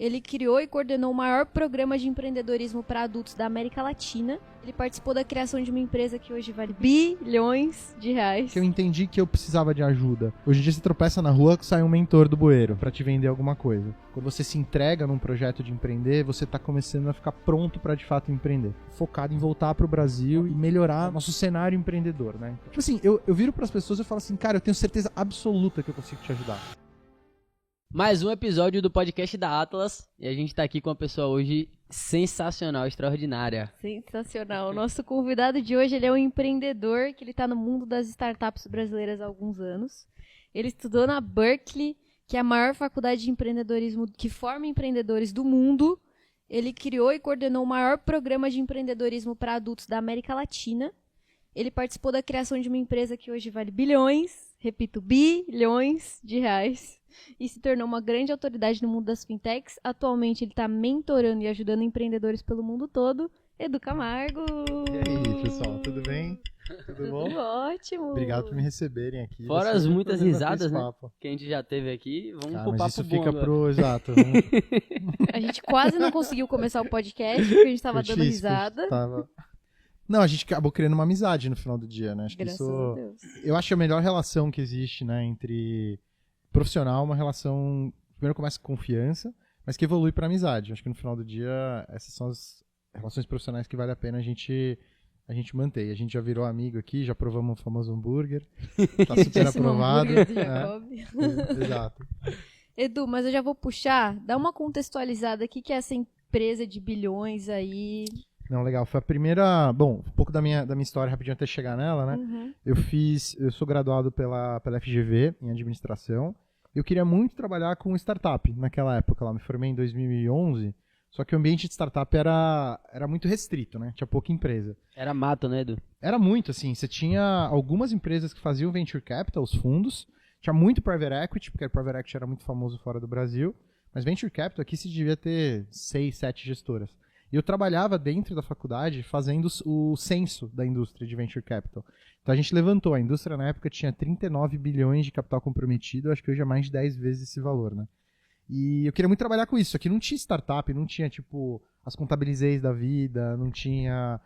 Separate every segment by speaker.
Speaker 1: Ele criou e coordenou o maior programa de empreendedorismo para adultos da América Latina. Ele participou da criação de uma empresa que hoje vale bilhões de reais.
Speaker 2: Que eu entendi que eu precisava de ajuda. Hoje em dia você tropeça na rua, sai um mentor do bueiro pra te vender alguma coisa. Quando você se entrega num projeto de empreender, você tá começando a ficar pronto pra de fato empreender. Focado em voltar pro Brasil e melhorar nosso cenário empreendedor, né? Tipo assim, eu viro pras pessoas e falo assim, cara, eu tenho certeza absoluta que eu consigo te ajudar.
Speaker 3: Mais um episódio do podcast da Atlas e a gente tá aqui com uma pessoa hoje sensacional, extraordinária.
Speaker 1: Sensacional. O nosso convidado de hoje, ele é um empreendedor que ele tá no mundo das startups brasileiras há alguns anos. Ele estudou na Berkeley, que é a maior faculdade de empreendedorismo que forma empreendedores do mundo. Ele criou e coordenou o maior programa de empreendedorismo para adultos da América Latina. Ele participou da criação de uma empresa que hoje vale bilhões, repito, bilhões de reais. E se tornou uma grande autoridade no mundo das fintechs. Atualmente ele está mentorando e ajudando empreendedores pelo mundo todo. Edu Camargo!
Speaker 2: E aí, pessoal, tudo bem? Tudo bom?
Speaker 1: Tudo ótimo!
Speaker 2: Obrigado por me receberem aqui.
Speaker 3: Fora as muitas risadas, né?
Speaker 2: Papo.
Speaker 3: Que a gente já teve aqui, vamos pro
Speaker 2: Mas
Speaker 3: papo
Speaker 2: isso
Speaker 3: bom
Speaker 2: fica
Speaker 3: agora.
Speaker 2: pro... Exato.
Speaker 1: A gente quase não conseguiu começar o podcast porque a gente estava dando risada.
Speaker 2: Não, a gente acabou criando uma amizade no final do dia, né? Acho
Speaker 1: Graças
Speaker 2: que isso...
Speaker 1: a Deus.
Speaker 2: Eu acho que a melhor relação que existe, né, entre profissional, uma relação, primeiro começa com confiança, mas que evolui para amizade. Acho que no final do dia, essas são as relações profissionais que vale a pena a gente manter. A gente já virou amigo aqui, já provamos o famoso hambúrguer, tá super aprovado.
Speaker 1: Hambúrguer do Jacob.
Speaker 2: Exato.
Speaker 1: Edu, mas eu já vou puxar, dá uma contextualizada aqui que é essa empresa de bilhões aí.
Speaker 2: Não, legal. Foi a primeira... Bom, um pouco da minha história rapidinho até chegar nela, né?
Speaker 1: Uhum.
Speaker 2: Eu sou graduado pela FGV em administração. Eu queria muito trabalhar com startup naquela época. Lá me formei em 2011. Só que o ambiente de startup era muito restrito, né? Tinha pouca empresa.
Speaker 3: Era mato, né, Edu?
Speaker 2: Era muito, assim. Você tinha algumas empresas que faziam venture capital, os fundos. Tinha muito private equity, porque o private equity era muito famoso fora do Brasil. Mas venture capital aqui se devia ter 6, 7 gestoras. E eu trabalhava dentro da faculdade fazendo o censo da indústria de venture capital. Então a gente levantou, a indústria na época tinha 39 bilhões de capital comprometido, acho que hoje é mais de 10 vezes esse valor, né? E eu queria muito trabalhar com isso. Aqui não tinha startup, não tinha tipo as contabilizéis da vida, não tinha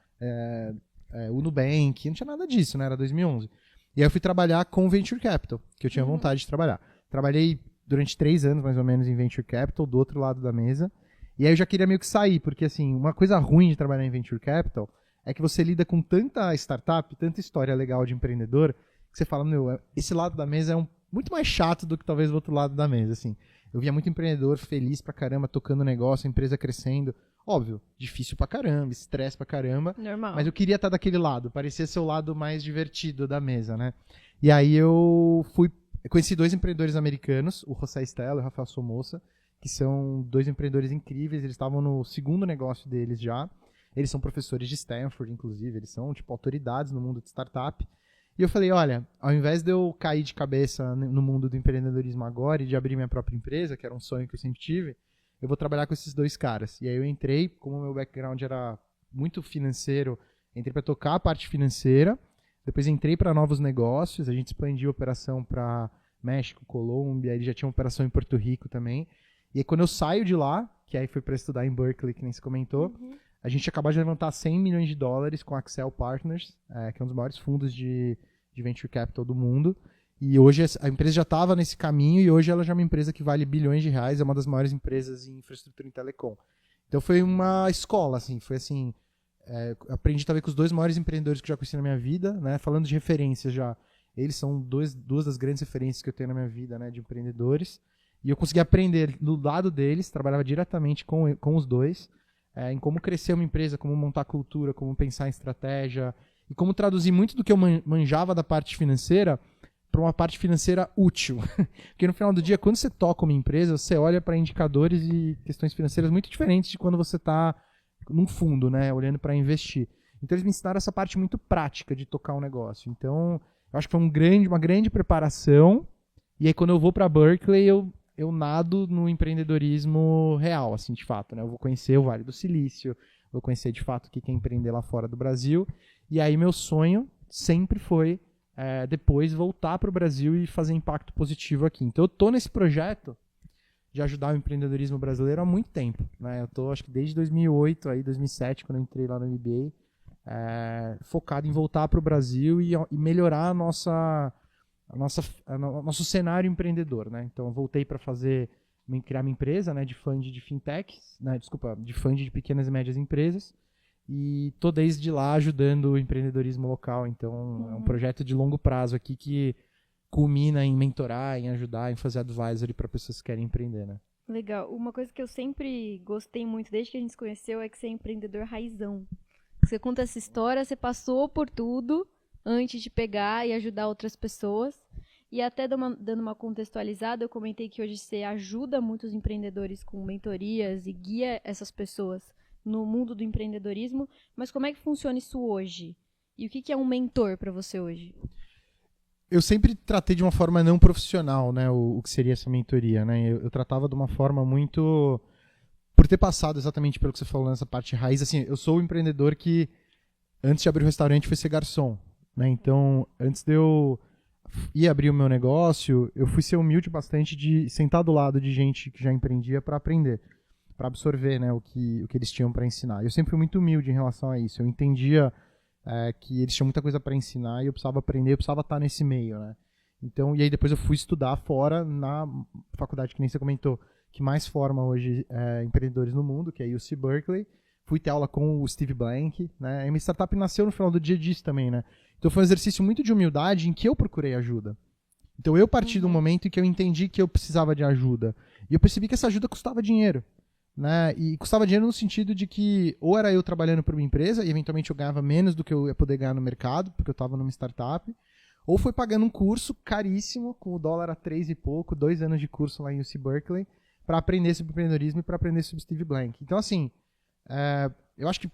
Speaker 2: o Nubank, não tinha nada disso, né? Era 2011. E aí eu fui trabalhar com venture capital, que eu tinha vontade de trabalhar. Trabalhei durante 3 anos mais ou menos em venture capital, do outro lado da mesa. E aí eu já queria meio que sair, porque assim, uma coisa ruim de trabalhar em Venture Capital é que você lida com tanta startup, tanta história legal de empreendedor, que você fala, meu, esse lado da mesa é muito mais chato do que talvez o outro lado da mesa, assim. Eu via muito empreendedor feliz pra caramba, tocando negócio, a empresa crescendo. Óbvio, difícil pra caramba, estresse pra caramba.
Speaker 1: Normal.
Speaker 2: Mas eu queria estar daquele lado, parecia ser o lado mais divertido da mesa, né? E aí eu conheci 2 empreendedores americanos, o José Stella e o Rafael Somoza, que são 2 empreendedores incríveis, eles estavam no segundo negócio deles já. Eles são professores de Stanford, inclusive, eles são tipo autoridades no mundo de startup. E eu falei, olha, ao invés de eu cair de cabeça no mundo do empreendedorismo agora e de abrir minha própria empresa, que era um sonho que eu sempre tive, eu vou trabalhar com esses 2 caras. E aí eu entrei, como o meu background era muito financeiro, entrei para tocar a parte financeira, depois entrei para novos negócios, a gente expandiu a operação para México, Colômbia, ele já tinha uma operação em Porto Rico também. E aí quando eu saio de lá, que aí foi para estudar em Berkeley, que nem se comentou, a gente acabou de levantar $100 milhões com a Accel Partners, que é um dos maiores fundos de venture capital do mundo. E hoje a empresa já estava nesse caminho e hoje ela já é uma empresa que vale bilhões de reais, é uma das maiores empresas em infraestrutura em telecom. Então foi uma escola, assim, foi assim, aprendi talvez com os 2 maiores empreendedores que eu já conheci na minha vida, né, falando de referências já. Eles são duas das grandes referências que eu tenho na minha vida, né, de empreendedores. E eu consegui aprender do lado deles, trabalhava diretamente com os 2, em como crescer uma empresa, como montar cultura, como pensar em estratégia, e como traduzir muito do que eu manjava da parte financeira para uma parte financeira útil. Porque no final do dia, quando você toca uma empresa, você olha para indicadores e questões financeiras muito diferentes de quando você está num fundo, né, olhando para investir. Então eles me ensinaram essa parte muito prática de tocar um negócio. Então, eu acho que foi uma grande preparação. E aí quando eu vou para Berkeley, eu nado no empreendedorismo real, assim, de fato, né? Eu vou conhecer o Vale do Silício, vou conhecer de fato o que é empreender lá fora do Brasil. E aí meu sonho sempre foi depois voltar para o Brasil e fazer impacto positivo aqui. Então eu tô nesse projeto de ajudar o empreendedorismo brasileiro há muito tempo, né? Eu tô, acho que desde 2008, aí 2007, quando eu entrei lá no MBA, focado em voltar para o Brasil e melhorar nosso cenário empreendedor, né? Então, eu voltei para criar minha empresa, né, de fund de fintechs, né, de fund de pequenas e médias empresas, e tô desde lá ajudando o empreendedorismo local. Então, é um projeto de longo prazo aqui que culmina em mentorar, em ajudar, em fazer advisory para pessoas que querem empreender, né?
Speaker 1: Legal. Uma coisa que eu sempre gostei muito desde que a gente se conheceu é que você é empreendedor raizão. Você conta essa história, você passou por tudo antes de pegar e ajudar outras pessoas. E até dando uma contextualizada, eu comentei que hoje você ajuda muitos empreendedores com mentorias e guia essas pessoas no mundo do empreendedorismo. Mas como é que funciona isso hoje? E o que é um mentor para você hoje?
Speaker 2: Eu sempre tratei de uma forma não profissional, né, o que seria essa mentoria, né? Eu tratava de uma forma muito... Por ter passado exatamente pelo que você falou nessa parte raiz, assim, eu sou o empreendedor que, antes de abrir o restaurante, foi ser garçom, né? Então, antes de eu ir abrir o meu negócio, eu fui ser humilde bastante de sentar do lado de gente que já empreendia para aprender, para absorver, né, o que eles tinham para ensinar. Eu sempre fui muito humilde em relação a isso. Eu entendia que eles tinham muita coisa para ensinar e eu precisava aprender, eu precisava estar nesse meio, né? Então, e aí depois eu fui estudar fora na faculdade que nem você comentou, que mais forma hoje empreendedores no mundo, que é a UC Berkeley. Fui ter aula com o Steve Blank, né? A minha startup nasceu no final do dia disso também, né? Então foi um exercício muito de humildade em que eu procurei ajuda. Então eu parti do momento em que eu entendi que eu precisava de ajuda. E eu percebi que essa ajuda custava dinheiro, né? E custava dinheiro no sentido de que ou era eu trabalhando para uma empresa e eventualmente eu ganhava menos do que eu ia poder ganhar no mercado, porque eu estava numa startup, ou foi pagando um curso caríssimo, com o dólar a 3 e pouco, 2 anos de curso lá em UC Berkeley, para aprender sobre empreendedorismo e para aprender sobre Steve Blank. Então, assim, eu acho que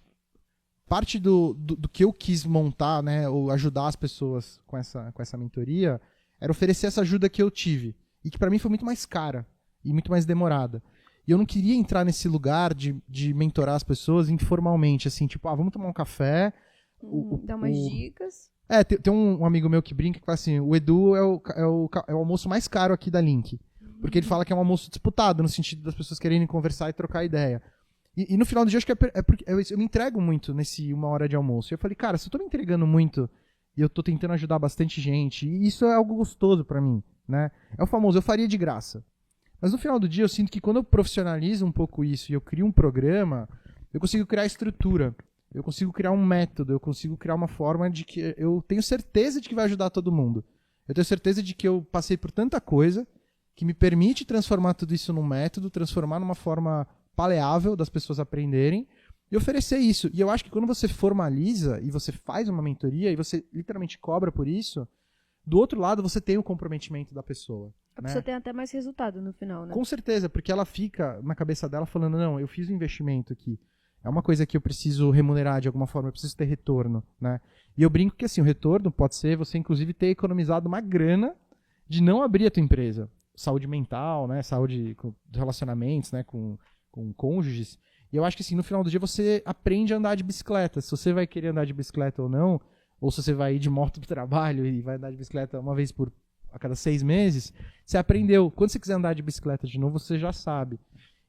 Speaker 2: parte do que eu quis montar, né, ou ajudar as pessoas com essa mentoria, era oferecer essa ajuda que eu tive, e que para mim foi muito mais cara e muito mais demorada. E eu não queria entrar nesse lugar de mentorar as pessoas informalmente, assim, tipo, vamos tomar um café.
Speaker 1: Dar umas dicas.
Speaker 2: Tem um amigo meu que brinca que fala assim, o Edu é o almoço mais caro aqui da Link. Porque ele fala que é um almoço disputado, no sentido das pessoas quererem conversar e trocar ideia. E no final do dia, acho que porque eu me entrego muito nesse 1 hora de almoço. E eu falei, cara, se eu tô me entregando muito e eu tô tentando ajudar bastante gente, e isso é algo gostoso pra mim, né? É o famoso, eu faria de graça. Mas no final do dia, eu sinto que quando eu profissionalizo um pouco isso e eu crio um programa, eu consigo criar estrutura, eu consigo criar um método, eu consigo criar uma forma de que eu tenho certeza de que vai ajudar todo mundo. Eu tenho certeza de que eu passei por tanta coisa que me permite transformar tudo isso num método, transformar numa forma paleável das pessoas aprenderem e oferecer isso. E eu acho que quando você formaliza e você faz uma mentoria e você literalmente cobra por isso, do outro lado você tem o comprometimento da pessoa.
Speaker 1: A pessoa tem até mais resultado no final, né?
Speaker 2: Com certeza, porque ela fica na cabeça dela falando, não, eu fiz um investimento aqui. É uma coisa que eu preciso remunerar de alguma forma, eu preciso ter retorno, né? E eu brinco que assim, o retorno pode ser você inclusive ter economizado uma grana de não abrir a tua empresa. Saúde mental, né? Saúde dos relacionamentos, né? Com cônjuges. E eu acho que assim, no final do dia você aprende a andar de bicicleta. Se você vai querer andar de bicicleta ou não, ou se você vai ir de moto pro trabalho e vai andar de bicicleta uma vez a cada 6 meses, você aprendeu. Quando você quiser andar de bicicleta de novo, você já sabe.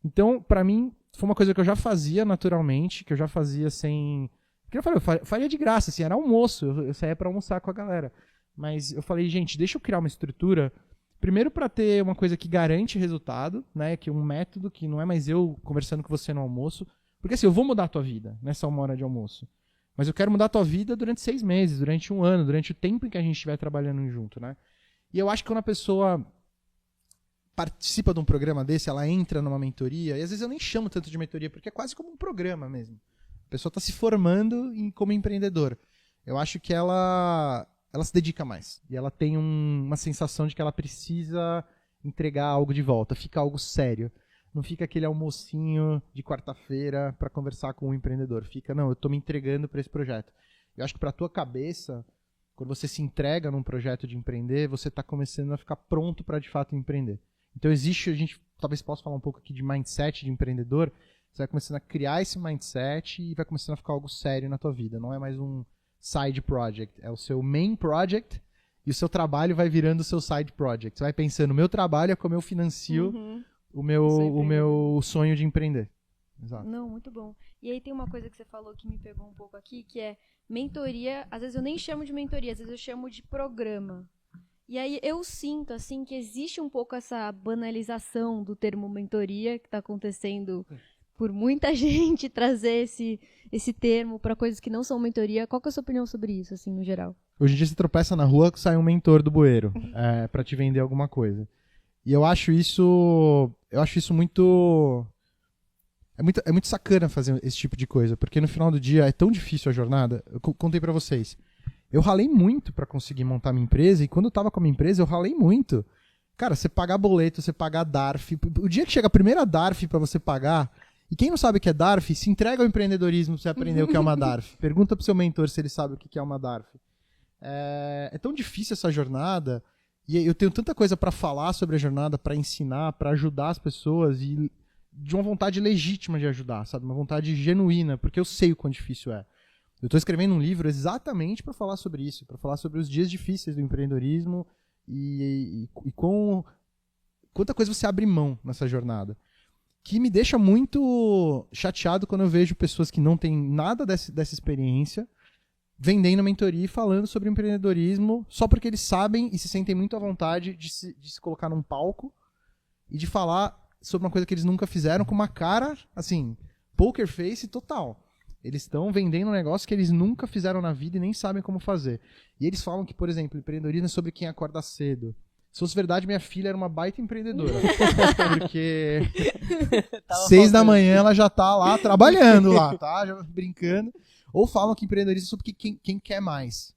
Speaker 2: Então, pra mim, foi uma coisa que eu já fazia naturalmente, que eu já fazia sem... Porque eu falei, eu faria de graça, assim, era almoço, eu saía pra almoçar com a galera. Mas eu falei, gente, deixa eu criar uma estrutura, primeiro pra ter uma coisa que garante resultado, né, que é um método que não é mais eu conversando com você no almoço, porque assim, eu vou mudar a tua vida nessa 1 hora de almoço. Mas eu quero mudar a tua vida durante 6 meses, durante 1 ano, durante o tempo em que a gente estiver trabalhando junto, né? E eu acho que quando a pessoa participa de um programa desse, ela entra numa mentoria, e às vezes eu nem chamo tanto de mentoria, porque é quase como um programa mesmo. A pessoa está se formando como empreendedor. Eu acho que ela se dedica mais. E ela tem uma sensação de que ela precisa entregar algo de volta, fica algo sério. Não fica aquele almocinho de quarta-feira para conversar com o empreendedor. Fica, não, eu estou me entregando para esse projeto. Eu acho que para a tua cabeça, quando você se entrega num projeto de empreender, você está começando a ficar pronto para de fato empreender. Então a gente talvez possa falar um pouco aqui de mindset de empreendedor. Você vai começando a criar esse mindset e vai começando a ficar algo sério na tua vida. Não é mais um side project, é o seu main project e o seu trabalho vai virando o seu side project. Você vai pensando, meu trabalho é como eu financio o meu,
Speaker 1: Seu
Speaker 2: o
Speaker 1: empreendedor.
Speaker 2: meu sonho de empreender. Exato.
Speaker 1: Não, muito bom. E aí tem uma coisa que você falou que me pegou um pouco aqui, que é mentoria. Às vezes eu nem chamo de mentoria, às vezes eu chamo de programa. E aí eu sinto, assim, que existe um pouco essa banalização do termo mentoria que está acontecendo por muita gente trazer esse termo para coisas que não são mentoria. Qual que é a sua opinião sobre isso, assim, no geral?
Speaker 2: Hoje em dia você tropeça na rua, sai um mentor do bueiro pra te vender alguma coisa. E eu acho isso muito... É muito sacana fazer esse tipo de coisa, porque no final do dia é tão difícil a jornada. Eu contei pra vocês. Eu ralei muito pra conseguir montar minha empresa, e quando eu tava com a minha empresa, eu ralei muito. Cara, você pagar boleto, você pagar DARF. O dia que chega a primeira DARF pra você pagar, e quem não sabe o que é DARF, se entrega ao empreendedorismo pra você aprender o que é uma DARF. Pergunta pro seu mentor se ele sabe o que é uma DARF. É tão difícil essa jornada, e eu tenho tanta coisa pra falar sobre a jornada, pra ensinar, pra ajudar as pessoas, e de uma vontade legítima de ajudar, sabe? Uma vontade genuína, porque eu sei o quão difícil é. Eu estou escrevendo um livro exatamente para falar sobre isso, para falar sobre os dias difíceis do empreendedorismo e quanta coisa você abre mão nessa jornada. Que me deixa muito chateado quando eu vejo pessoas que não têm nada dessa experiência vendendo mentoria e falando sobre empreendedorismo só porque eles sabem e se sentem muito à vontade de se colocar num palco e de falar sobre uma coisa que eles nunca fizeram com uma cara, assim, poker face total. Eles estão vendendo um negócio que eles nunca fizeram na vida e nem sabem como fazer. E eles falam que, por exemplo, empreendedorismo é sobre quem acorda cedo. Se fosse verdade, minha filha era uma baita empreendedora. Porque 6 da manhã ela já tá lá trabalhando lá, tá? Já brincando. Ou falam que empreendedorismo é sobre quem quer mais.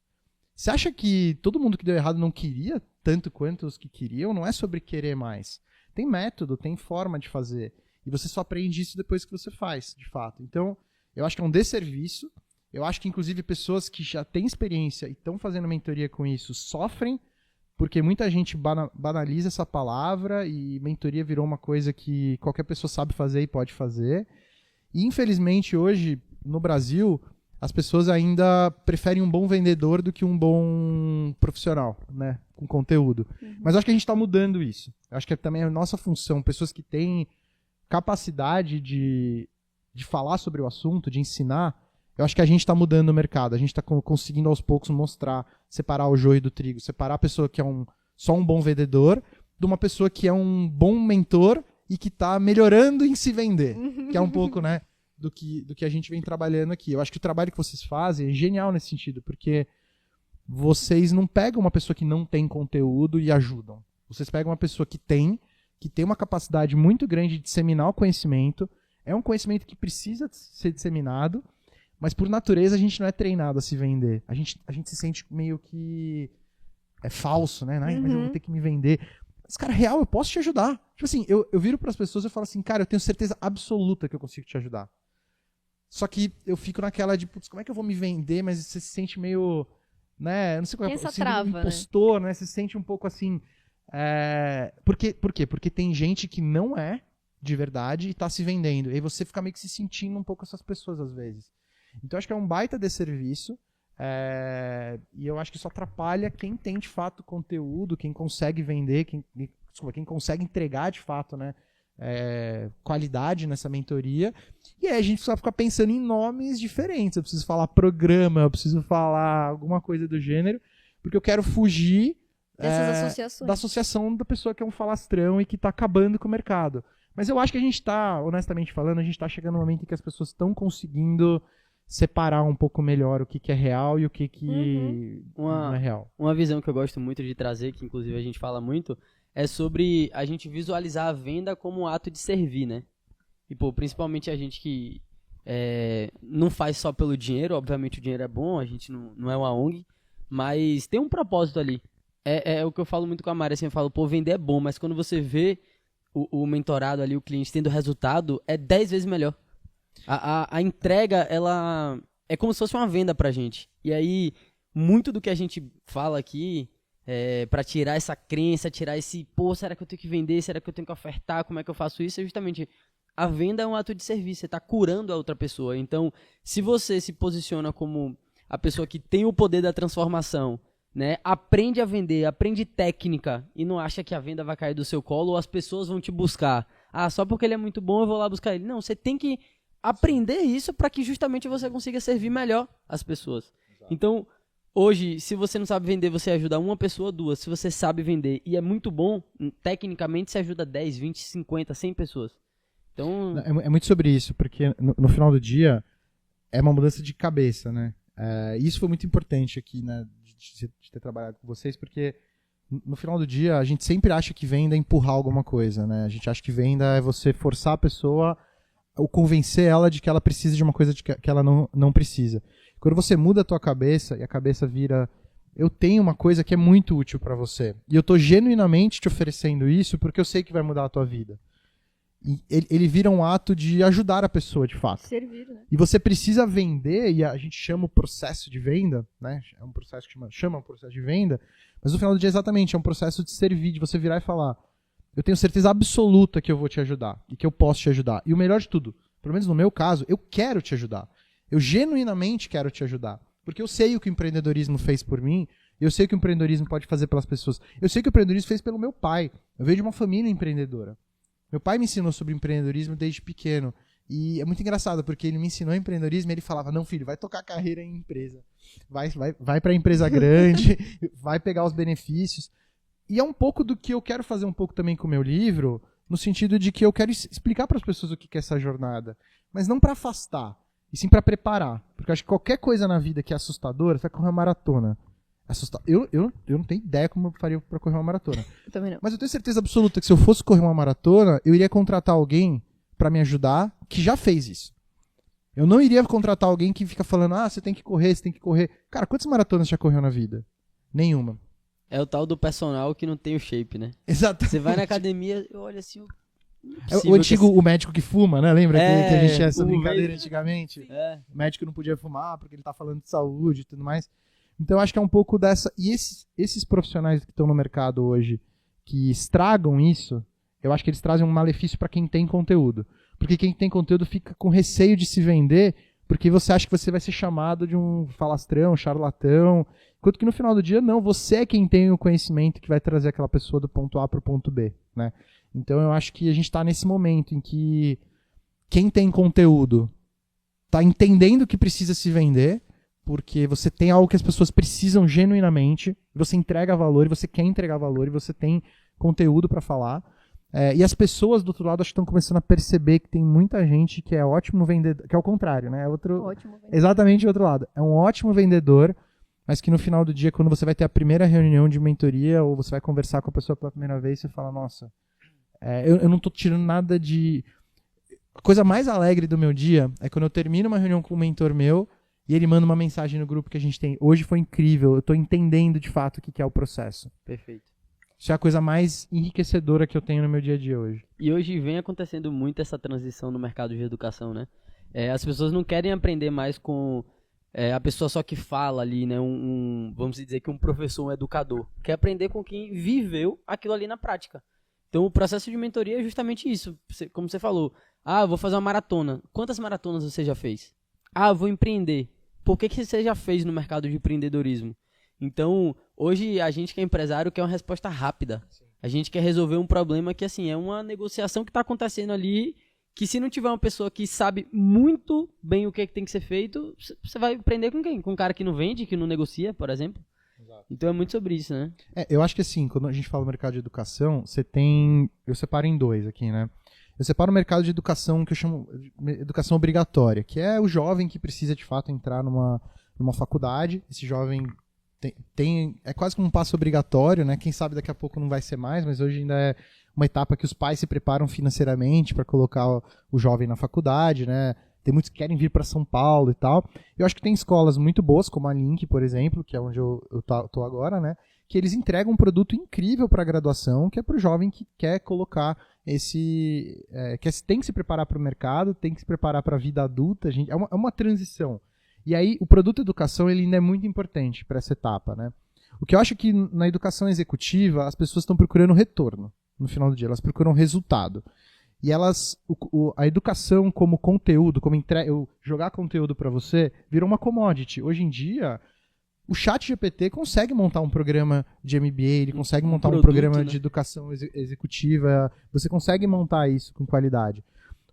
Speaker 2: Você acha que todo mundo que deu errado não queria tanto quanto os que queriam? Não é sobre querer mais. Tem método, tem forma de fazer. E você só aprende isso depois que você faz, de fato. Então, eu acho que é um desserviço. Eu acho que, inclusive, pessoas que já têm experiência e estão fazendo mentoria com isso sofrem, porque muita gente banaliza essa palavra e mentoria virou uma coisa que qualquer pessoa sabe fazer e pode fazer. E, infelizmente, hoje, no Brasil, as pessoas ainda preferem um bom vendedor do que um bom profissional, né, com conteúdo. Mas eu acho que a gente está mudando isso. Eu acho que também é a nossa função, pessoas que têm capacidade de falar sobre o assunto, de ensinar. Eu acho que a gente está mudando o mercado. A gente está conseguindo aos poucos mostrar, separar o joio do trigo, separar a pessoa que é só um bom vendedor de uma pessoa que é um bom mentor e que está melhorando em se vender, que é um pouco, né, do que a gente vem trabalhando aqui. Eu acho que o trabalho que vocês fazem é genial nesse sentido, porque vocês não pegam uma pessoa que não tem conteúdo e ajudam. Vocês pegam uma pessoa que tem uma capacidade muito grande de disseminar o conhecimento. É um conhecimento que precisa ser disseminado, mas por natureza a gente não é treinado a se vender. A gente se sente meio que é falso, né? Mas eu vou ter que me vender. Mas, cara, real, eu posso te ajudar. Tipo assim, eu viro pras pessoas e falo assim, cara, eu tenho certeza absoluta que eu consigo te ajudar. Só que eu fico naquela de, putz, como é que eu vou me vender? Mas você se sente meio, né? Eu não sei qual é
Speaker 1: Tem essa
Speaker 2: síndrome do
Speaker 1: trava,
Speaker 2: impostor, né? Você se sente um pouco assim. Por quê? Porque tem gente que não é de verdade e tá se vendendo. E aí você fica meio que se sentindo um pouco essas pessoas às vezes. Então eu acho que é um baita desserviço. E eu acho que isso atrapalha quem tem de fato conteúdo, quem consegue vender, quem consegue entregar de fato, né, qualidade nessa mentoria. E aí a gente só fica pensando em nomes diferentes. Eu preciso falar programa, eu preciso falar alguma coisa do gênero, porque eu quero fugir
Speaker 1: Dessas associações.
Speaker 2: da associação da pessoa que é um falastrão e que está acabando com o mercado. Mas eu acho que a gente está, honestamente falando, a gente está chegando no momento em que as pessoas estão conseguindo separar um pouco melhor o que é real e o que não é real.
Speaker 3: Uma visão que eu gosto muito de trazer, que inclusive a gente fala muito, é sobre a gente visualizar a venda como um ato de servir, né? E, principalmente a gente que não faz só pelo dinheiro, obviamente o dinheiro é bom, a gente não é uma ONG, mas tem um propósito ali. É o que eu falo muito com a Mari, assim, eu falo, vender é bom, mas quando você vê o mentorado ali, o cliente tendo resultado, é 10 vezes melhor. A entrega, ela é como se fosse uma venda pra gente. E aí, muito do que a gente fala aqui, pra tirar essa crença, tirar esse, será que eu tenho que vender? Será que eu tenho que ofertar? Como é que eu faço isso? É justamente, a venda é um ato de serviço, você tá curando a outra pessoa. Então, se você se posiciona como a pessoa que tem o poder da transformação, né, aprende a vender, aprende técnica e não acha que a venda vai cair do seu colo ou as pessoas vão te buscar só porque ele é muito bom eu vou lá buscar ele. Não, você tem que aprender isso para que justamente você consiga servir melhor as pessoas. Exato. Então, hoje, se você não sabe vender, você ajuda uma pessoa, duas. Se você sabe vender e é muito bom, tecnicamente você ajuda 10, 20, 50, 100 pessoas. Então...
Speaker 2: É muito sobre isso, porque no final do dia é uma mudança de cabeça, né? Isso foi muito importante aqui, né, de ter trabalhado com vocês, porque no final do dia a gente sempre acha que venda é empurrar alguma coisa, né? A gente acha que venda é você forçar a pessoa ou convencer ela de que ela precisa de uma coisa que ela não precisa. Quando você muda a tua cabeça e a cabeça vira, eu tenho uma coisa que é muito útil para você e eu tô genuinamente te oferecendo isso porque eu sei que vai mudar a tua vida. E ele vira um ato de ajudar a pessoa, de fato.
Speaker 1: Servir, né?
Speaker 2: E você precisa vender, e a gente chama o processo de venda, né? É um processo que chama o processo de venda, mas no final do dia, exatamente, é um processo de servir, de você virar e falar, eu tenho certeza absoluta que eu vou te ajudar, e que eu posso te ajudar. E o melhor de tudo, pelo menos no meu caso, eu quero te ajudar. Eu genuinamente quero te ajudar. Porque eu sei o que o empreendedorismo fez por mim, eu sei o que o empreendedorismo pode fazer pelas pessoas. Eu sei o que o empreendedorismo fez pelo meu pai. Eu veio de uma família empreendedora. Meu pai me ensinou sobre empreendedorismo desde pequeno. E é muito engraçado, porque ele me ensinou empreendedorismo e ele falava, não, filho, vai tocar carreira em empresa. Vai para empresa grande, vai pegar os benefícios. E é um pouco do que eu quero fazer um pouco também com o meu livro, no sentido de que eu quero explicar para as pessoas o que é essa jornada. Mas não para afastar, e sim para preparar. Porque eu acho que qualquer coisa na vida que é assustadora, você vai correr uma maratona. Eu não tenho ideia como eu faria para correr uma maratona.
Speaker 1: Eu também não.
Speaker 2: Mas eu tenho certeza absoluta que se eu fosse correr uma maratona, eu iria contratar alguém para me ajudar que já fez isso. Eu não iria contratar alguém que fica falando, você tem que correr, você tem que correr. Cara, quantas maratonas você já correu na vida? Nenhuma.
Speaker 3: É o tal do personal que não tem o shape, né?
Speaker 2: Exato.
Speaker 3: Você vai na academia, olha assim...
Speaker 2: O antigo, o médico que fuma, né? Lembra que a gente tinha essa brincadeira
Speaker 3: meio...
Speaker 2: antigamente? O médico não podia fumar porque ele tá falando de saúde e tudo mais. Então eu acho que é um pouco dessa... E esses profissionais que estão no mercado hoje, que estragam isso, eu acho que eles trazem um malefício para quem tem conteúdo. Porque quem tem conteúdo fica com receio de se vender, porque você acha que você vai ser chamado de um falastrão, charlatão. Enquanto que no final do dia, não. Você é quem tem o conhecimento que vai trazer aquela pessoa do ponto A para o ponto B, né? Então eu acho que a gente está nesse momento em que quem tem conteúdo está entendendo que precisa se vender, porque você tem algo que as pessoas precisam genuinamente, você entrega valor, e você quer entregar valor, e você tem conteúdo para falar. E as pessoas do outro lado acho que estão começando a perceber que tem muita gente que é ótimo vendedor, que é o contrário, né? Exatamente o outro lado. É um ótimo vendedor, mas que no final do dia, quando você vai ter a primeira reunião de mentoria, ou você vai conversar com a pessoa pela primeira vez, você fala, nossa, eu não estou tirando nada de... A coisa mais alegre do meu dia é quando eu termino uma reunião com um mentor meu, e ele manda uma mensagem no grupo que a gente tem. Hoje foi incrível, eu estou entendendo de fato o que é o processo.
Speaker 3: Perfeito.
Speaker 2: Isso é a coisa mais enriquecedora que eu tenho no meu dia a dia hoje.
Speaker 3: E hoje vem acontecendo muito essa transição no mercado de educação, né? As pessoas não querem aprender mais com a pessoa só que fala ali, né? Vamos dizer que um professor, um educador. Quer aprender com quem viveu aquilo ali na prática. Então o processo de mentoria é justamente isso. Como você falou, eu vou fazer uma maratona. Quantas maratonas você já fez? Eu vou empreender. Por que você já fez no mercado de empreendedorismo? Então, hoje a gente que é empresário quer uma resposta rápida. Sim. A gente quer resolver um problema que, assim, é uma negociação que está acontecendo ali, que se não tiver uma pessoa que sabe muito bem o que tem que ser feito, você vai empreender com quem? Com um cara que não vende, que não negocia, por exemplo? Exato. Então é muito sobre isso, né?
Speaker 2: Eu acho que assim, quando a gente fala do mercado de educação, eu separo em dois aqui, né? Eu separo o mercado de educação, que eu chamo de educação obrigatória, que é o jovem que precisa, de fato, entrar numa faculdade. Esse jovem é quase como um passo obrigatório, né? Quem sabe daqui a pouco não vai ser mais, mas hoje ainda é uma etapa que os pais se preparam financeiramente para colocar o jovem na faculdade, né? Tem muitos que querem vir para São Paulo e tal. Eu acho que tem escolas muito boas, como a Link, por exemplo, que é onde eu tô agora, né? Que eles entregam um produto incrível para a graduação, que é para o jovem que quer colocar tem que se preparar para o mercado, tem que se preparar para a vida adulta. É uma transição. E aí, o produto educação ele ainda é muito importante para essa etapa, né? O que eu acho que na educação executiva, as pessoas estão procurando retorno no final do dia, elas procuram resultado. E a educação como conteúdo, como jogar conteúdo para você, virou uma commodity. Hoje em dia, O ChatGPT consegue montar um programa de MBA, ele consegue montar um
Speaker 3: produto,
Speaker 2: programa
Speaker 3: né?
Speaker 2: de educação executiva, você consegue montar isso com qualidade.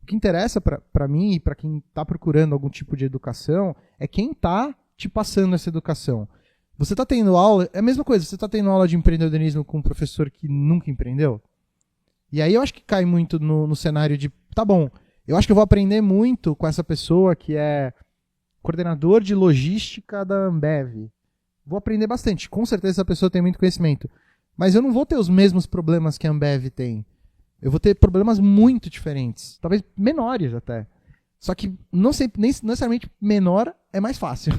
Speaker 2: O que interessa para mim e para quem está procurando algum tipo de educação é quem está te passando essa educação. Você está tendo aula, é a mesma coisa, você está tendo aula de empreendedorismo com um professor que nunca empreendeu? E aí eu acho que cai muito no cenário de, tá bom, eu acho que eu vou aprender muito com essa pessoa que é coordenador de logística da Ambev. Vou aprender bastante. Com certeza essa pessoa tem muito conhecimento. Mas eu não vou ter os mesmos problemas que a Ambev tem. Eu vou ter problemas muito diferentes. Talvez menores até. Só que não sempre, nem necessariamente menor é mais fácil.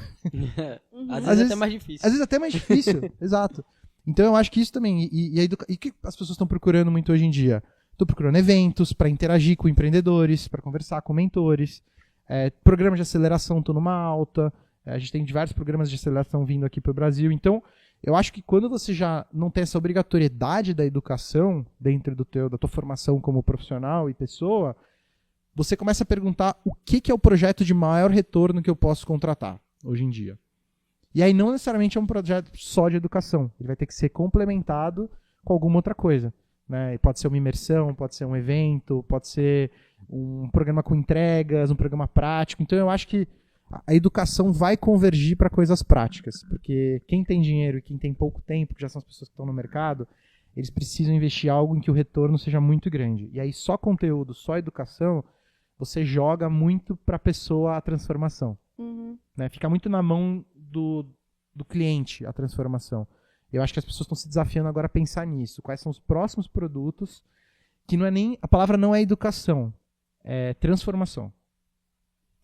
Speaker 3: Às vezes é até mais difícil.
Speaker 2: Às vezes até mais difícil. Exato. Então eu acho que isso também. E o que as pessoas estão procurando muito hoje em dia? Estou procurando eventos para interagir com empreendedores, para conversar com mentores. Programas de aceleração estão numa alta. A gente tem diversos programas de aceleração vindo aqui para o Brasil. Então, eu acho que quando você já não tem essa obrigatoriedade da educação dentro da tua formação como profissional e pessoa, você começa a perguntar o que é o projeto de maior retorno que eu posso contratar hoje em dia. E aí não necessariamente é um projeto só de educação. Ele vai ter que ser complementado com alguma outra coisa. Né? Pode ser uma imersão, pode ser um evento, pode ser um programa com entregas, um programa prático. Então, eu acho que a educação vai convergir para coisas práticas, porque quem tem dinheiro e quem tem pouco tempo, que já são as pessoas que estão no mercado, eles precisam investir em algo em que o retorno seja muito grande. E aí só conteúdo, só educação, você joga muito para a pessoa a transformação. Né? Fica muito na mão do cliente a transformação. Eu acho que as pessoas estão se desafiando agora a pensar nisso. Quais são os próximos produtos que não é nem... A palavra não é educação, é transformação.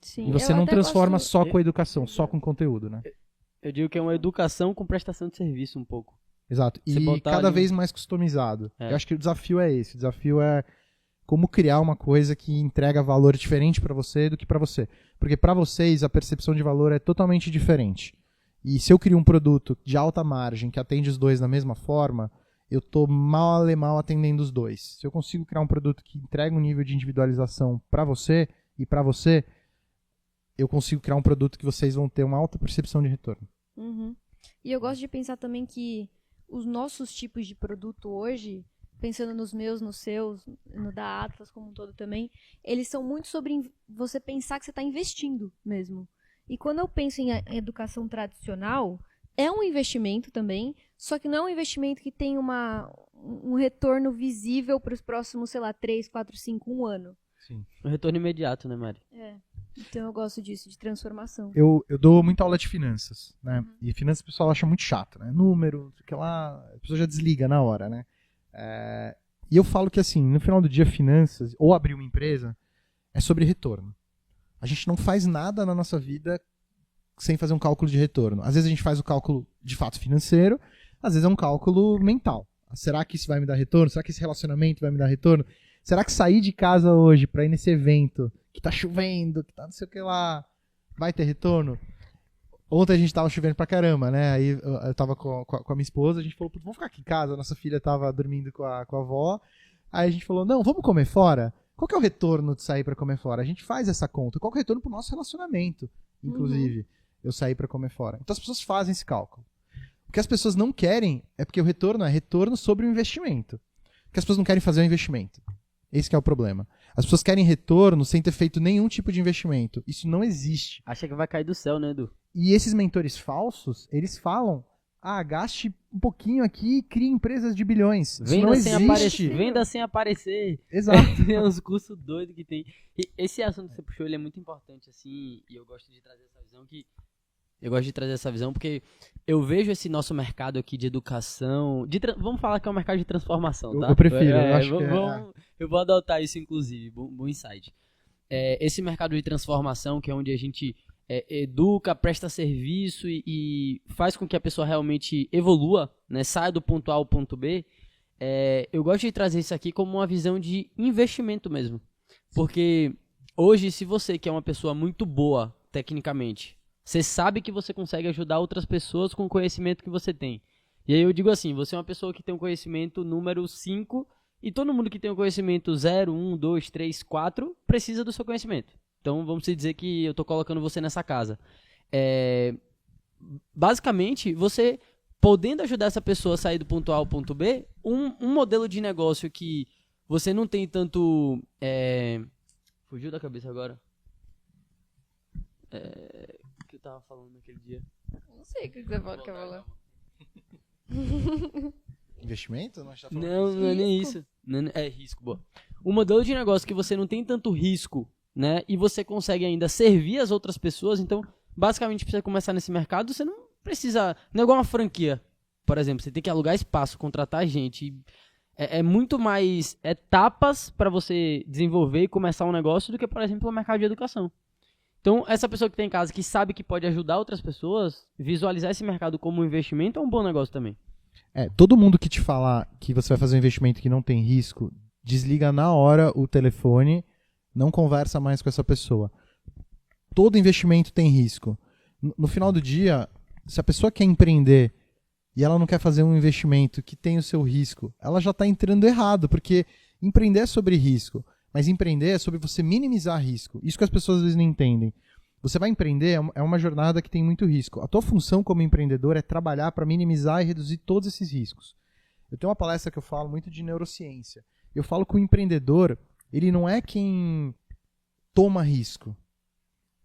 Speaker 1: Sim,
Speaker 2: E você não transforma só com a educação, só com conteúdo, né?
Speaker 3: Eu digo que é uma educação com prestação de serviço um pouco.
Speaker 2: Exato. E cada vez mais customizado. Eu acho que o desafio é esse. O desafio é como criar uma coisa que entrega valor diferente para você do que para você. Porque para vocês a percepção de valor é totalmente diferente. E se eu crio um produto de alta margem que atende os dois da mesma forma, eu estou mal atendendo os dois. Se eu consigo criar um produto que entrega um nível de individualização para você e para você, eu consigo criar um produto que vocês vão ter uma alta percepção de retorno.
Speaker 1: E eu gosto de pensar também que os nossos tipos de produto hoje, pensando nos meus, nos seus, no da Atlas como um todo também, eles são muito sobre você pensar que você está investindo mesmo. E quando eu penso em educação tradicional, é um investimento também, só que não é um investimento que tem um retorno visível para os próximos, 3, 4, 5, 1 ano.
Speaker 2: Sim.
Speaker 3: Um retorno imediato, né, Mari?
Speaker 1: Então eu gosto disso, de transformação.
Speaker 2: Eu dou muita aula de finanças, né? E finanças o pessoal acha muito chato, né? Número, não sei o que lá, a pessoa já desliga na hora, né? E eu falo que assim, no final do dia, finanças, ou abrir uma empresa, é sobre retorno. A gente não faz nada na nossa vida sem fazer um cálculo de retorno. Às vezes a gente faz o cálculo de fato financeiro, às vezes é um cálculo mental. Será que isso vai me dar retorno? Será que esse relacionamento vai me dar retorno? Será que sair de casa hoje para ir nesse evento, que tá chovendo, que tá não sei o que lá, vai ter retorno? Ontem a gente tava chovendo pra caramba, né? Aí eu tava com a minha esposa, a gente falou, vamos ficar aqui em casa, nossa filha tava dormindo com a avó. Aí a gente falou, não, vamos comer fora? Qual que é o retorno de sair pra comer fora? A gente faz essa conta. Qual que é o retorno pro nosso relacionamento, inclusive, eu sair pra comer fora? Então as pessoas fazem esse cálculo. O que as pessoas não querem é porque o retorno é retorno sobre o investimento. O que as pessoas não querem fazer é o investimento. Esse que é o problema. As pessoas querem retorno sem ter feito nenhum tipo de investimento. Isso não existe.
Speaker 3: Acha que vai cair do céu, né, Edu?
Speaker 2: E esses mentores falsos, eles falam, gaste um pouquinho aqui e crie empresas de bilhões. Isso
Speaker 3: Venda
Speaker 2: não
Speaker 3: sem
Speaker 2: existe.
Speaker 3: aparecer. Venda sem aparecer.
Speaker 2: Exato.
Speaker 3: Tem uns cursos doidos que tem. E esse assunto que você puxou, ele é muito importante, assim, e eu gosto de trazer essa visão porque eu vejo esse nosso mercado aqui de educação, vamos falar que é um mercado de transformação, tá?
Speaker 2: Eu prefiro, eu acho
Speaker 3: eu vou adotar isso, inclusive, bom insight. Esse mercado de transformação, que é onde a gente educa, presta serviço e faz com que a pessoa realmente evolua, né, saia do ponto A ao ponto B, eu gosto de trazer isso aqui como uma visão de investimento mesmo. Porque hoje, se você que é uma pessoa muito boa tecnicamente, você sabe que você consegue ajudar outras pessoas com o conhecimento que você tem. E aí eu digo assim, você é uma pessoa que tem um conhecimento número 5 e todo mundo que tem um conhecimento 0, 1, 2, 3, 4 precisa do seu conhecimento. Então vamos dizer que eu estou colocando você nessa casa. basicamente, você podendo ajudar essa pessoa a sair do ponto A ao ponto B, um modelo de negócio que você não tem tanto... Fugiu da cabeça agora? O que eu tava falando naquele dia?
Speaker 1: Não sei o que você quer falar.
Speaker 2: Investimento? Nós já falamos
Speaker 3: Não é nem isso. É risco, boa. Um modelo de negócio que você não tem tanto risco, né? E você consegue ainda servir as outras pessoas. Então, basicamente, pra você começar nesse mercado, você não precisa... Não é igual uma franquia, por exemplo. Você tem que alugar espaço, contratar gente. É muito mais etapas para você desenvolver e começar um negócio do que, por exemplo, o mercado de educação. Então, essa pessoa que tem em casa, que sabe que pode ajudar outras pessoas, visualizar esse mercado como um investimento é um bom negócio também.
Speaker 2: Todo mundo que te falar que você vai fazer um investimento que não tem risco, desliga na hora o telefone, não conversa mais com essa pessoa. Todo investimento tem risco. No final do dia, se a pessoa quer empreender e ela não quer fazer um investimento que tem o seu risco, ela já está entrando errado, porque empreender é sobre risco, mas empreender é sobre você minimizar risco. Isso que as pessoas às vezes não entendem. Você vai empreender, é uma jornada que tem muito risco. A tua função como empreendedor é trabalhar para minimizar e reduzir todos esses riscos. Eu tenho uma palestra que eu falo muito de neurociência. Eu falo que o empreendedor, ele não é quem toma risco,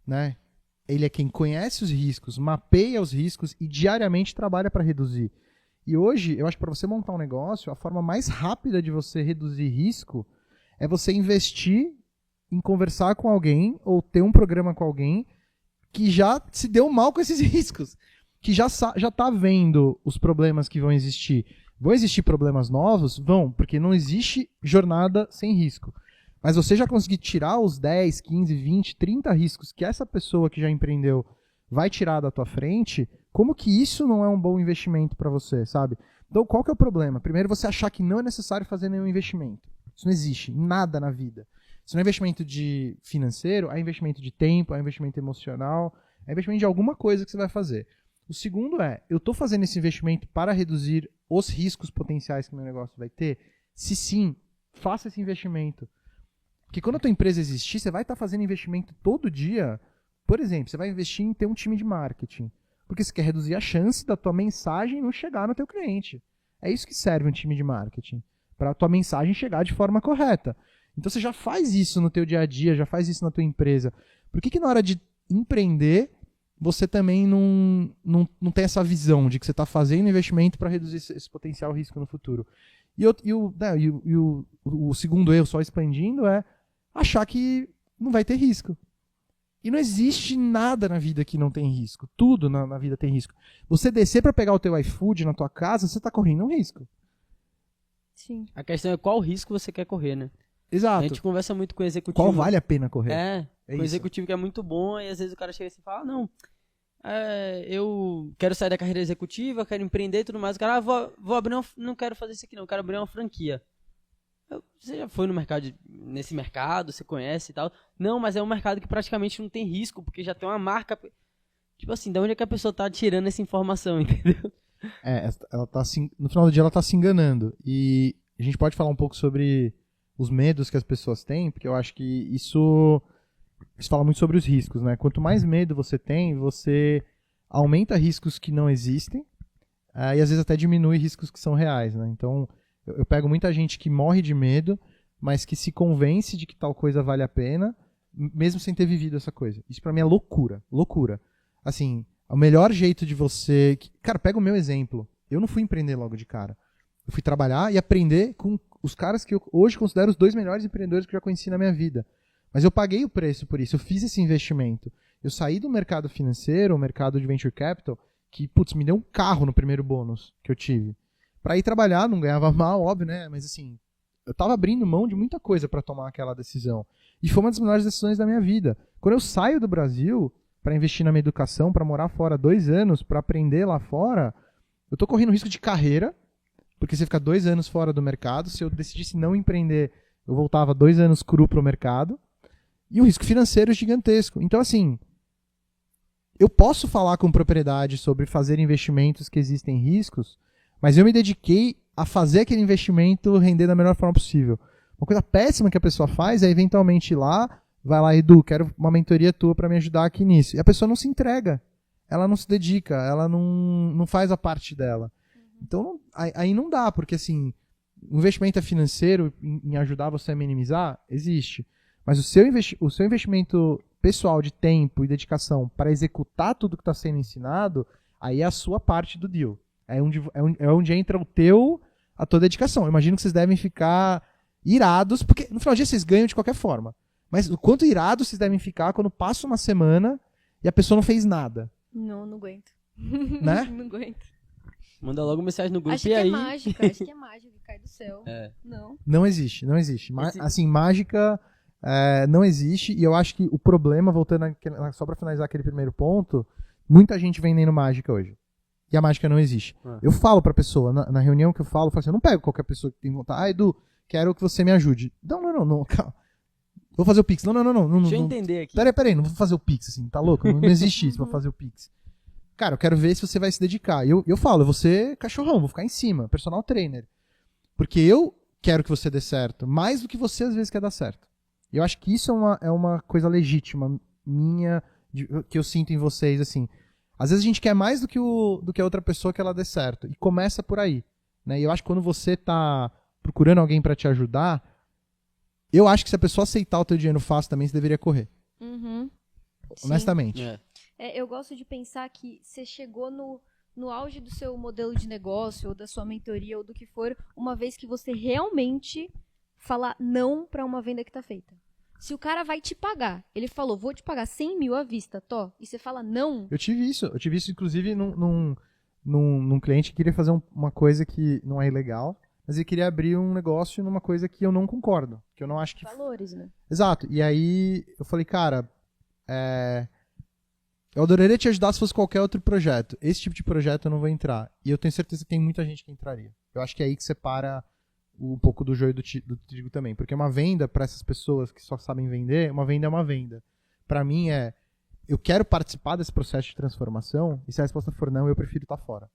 Speaker 2: né? Ele é quem conhece os riscos, mapeia os riscos e diariamente trabalha para reduzir. E hoje, eu acho que para você montar um negócio, a forma mais rápida de você reduzir risco é você investir em conversar com alguém ou ter um programa com alguém que já se deu mal com esses riscos, que já está vendo os problemas que vão existir. Vão existir problemas novos? Vão, porque não existe jornada sem risco. Mas você já conseguir tirar os 10, 15, 20, 30 riscos que essa pessoa que já empreendeu vai tirar da tua frente, como que isso não é um bom investimento para você, sabe? Então, qual que é o problema? Primeiro, você achar que não é necessário fazer nenhum investimento. Isso não existe, nada na vida. Se não é investimento de financeiro, é investimento de tempo, é investimento emocional, é investimento de alguma coisa que você vai fazer. O segundo é, eu estou fazendo esse investimento para reduzir os riscos potenciais que meu negócio vai ter? Se sim, faça esse investimento. Porque quando a tua empresa existir, você vai estar fazendo investimento todo dia. Por exemplo, você vai investir em ter um time de marketing. Porque você quer reduzir a chance da tua mensagem não chegar no teu cliente. É isso que serve um time de marketing. Para a tua mensagem chegar de forma correta. Então você já faz isso no teu dia a dia, já faz isso na tua empresa. Por que na hora de empreender, você também não tem essa visão de que você está fazendo investimento para reduzir esse potencial risco no futuro? O segundo erro, só expandindo, é achar que não vai ter risco. E não existe nada na vida que não tem risco. Tudo na vida tem risco. Você descer para pegar o teu iFood na tua casa, você está correndo um risco.
Speaker 1: Sim.
Speaker 3: A questão é qual risco você quer correr, né?
Speaker 2: Exato.
Speaker 3: A gente conversa muito com o executivo.
Speaker 2: Qual vale a pena correr?
Speaker 3: Com o executivo que é muito bom, e às vezes o cara chega assim e fala, eu quero sair da carreira executiva, quero empreender e tudo mais. O cara, vou abrir não quero fazer isso aqui não, quero abrir uma franquia. Você já foi nesse mercado, você conhece e tal? Não, mas é um mercado que praticamente não tem risco, porque já tem uma marca. Tipo assim, de onde é que a pessoa tá tirando essa informação, entendeu?
Speaker 2: Ela tá no final do dia ela tá se enganando. E a gente pode falar um pouco sobre os medos que as pessoas têm, porque eu acho que isso fala muito sobre os riscos, né? Quanto mais medo você tem, você aumenta riscos que não existem, e às vezes até diminui riscos que são reais, né? Então, eu pego muita gente que morre de medo, mas que se convence de que tal coisa vale a pena, mesmo sem ter vivido essa coisa. Isso pra mim é loucura, loucura. Assim, o melhor jeito de você... Cara, pega o meu exemplo. Eu não fui empreender logo de cara. Eu fui trabalhar e aprender com os caras que eu hoje considero os 2 melhores empreendedores que eu já conheci na minha vida. Mas eu paguei o preço por isso, eu fiz esse investimento. Eu saí do mercado financeiro, o mercado de venture capital, que, me deu um carro no primeiro bônus que eu tive. Pra ir trabalhar, não ganhava mal, óbvio, né? Mas assim, eu tava abrindo mão de muita coisa pra tomar aquela decisão. E foi uma das melhores decisões da minha vida. Quando eu saio do Brasil pra investir na minha educação, pra morar fora 2 anos, pra aprender lá fora, eu tô correndo risco de carreira, porque você fica 2 anos fora do mercado. Se eu decidisse não empreender, eu voltava 2 anos cru pro mercado. E um risco financeiro gigantesco. Então, assim, eu posso falar com propriedade sobre fazer investimentos que existem riscos, mas eu me dediquei a fazer aquele investimento render da melhor forma possível. Uma coisa péssima que a pessoa faz é eventualmente ir lá, vai lá, Edu, quero uma mentoria tua para me ajudar aqui nisso. E a pessoa não se entrega. ela não se dedica, ela não faz a parte dela. Então, aí não dá, porque assim, o investimento é financeiro em ajudar você a minimizar, existe. Mas o seu investimento pessoal de tempo e dedicação para executar tudo que está sendo ensinado, aí é a sua parte do deal. É onde entra a tua dedicação. Eu imagino que vocês devem ficar irados, porque no final do dia vocês ganham de qualquer forma. Mas o quanto irados vocês devem ficar quando passa uma semana e a pessoa não fez nada.
Speaker 1: Não aguento.
Speaker 2: Né?
Speaker 1: Não aguento.
Speaker 3: Manda logo mensagem no grupo
Speaker 1: Acho
Speaker 3: e
Speaker 1: que
Speaker 3: aí.
Speaker 1: é mágica, que cai do céu. Não.
Speaker 2: Não existe. Assim, mágica não existe. E eu acho que o problema, voltando só pra finalizar aquele primeiro ponto, muita gente vendendo mágica hoje. E a mágica não existe. Eu falo pra pessoa, na reunião que eu falo assim, eu não pego qualquer pessoa que tem vontade. Edu, quero que você me ajude. Não, calma. Vou fazer o Pix. Não.
Speaker 3: Deixa eu entender aqui.
Speaker 2: Peraí, não vou fazer o Pix, assim, tá louco? Não existe isso pra fazer o Pix. Cara, eu quero ver se você vai se dedicar. E eu falo, eu vou ser cachorrão, vou ficar em cima, personal trainer. Porque eu quero que você dê certo, mais do que você às vezes quer dar certo. E eu acho que isso é uma coisa legítima minha, que eu sinto em vocês, assim. Às vezes a gente quer mais do que a outra pessoa que ela dê certo. E começa por aí. Né? E eu acho que quando você tá procurando alguém pra te ajudar, eu acho que se a pessoa aceitar o teu dinheiro fácil também, você deveria correr. Honestamente.
Speaker 1: Eu gosto de pensar que você chegou no auge do seu modelo de negócio, ou da sua mentoria, ou do que for, uma vez que você realmente falar não para uma venda que tá feita. Se o cara vai te pagar, ele falou, vou te pagar 100 mil à vista, e você fala não...
Speaker 2: Eu tive isso inclusive num cliente que queria fazer uma coisa que não é ilegal, mas ele queria abrir um negócio numa coisa que eu não concordo, que eu não acho que...
Speaker 1: Valores, né?
Speaker 2: Exato, e aí eu falei, cara, eu adoraria te ajudar se fosse qualquer outro projeto. Esse tipo de projeto eu não vou entrar. E eu tenho certeza que tem muita gente que entraria. Eu acho que é aí que separa um pouco do joio do trigo também. Porque uma venda, para essas pessoas que só sabem vender, uma venda é uma venda. Para mim eu quero participar desse processo de transformação, e se a resposta for não, eu prefiro estar fora.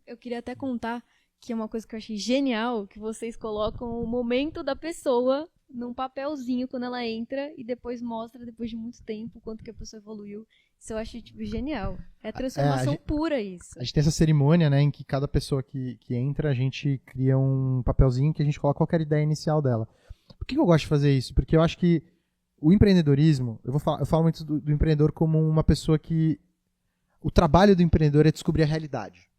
Speaker 1: Eu queria até contar que é uma coisa que eu achei genial, que vocês colocam o momento da pessoa num papelzinho quando ela entra e depois mostra, depois de muito tempo, quanto que a pessoa evoluiu. Isso eu acho, transformação pura isso.
Speaker 2: A gente tem essa cerimônia, né, em que cada pessoa que entra, a gente cria um papelzinho que a gente coloca qualquer ideia inicial dela. Por que eu gosto de fazer isso? Porque eu acho que o empreendedorismo, eu falo muito do empreendedor como uma pessoa que... O trabalho do empreendedor é descobrir a realidade.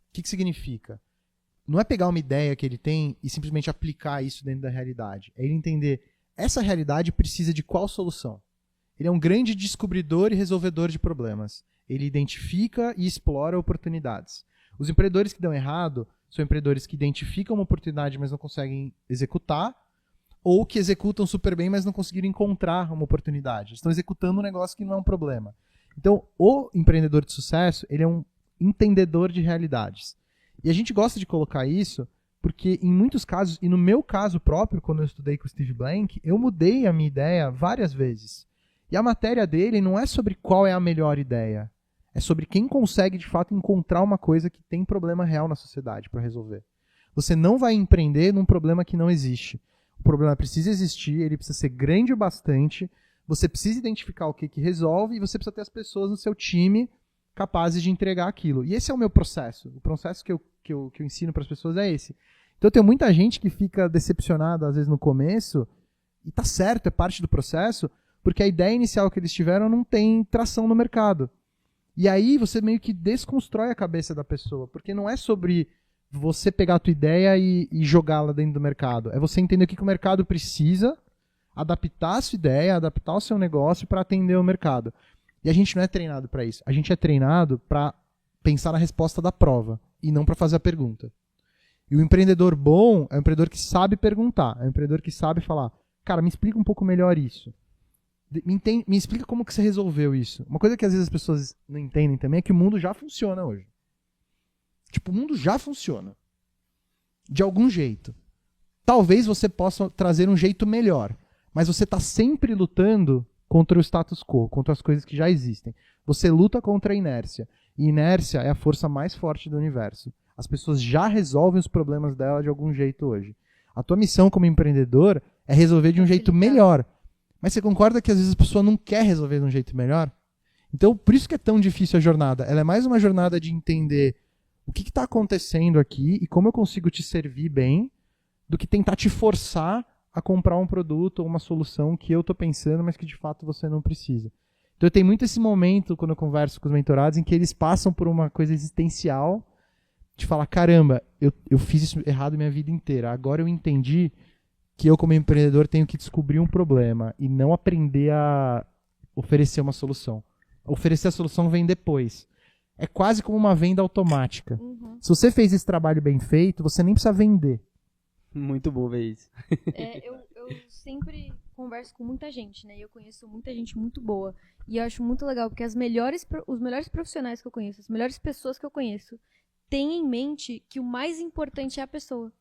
Speaker 2: O que significa? Não é pegar uma ideia que ele tem e simplesmente aplicar isso dentro da realidade. É ele entender, essa realidade precisa de qual solução? Ele é um grande descobridor e resolvedor de problemas. Ele identifica e explora oportunidades. Os empreendedores que dão errado são empreendedores que identificam uma oportunidade, mas não conseguem executar, ou que executam super bem, mas não conseguiram encontrar uma oportunidade. Estão executando um negócio que não é um problema. Então, o empreendedor de sucesso, ele é um entendedor de realidades. E a gente gosta de colocar isso porque, em muitos casos, e no meu caso próprio, quando eu estudei com o Steve Blank, eu mudei a minha ideia várias vezes. E a matéria dele não é sobre qual é a melhor ideia. É sobre quem consegue, de fato, encontrar uma coisa que tem problema real na sociedade para resolver. Você não vai empreender num problema que não existe. O problema precisa existir, ele precisa ser grande o bastante, você precisa identificar o que resolve e você precisa ter as pessoas no seu time capazes de entregar aquilo. E esse é o meu processo. O processo que eu ensino para as pessoas é esse. Então tem muita gente que fica decepcionada, às vezes, no começo, e tá certo, é parte do processo, porque a ideia inicial que eles tiveram não tem tração no mercado. E aí você meio que desconstrói a cabeça da pessoa, porque não é sobre você pegar a tua ideia e jogá-la dentro do mercado. É você entender o que o mercado precisa, adaptar a sua ideia, adaptar o seu negócio para atender o mercado. E a gente não é treinado para isso. A gente é treinado para pensar na resposta da prova e não para fazer a pergunta. E o empreendedor bom é um empreendedor que sabe perguntar, é um empreendedor que sabe falar, cara, me explica um pouco melhor isso. Me explica como que você resolveu isso. Uma coisa que às vezes as pessoas não entendem também é que o mundo já funciona hoje. Tipo, o mundo já funciona. De algum jeito. Talvez você possa trazer um jeito melhor, mas você está sempre lutando contra o status quo, contra as coisas que já existem. Você luta contra a inércia. E inércia é a força mais forte do universo. As pessoas já resolvem os problemas dela de algum jeito hoje. A tua missão como empreendedor é resolver de um jeito melhor. Mas você concorda que às vezes a pessoa não quer resolver de um jeito melhor? Então, por isso que é tão difícil a jornada. Ela é mais uma jornada de entender o que está acontecendo aqui e como eu consigo te servir bem, do que tentar te forçar a comprar um produto ou uma solução que eu estou pensando, mas que de fato você não precisa. Então, eu tenho muito esse momento, quando eu converso com os mentorados, em que eles passam por uma coisa existencial, de falar, caramba, eu fiz isso errado minha vida inteira. Agora eu entendi que eu, como empreendedor, tenho que descobrir um problema e não aprender a oferecer uma solução. Oferecer a solução vem depois. É quase como uma venda automática.
Speaker 1: Uhum.
Speaker 2: Se você fez esse trabalho bem feito, você nem precisa vender.
Speaker 3: Muito bom ver isso.
Speaker 1: Eu sempre converso com muita gente, né? E eu conheço muita gente muito boa. E eu acho muito legal, porque os melhores profissionais que eu conheço, as melhores pessoas que eu conheço, têm em mente que o mais importante é a pessoa.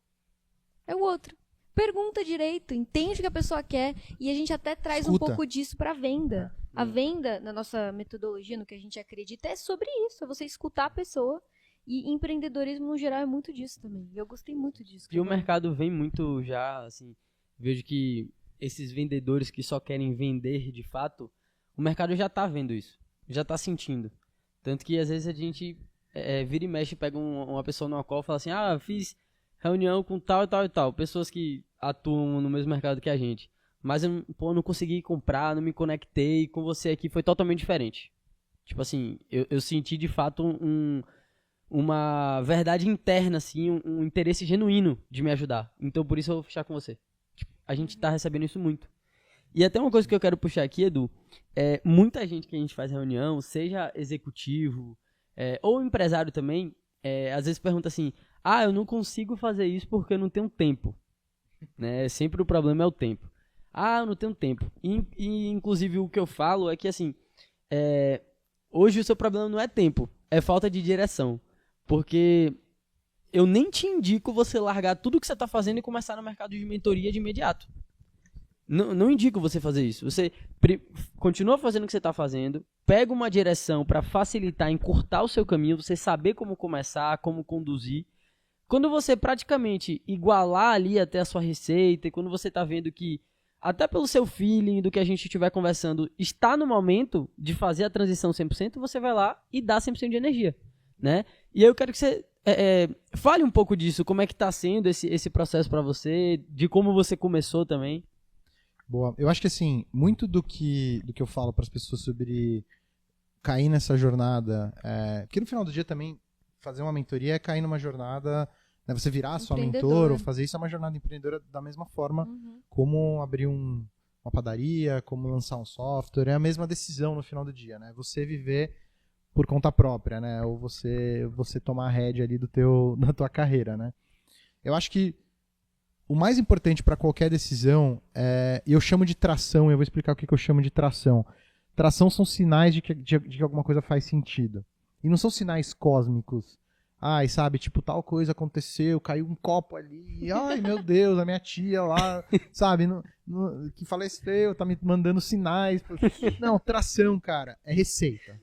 Speaker 1: É o outro. Pergunta direito, entende o que a pessoa quer, e a gente até traz um pouco disso para a venda. A venda, na nossa metodologia, no que a gente acredita, é sobre isso, é você escutar a pessoa, e empreendedorismo no geral é muito disso também. E eu gostei muito disso.
Speaker 3: E o mercado vem muito já, assim, vejo que esses vendedores que só querem vender de fato, o mercado já tá vendo isso, já tá sentindo. Tanto que às vezes a gente vira e mexe, pega uma pessoa numa call e fala assim, fiz reunião com tal e tal e tal, pessoas que atuam no mesmo mercado que a gente. Mas eu não consegui comprar, não me conectei, com você aqui foi totalmente diferente. Tipo assim, eu senti de fato uma verdade interna, assim, um interesse genuíno de me ajudar. Então por isso eu vou fechar com você. Tipo, a gente tá recebendo isso muito. E até uma coisa que eu quero puxar aqui, Edu, muita gente que a gente faz reunião, seja executivo ou empresário também, às vezes pergunta assim, eu não consigo fazer isso porque eu não tenho tempo. Né? Sempre o problema é o tempo. Eu não tenho tempo. E inclusive o que eu falo é que assim, hoje o seu problema não é tempo, é falta de direção. Porque eu nem te indico você largar tudo que você está fazendo e começar no mercado de mentoria de imediato. Não indico você fazer isso. Você continua fazendo o que você está fazendo, pega uma direção para facilitar, encurtar o seu caminho, você saber como começar, como conduzir. Quando você praticamente igualar ali até a sua receita, e quando você está vendo que, até pelo seu feeling, do que a gente estiver conversando, está no momento de fazer a transição 100%, você vai lá e dá 100% de energia. Né? E aí eu quero que você fale um pouco disso, como é que está sendo esse processo para você, de como você começou também.
Speaker 2: Boa. Eu acho que assim, muito do que eu falo para as pessoas sobre cair nessa jornada, porque no final do dia também fazer uma mentoria é cair numa jornada, né, você virar sua mentor ou fazer isso é uma jornada empreendedora da mesma forma como abrir uma padaria, como lançar um software, é a mesma decisão no final do dia, né? Você viver por conta própria, né? Ou você tomar a rédea ali da tua carreira, né? Eu acho que o mais importante para qualquer decisão eu chamo de tração, eu vou explicar o que eu chamo de tração. Tração são sinais de que alguma coisa faz sentido. E não são sinais cósmicos. Sabe, tipo, tal coisa aconteceu, caiu um copo ali, ai meu Deus, a minha tia lá, sabe, que faleceu, tá me mandando sinais. Não, tração, cara, é receita.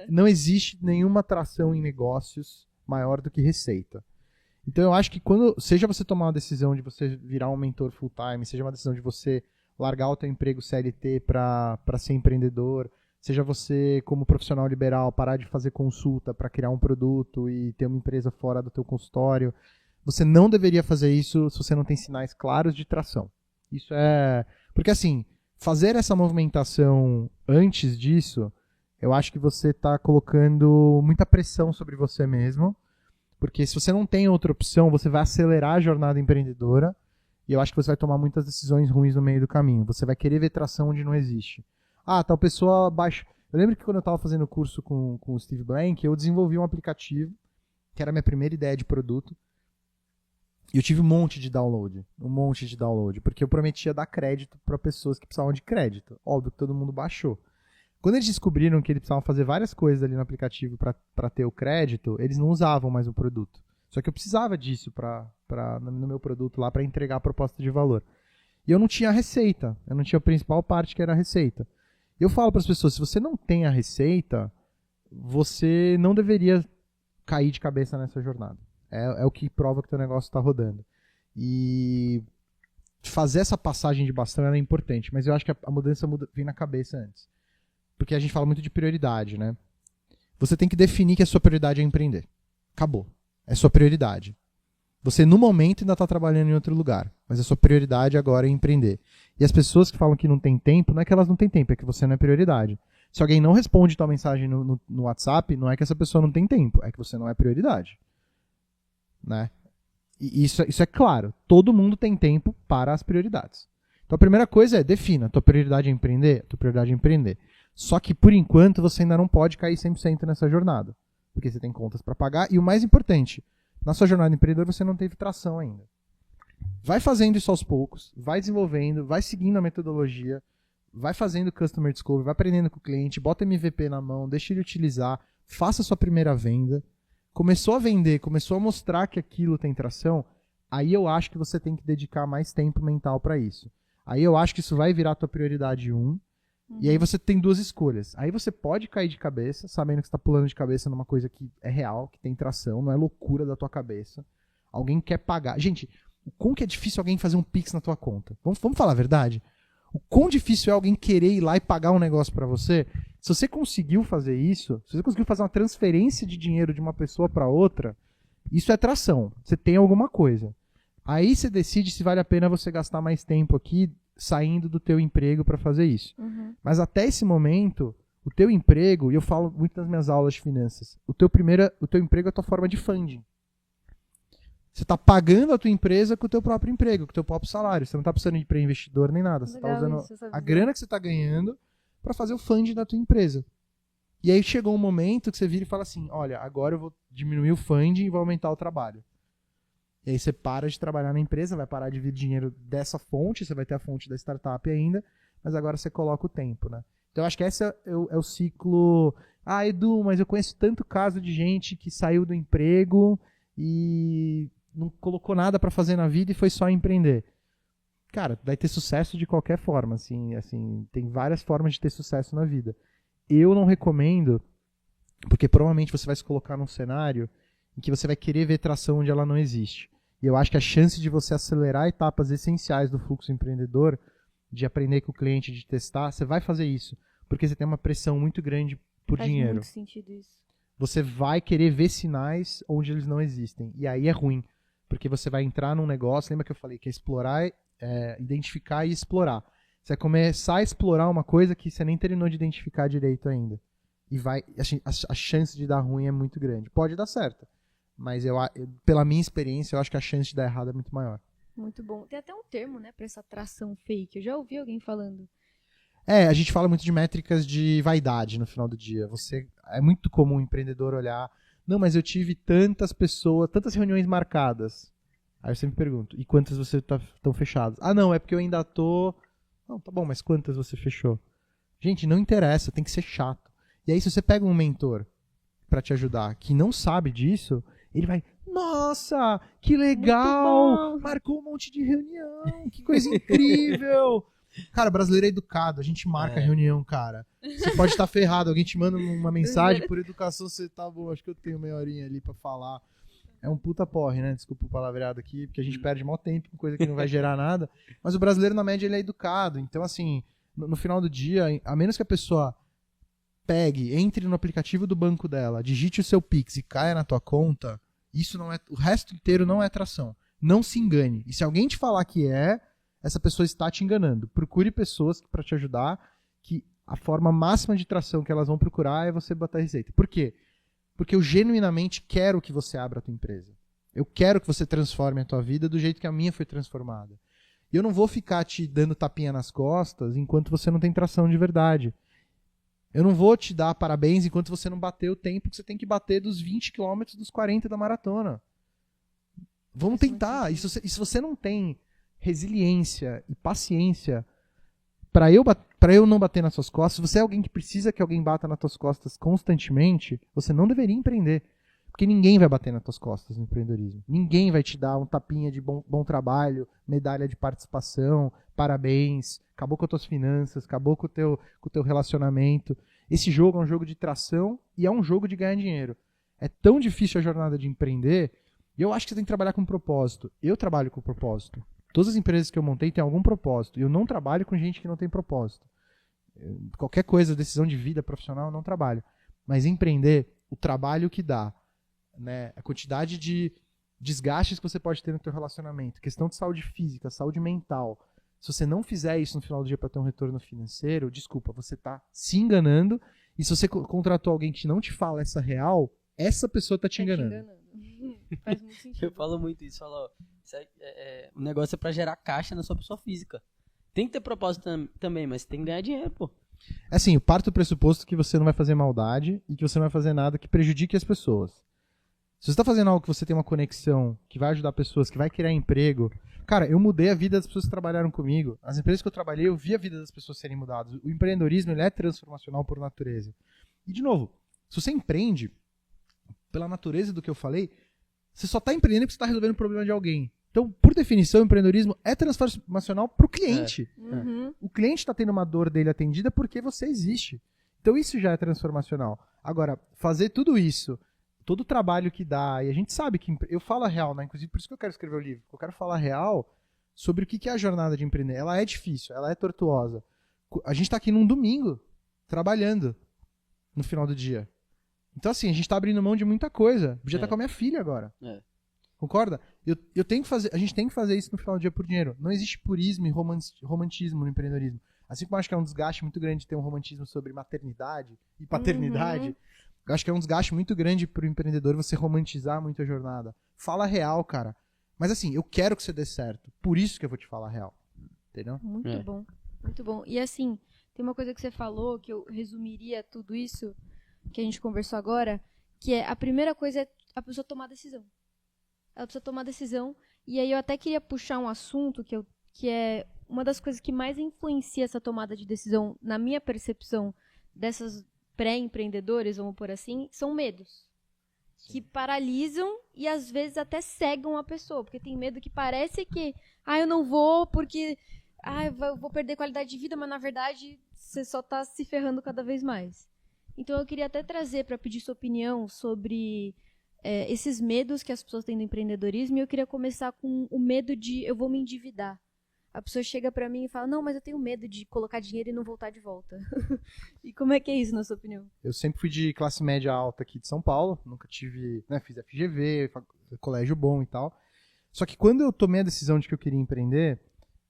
Speaker 2: Não existe nenhuma tração em negócios maior do que receita. Então eu acho que seja você tomar uma decisão de você virar um mentor full time, seja uma decisão de você largar o teu emprego CLT para ser empreendedor, seja você como profissional liberal parar de fazer consulta para criar um produto e ter uma empresa fora do teu consultório, você não deveria fazer isso se você não tem sinais claros de tração. Isso porque assim, fazer essa movimentação antes disso, eu acho que você está colocando muita pressão sobre você mesmo, porque se você não tem outra opção, você vai acelerar a jornada empreendedora e eu acho que você vai tomar muitas decisões ruins no meio do caminho. Você vai querer ver tração onde não existe. Tal pessoa baixa. Eu lembro que quando eu estava fazendo o curso com o Steve Blank, eu desenvolvi um aplicativo, que era a minha primeira ideia de produto, e eu tive um monte de download, porque eu prometia dar crédito para pessoas que precisavam de crédito. Óbvio que todo mundo baixou. Quando eles descobriram que eles precisavam fazer várias coisas ali no aplicativo para ter o crédito, eles não usavam mais o produto. Só que eu precisava disso no meu produto lá para entregar a proposta de valor. E eu não tinha a receita, eu não tinha a principal parte que era a receita. Eu falo para as pessoas, se você não tem a receita, você não deveria cair de cabeça nessa jornada. É o que prova que o teu negócio está rodando. E fazer essa passagem de bastão é importante, mas eu acho que a mudança vem na cabeça antes. porque a gente fala muito de prioridade, né? Você tem que definir que a sua prioridade é empreender. Acabou. É sua prioridade. Você, no momento, ainda está trabalhando em outro lugar, mas a sua prioridade agora é empreender. E as pessoas que falam que não tem tempo, não é que elas não têm tempo, é que você não é prioridade. Se alguém não responde tua mensagem no WhatsApp, não é que essa pessoa não tem tempo, é que você não é prioridade. Né? E isso é claro. Todo mundo tem tempo para as prioridades. Então a primeira coisa é, defina. Tua prioridade é empreender? Tua prioridade é empreender. Só que, por enquanto, você ainda não pode cair 100% nessa jornada. Porque você tem contas para pagar. E o mais importante, na sua jornada de empreendedor, você não teve tração ainda. Vai fazendo isso aos poucos, vai desenvolvendo, vai seguindo a metodologia, vai fazendo Customer Discovery, vai aprendendo com o cliente, bota MVP na mão, deixa ele utilizar, faça a sua primeira venda. Começou a vender, começou a mostrar que aquilo tem tração, aí eu acho que você tem que dedicar mais tempo mental para isso. Aí eu acho que isso vai virar a tua prioridade 1. E aí você tem duas escolhas. Aí você pode cair de cabeça, sabendo que você está pulando de cabeça numa coisa que é real, que tem tração, não é loucura da tua cabeça. Alguém quer pagar. Gente, o quão que é difícil alguém fazer um Pix na tua conta? Vamos falar a verdade? O quão difícil é alguém querer ir lá e pagar um negócio para você? Se você conseguiu fazer isso, se você conseguiu fazer uma transferência de dinheiro de uma pessoa para outra, isso é tração. Você tem alguma coisa. Aí você decide se vale a pena você gastar mais tempo aqui saindo do teu emprego para fazer isso. Mas até esse momento, o teu emprego, e eu falo muito nas minhas aulas de finanças, o teu emprego é a tua forma de funding. Você está pagando a tua empresa com o teu próprio emprego, com o teu próprio salário. Você não está precisando de pré-investidor nem nada. Você está usando a grana que você está ganhando para fazer o funding da tua empresa. E aí chegou um momento que você vira e fala assim, olha, agora eu vou diminuir o funding e vou aumentar o trabalho. E aí você para de trabalhar na empresa, vai parar de vir dinheiro dessa fonte, você vai ter a fonte da startup ainda, mas agora você coloca o tempo, né? Então eu acho que esse é o ciclo... Ah, Edu, mas eu conheço tanto caso de gente que saiu do emprego e não colocou nada para fazer na vida e foi só empreender. Cara, vai ter sucesso de qualquer forma, assim, tem várias formas de ter sucesso na vida. Eu não recomendo, porque provavelmente você vai se colocar num cenário em que você vai querer ver tração onde ela não existe. E eu acho que a chance de você acelerar etapas essenciais do fluxo empreendedor, de aprender com o cliente, de testar, você vai fazer isso, porque você tem uma pressão muito grande por dinheiro.
Speaker 1: Faz muito sentido isso.
Speaker 2: Você vai querer ver sinais onde eles não existem. E aí é ruim, porque você vai entrar num negócio, lembra que eu falei que é explorar, identificar e explorar. Você vai começar a explorar uma coisa que você nem terminou de identificar direito ainda. E a chance de dar ruim é muito grande. Pode dar certo, mas pela minha experiência, eu acho que a chance de dar errado é muito maior.
Speaker 1: Muito bom. Tem até um termo, né, pra essa atração fake. Eu já ouvi alguém falando.
Speaker 2: A gente fala muito de métricas de vaidade no final do dia. É muito comum o empreendedor olhar, não, mas eu tive tantas pessoas, tantas reuniões marcadas. Aí eu sempre pergunto, e quantas você estão fechadas? Ah, não, é porque eu ainda tô... Não, tá bom, mas quantas você fechou? Gente, não interessa, tem que ser chato. E aí se você pega um mentor pra te ajudar que não sabe disso, ele vai, nossa, que legal, marcou um monte de reunião, que coisa incrível. Cara, brasileiro é educado, a gente marca reunião, cara. Você pode estar ferrado, alguém te manda uma mensagem por educação, você tá bom, acho que eu tenho meia horinha ali pra falar. É um puta porre, né? Desculpa o palavreado aqui, porque a gente perde maior tempo com coisa que não vai gerar nada. Mas o brasileiro, na média, ele é educado. Então, assim, no final do dia, a menos que a pessoa entre no aplicativo do banco dela, digite o seu Pix e caia na tua conta, isso não é, o resto inteiro não é tração. Não se engane. E se alguém te falar que essa pessoa está te enganando. Procure pessoas para te ajudar, que a forma máxima de tração que elas vão procurar é você botar receita. Por quê? Porque eu genuinamente quero que você abra a tua empresa. Eu quero que você transforme a tua vida do jeito que a minha foi transformada. E eu não vou ficar te dando tapinha nas costas enquanto você não tem tração de verdade. Eu não vou te dar parabéns enquanto você não bater o tempo que você tem que bater dos 20 km, dos 40 da maratona. Vamos tentar. E se você não tem resiliência e paciência para eu não bater nas suas costas, se você é alguém que precisa que alguém bata nas suas costas constantemente, você não deveria empreender. Porque ninguém vai bater nas tuas costas no empreendedorismo. Ninguém vai te dar um tapinha de bom trabalho, medalha de participação, parabéns, acabou com as tuas finanças, acabou com o teu relacionamento. Esse jogo é um jogo de tração e é um jogo de ganhar dinheiro. É tão difícil a jornada de empreender, e eu acho que você tem que trabalhar com propósito. Eu trabalho com propósito. Todas as empresas que eu montei têm algum propósito, e eu não trabalho com gente que não tem propósito. Qualquer coisa, decisão de vida profissional, eu não trabalho. Mas empreender, o trabalho que dá, né, a quantidade de desgastes que você pode ter no teu relacionamento, questão de saúde física, saúde mental. Se você não fizer isso no final do dia para ter um retorno financeiro, desculpa, você está se enganando. E se você contratou alguém que não te fala essa real, essa pessoa está te enganando.
Speaker 1: Faz muito sentido.
Speaker 3: Eu falo muito isso, falo, ó, o negócio é pra gerar caixa na sua pessoa física. Tem que ter propósito também, mas tem que ganhar dinheiro, pô.
Speaker 2: Assim, eu parto do pressuposto que você não vai fazer maldade e que você não vai fazer nada que prejudique as pessoas. Se você está fazendo algo que você tem uma conexão, que vai ajudar pessoas, que vai criar emprego... Cara, eu mudei a vida das pessoas que trabalharam comigo. As empresas que eu trabalhei, eu vi a vida das pessoas serem mudadas. O empreendedorismo, ele é transformacional por natureza. E, de novo, se você empreende, pela natureza do que eu falei, você só está empreendendo porque você está resolvendo o problema de alguém. Então, por definição, o empreendedorismo é transformacional para o cliente. O cliente está tendo uma dor dele atendida porque você existe. Então, isso já é transformacional. Agora, fazer tudo isso... Todo o trabalho que dá, e a gente sabe que... Eu falo a real, né? Inclusive, por isso que eu quero escrever o livro. Eu quero falar a real sobre o que é a jornada de empreender. Ela é difícil, ela é tortuosa. A gente tá aqui num domingo, trabalhando, no final do dia. Então, assim, a gente tá abrindo mão de muita coisa. Podia estar com a minha filha agora. Concorda? Eu tenho que fazer, a gente tem que fazer isso no final do dia por dinheiro. Não existe purismo e romantismo no empreendedorismo. Assim como eu acho que é um desgaste muito grande ter um romantismo sobre maternidade e paternidade... Eu acho que é um desgaste muito grande pro empreendedor você romantizar muito a jornada. Fala real, cara. Mas assim, eu quero que você dê certo. Por isso que eu vou te falar real. Entendeu?
Speaker 1: Muito bom. Muito bom. E assim, tem uma coisa que você falou, que eu resumiria tudo isso que a gente conversou agora, que é a primeira coisa é a pessoa tomar decisão. Ela precisa tomar decisão. E aí eu até queria puxar um assunto que é uma das coisas que mais influencia essa tomada de decisão, na minha percepção, dessas pré-empreendedores, vamos por assim, são medos. Que paralisam e às vezes até cegam a pessoa, porque tem medo que parece que, eu não vou porque eu vou perder qualidade de vida, mas na verdade você só está se ferrando cada vez mais. Então eu queria até trazer para pedir sua opinião sobre esses medos que as pessoas têm do empreendedorismo, e eu queria começar com o medo de eu vou me endividar. A pessoa chega pra mim e fala, não, mas eu tenho medo de colocar dinheiro e não voltar de volta. E como é que é isso, na sua opinião?
Speaker 2: Eu sempre fui de classe média alta aqui de São Paulo, nunca tive, fiz FGV, colégio bom e tal. Só que quando eu tomei a decisão de que eu queria empreender,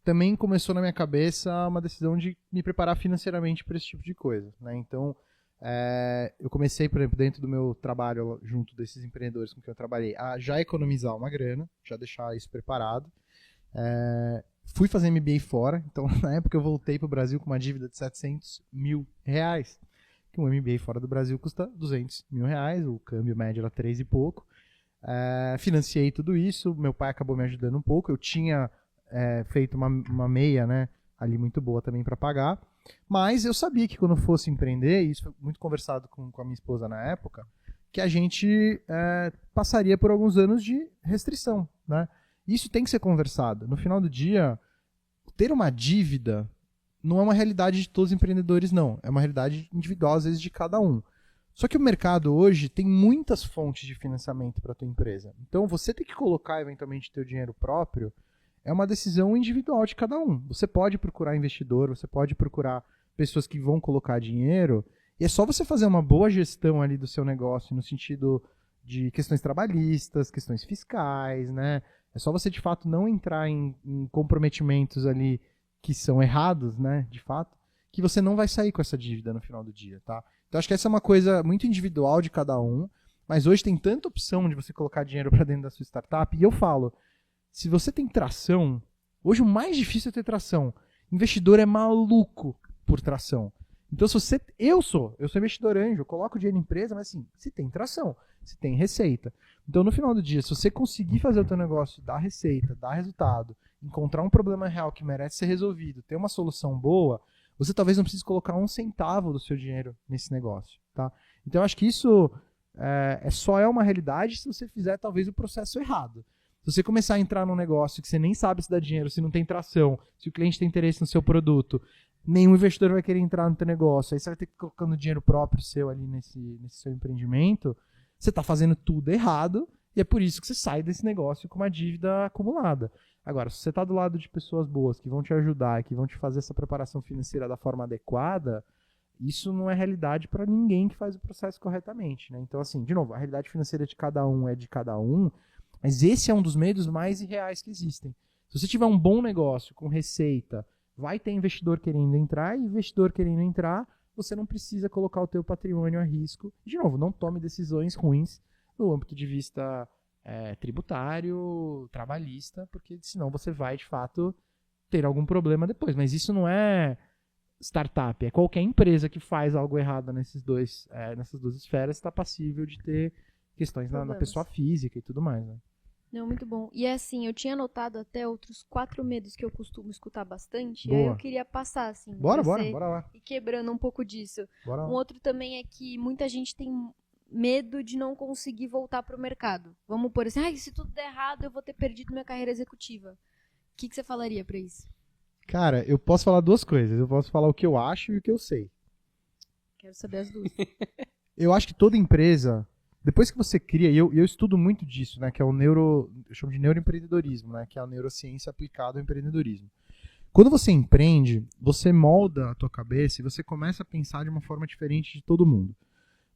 Speaker 2: também começou na minha cabeça uma decisão de me preparar financeiramente para esse tipo de coisa, né? Então, eu comecei, por exemplo, dentro do meu trabalho, junto desses empreendedores com quem eu trabalhei, a já economizar uma grana, já deixar isso preparado. Fui fazer MBA fora, então na época eu voltei para o Brasil com uma dívida de R$700 mil, que um MBA fora do Brasil custa R$200 mil, o câmbio médio era 3 e pouco. Financiei tudo isso, meu pai acabou me ajudando um pouco, eu tinha feito uma meia, né, ali muito boa também para pagar, mas eu sabia que quando eu fosse empreender, e isso foi muito conversado com a minha esposa na época, que a gente passaria por alguns anos de restrição, né? Isso tem que ser conversado. No final do dia, ter uma dívida não é uma realidade de todos os empreendedores, não. É uma realidade individual, às vezes, de cada um. Só que o mercado hoje tem muitas fontes de financiamento para a tua empresa. Então, você ter que colocar, eventualmente, teu dinheiro próprio é uma decisão individual de cada um. Você pode procurar investidor, você pode procurar pessoas que vão colocar dinheiro, e é só você fazer uma boa gestão ali do seu negócio, no sentido de questões trabalhistas, questões fiscais, né? É só você, de fato, não entrar em comprometimentos ali que são errados, né, de fato, que você não vai sair com essa dívida no final do dia, tá? Então, acho que essa é uma coisa muito individual de cada um, mas hoje tem tanta opção de você colocar dinheiro para dentro da sua startup, e eu falo, se você tem tração, hoje o mais difícil é ter tração. Investidor é maluco por tração. Então, eu sou investidor anjo, eu coloco dinheiro na empresa, mas assim, se tem tração, se tem receita. Então, no final do dia, se você conseguir fazer o teu negócio dar receita, dar resultado, encontrar um problema real que merece ser resolvido, ter uma solução boa, você talvez não precise colocar um centavo do seu dinheiro nesse negócio, tá? Então, eu acho que isso só é uma realidade se você fizer, talvez, o processo errado. Se você começar a entrar num negócio que você nem sabe se dá dinheiro, se não tem tração, se o cliente tem interesse no seu produto, nenhum investidor vai querer entrar no teu negócio, aí você vai ter que ir colocando dinheiro próprio seu ali nesse seu empreendimento, você está fazendo tudo errado E é por isso que você sai desse negócio com uma dívida acumulada. Agora, se você está do lado de pessoas boas que vão te ajudar, que vão te fazer essa preparação financeira da forma adequada, isso não é realidade para ninguém que faz o processo corretamente, né? Então, assim, de novo, a realidade financeira de cada um é de cada um, mas esse é um dos medos mais irreais que existem. Se você tiver um bom negócio com receita, vai ter investidor querendo entrar, e investidor querendo entrar, você não precisa colocar o teu patrimônio a risco. De novo, não tome decisões ruins no âmbito de vista tributário, trabalhista, porque senão você vai, de fato, ter algum problema depois. Mas isso não é startup, é qualquer empresa que faz algo errado nessas duas esferas está passível de ter questões na pessoa física e tudo mais, né?
Speaker 1: Não, muito bom. E assim, eu tinha anotado até outros 4 medos que eu costumo escutar bastante.
Speaker 2: Boa.
Speaker 1: E aí eu queria passar, assim.
Speaker 2: Bora lá.
Speaker 1: E quebrando um pouco disso.
Speaker 2: Bora lá.
Speaker 1: Um outro também é que muita gente tem medo de não conseguir voltar pro mercado. Vamos por assim, se tudo der errado, eu vou ter perdido minha carreira executiva. O que você falaria pra isso?
Speaker 2: Cara, eu posso falar duas coisas. Eu posso falar o que eu acho e o que eu sei.
Speaker 1: Quero saber as duas.
Speaker 2: Eu acho que toda empresa, depois que você cria, e eu estudo muito disso, né, que é eu chamo de neuroempreendedorismo, né, que é a neurociência aplicada ao empreendedorismo. Quando você empreende, você molda a tua cabeça e você começa a pensar de uma forma diferente de todo mundo.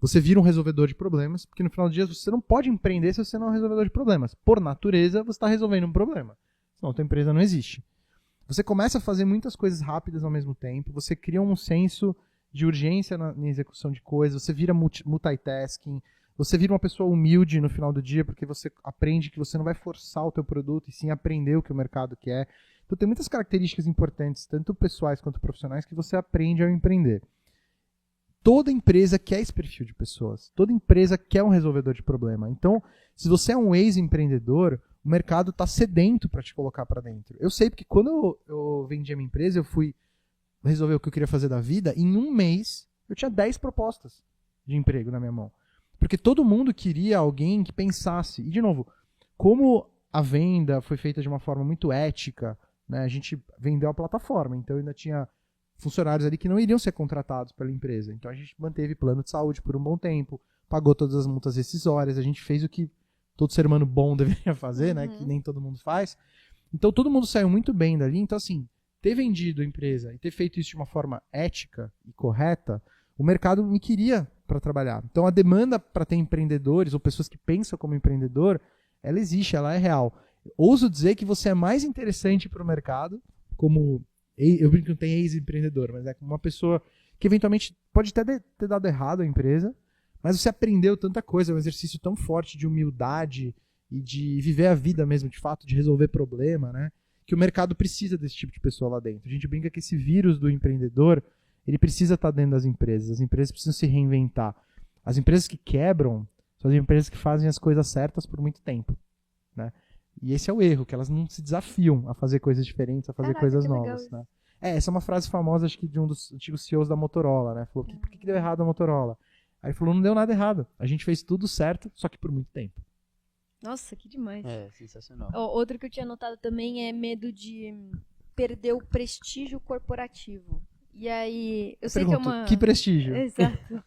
Speaker 2: Você vira um resolvedor de problemas, porque no final do dia você não pode empreender se você não é um resolvedor de problemas. Por natureza, você está resolvendo um problema. Senão a tua empresa não existe. Você começa a fazer muitas coisas rápidas ao mesmo tempo, você cria um senso de urgência na execução de coisas, você vira multitasking, você vira uma pessoa humilde no final do dia, porque você aprende que você não vai forçar o teu produto, e sim aprender o que o mercado quer. Então tem muitas características importantes, tanto pessoais quanto profissionais, que você aprende ao empreender. Toda empresa quer esse perfil de pessoas. Toda empresa quer um resolvedor de problema. Então, se você é um ex-empreendedor, o mercado está sedento para te colocar para dentro. Eu sei porque quando eu vendi a minha empresa, eu fui resolver o que eu queria fazer da vida, em um mês eu tinha 10 propostas de emprego na minha mão. Porque todo mundo queria alguém que pensasse. E, de novo, como a venda foi feita de uma forma muito ética, né, a gente vendeu a plataforma, então ainda tinha funcionários ali que não iriam ser contratados pela empresa. Então a gente manteve plano de saúde por um bom tempo, pagou todas as multas rescisórias, a gente fez o que todo ser humano bom deveria fazer, né, que nem todo mundo faz. Então todo mundo saiu muito bem dali. Então, assim, ter vendido a empresa e ter feito isso de uma forma ética e correta, o mercado me queria para trabalhar. Então a demanda para ter empreendedores ou pessoas que pensam como empreendedor, ela existe, ela é real. Ouso dizer que você é mais interessante para o mercado, como eu brinco que não tem ex-empreendedor, mas é como uma pessoa que eventualmente pode até ter dado errado a empresa, mas você aprendeu tanta coisa, é um exercício tão forte de humildade e de viver a vida mesmo, de fato, de resolver problema, né? Que o mercado precisa desse tipo de pessoa lá dentro. A gente brinca que esse vírus do empreendedor, ele precisa estar dentro das empresas. As empresas precisam se reinventar. As empresas que quebram são as empresas que fazem as coisas certas por muito tempo, né? E esse é o erro, que elas não se desafiam a fazer coisas diferentes, a fazer coisas novas, né? Essa é uma frase famosa, acho que de um dos antigos CEOs da Motorola, né? Falou, por que deu errado a Motorola? Aí ele falou, não deu nada errado. A gente fez tudo certo, só que por muito tempo.
Speaker 1: Nossa, que demais.
Speaker 3: É, sensacional.
Speaker 1: Outro que eu tinha anotado também é medo de perder o prestígio corporativo. E aí, eu sei que é uma...
Speaker 2: Que prestígio?
Speaker 1: Exato.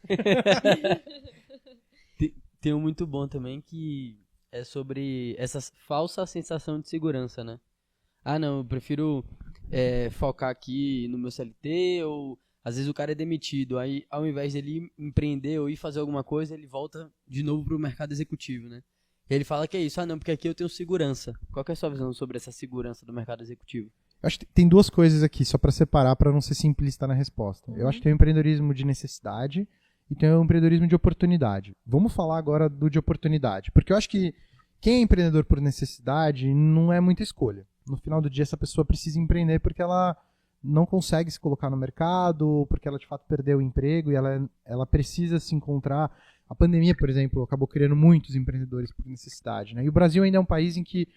Speaker 3: Tem um muito bom também que é sobre essa falsa sensação de segurança, né? Ah, não, eu prefiro focar aqui no meu CLT, ou às vezes o cara é demitido, aí ao invés dele empreender ou ir fazer alguma coisa, ele volta de novo pro mercado executivo, né? E ele fala que é isso, não, porque aqui eu tenho segurança. Qual que é a sua visão sobre essa segurança do mercado executivo?
Speaker 2: Eu acho que tem duas coisas aqui, só para separar, para não ser simplista na resposta. Eu acho que tem o empreendedorismo de necessidade e tem o empreendedorismo de oportunidade. Vamos falar agora do de oportunidade, porque eu acho que quem é empreendedor por necessidade não é muita escolha. No final do dia, essa pessoa precisa empreender porque ela não consegue se colocar no mercado, porque ela de fato perdeu o emprego e ela precisa se encontrar. A pandemia, por exemplo, acabou criando muitos empreendedores por necessidade, né? E o Brasil ainda é um país em que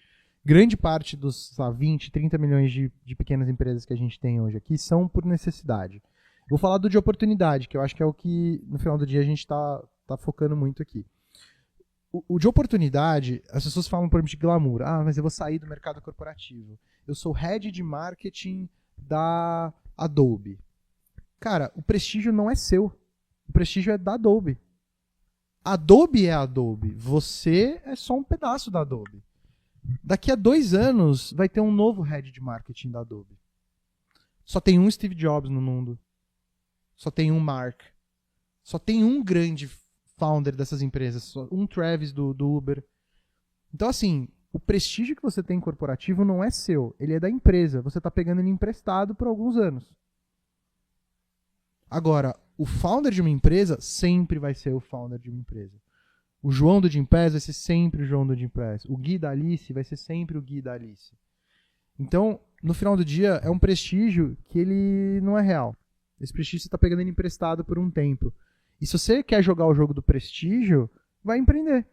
Speaker 2: grande parte dos 20, 30 milhões de pequenas empresas que a gente tem hoje aqui são por necessidade. Vou falar do de oportunidade, que eu acho que é o que no final do dia a gente está focando muito aqui. O de oportunidade, as pessoas falam, por exemplo, de glamour. Ah, mas eu vou sair do mercado corporativo. Eu sou head de marketing da Adobe. Cara, o prestígio não é seu. O prestígio é da Adobe. Adobe é Adobe. Você é só um pedaço da Adobe. Daqui a 2 anos vai ter um novo head de marketing da Adobe. Só tem um Steve Jobs no mundo. Só tem um Mark. Só tem um grande founder dessas empresas. Só um Travis do Uber. Então, assim, o prestígio que você tem corporativo não é seu. Ele é da empresa. Você está pegando ele emprestado por alguns anos. Agora, o founder de uma empresa sempre vai ser o founder de uma empresa. O João do Gympass vai ser sempre o João do Gympass. O Gui da Alice vai ser sempre o Gui da Alice. Então, no final do dia, é um prestígio que ele não é real. Esse prestígio você está pegando ele emprestado por um tempo. E se você quer jogar o jogo do prestígio, vai empreender.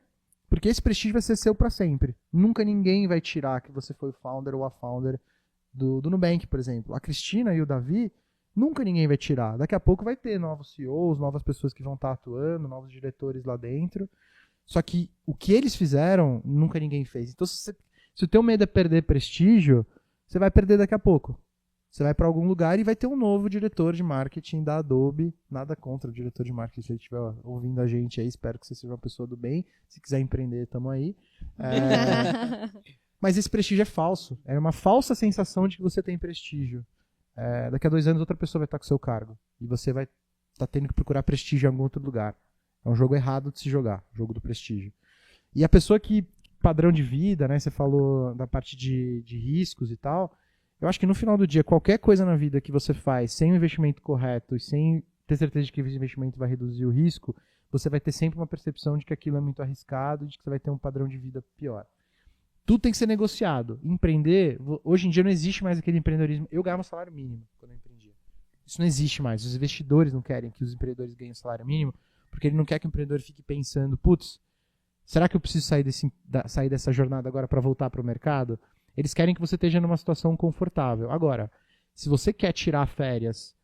Speaker 2: Porque esse prestígio vai ser seu para sempre. Nunca ninguém vai tirar que você foi o founder ou a founder do Nubank, por exemplo. A Cristina e o Davi, nunca ninguém vai tirar. Daqui a pouco vai ter novos CEOs, novas pessoas que vão estar atuando, novos diretores lá dentro. Só que o que eles fizeram, nunca ninguém fez. Então, se o teu medo é perder prestígio, você vai perder daqui a pouco. Você vai para algum lugar e vai ter um novo diretor de marketing da Adobe. Nada contra o diretor de marketing, se ele estiver ouvindo a gente aí. Espero que você seja uma pessoa do bem. Se quiser empreender, tamo aí. Mas esse prestígio é falso. É uma falsa sensação de que você tem prestígio. Daqui a 2 anos, outra pessoa vai estar com o seu cargo. E você vai estar tendo que procurar prestígio em algum outro lugar. É um jogo errado de se jogar, o jogo do prestígio. E a pessoa que, padrão de vida, né, você falou da parte de riscos e tal, eu acho que no final do dia, qualquer coisa na vida que você faz sem o investimento correto e sem ter certeza de que esse investimento vai reduzir o risco, você vai ter sempre uma percepção de que aquilo é muito arriscado e de que você vai ter um padrão de vida pior. Tudo tem que ser negociado. Empreender, hoje em dia não existe mais aquele empreendedorismo. Eu ganhava salário mínimo quando eu empreendia. Isso não existe mais. Os investidores não querem que os empreendedores ganhem salário mínimo, porque ele não quer que o empreendedor fique pensando, putz, será que eu preciso sair dessa jornada agora para voltar para o mercado? Eles querem que você esteja numa situação confortável. Agora, se você quer tirar férias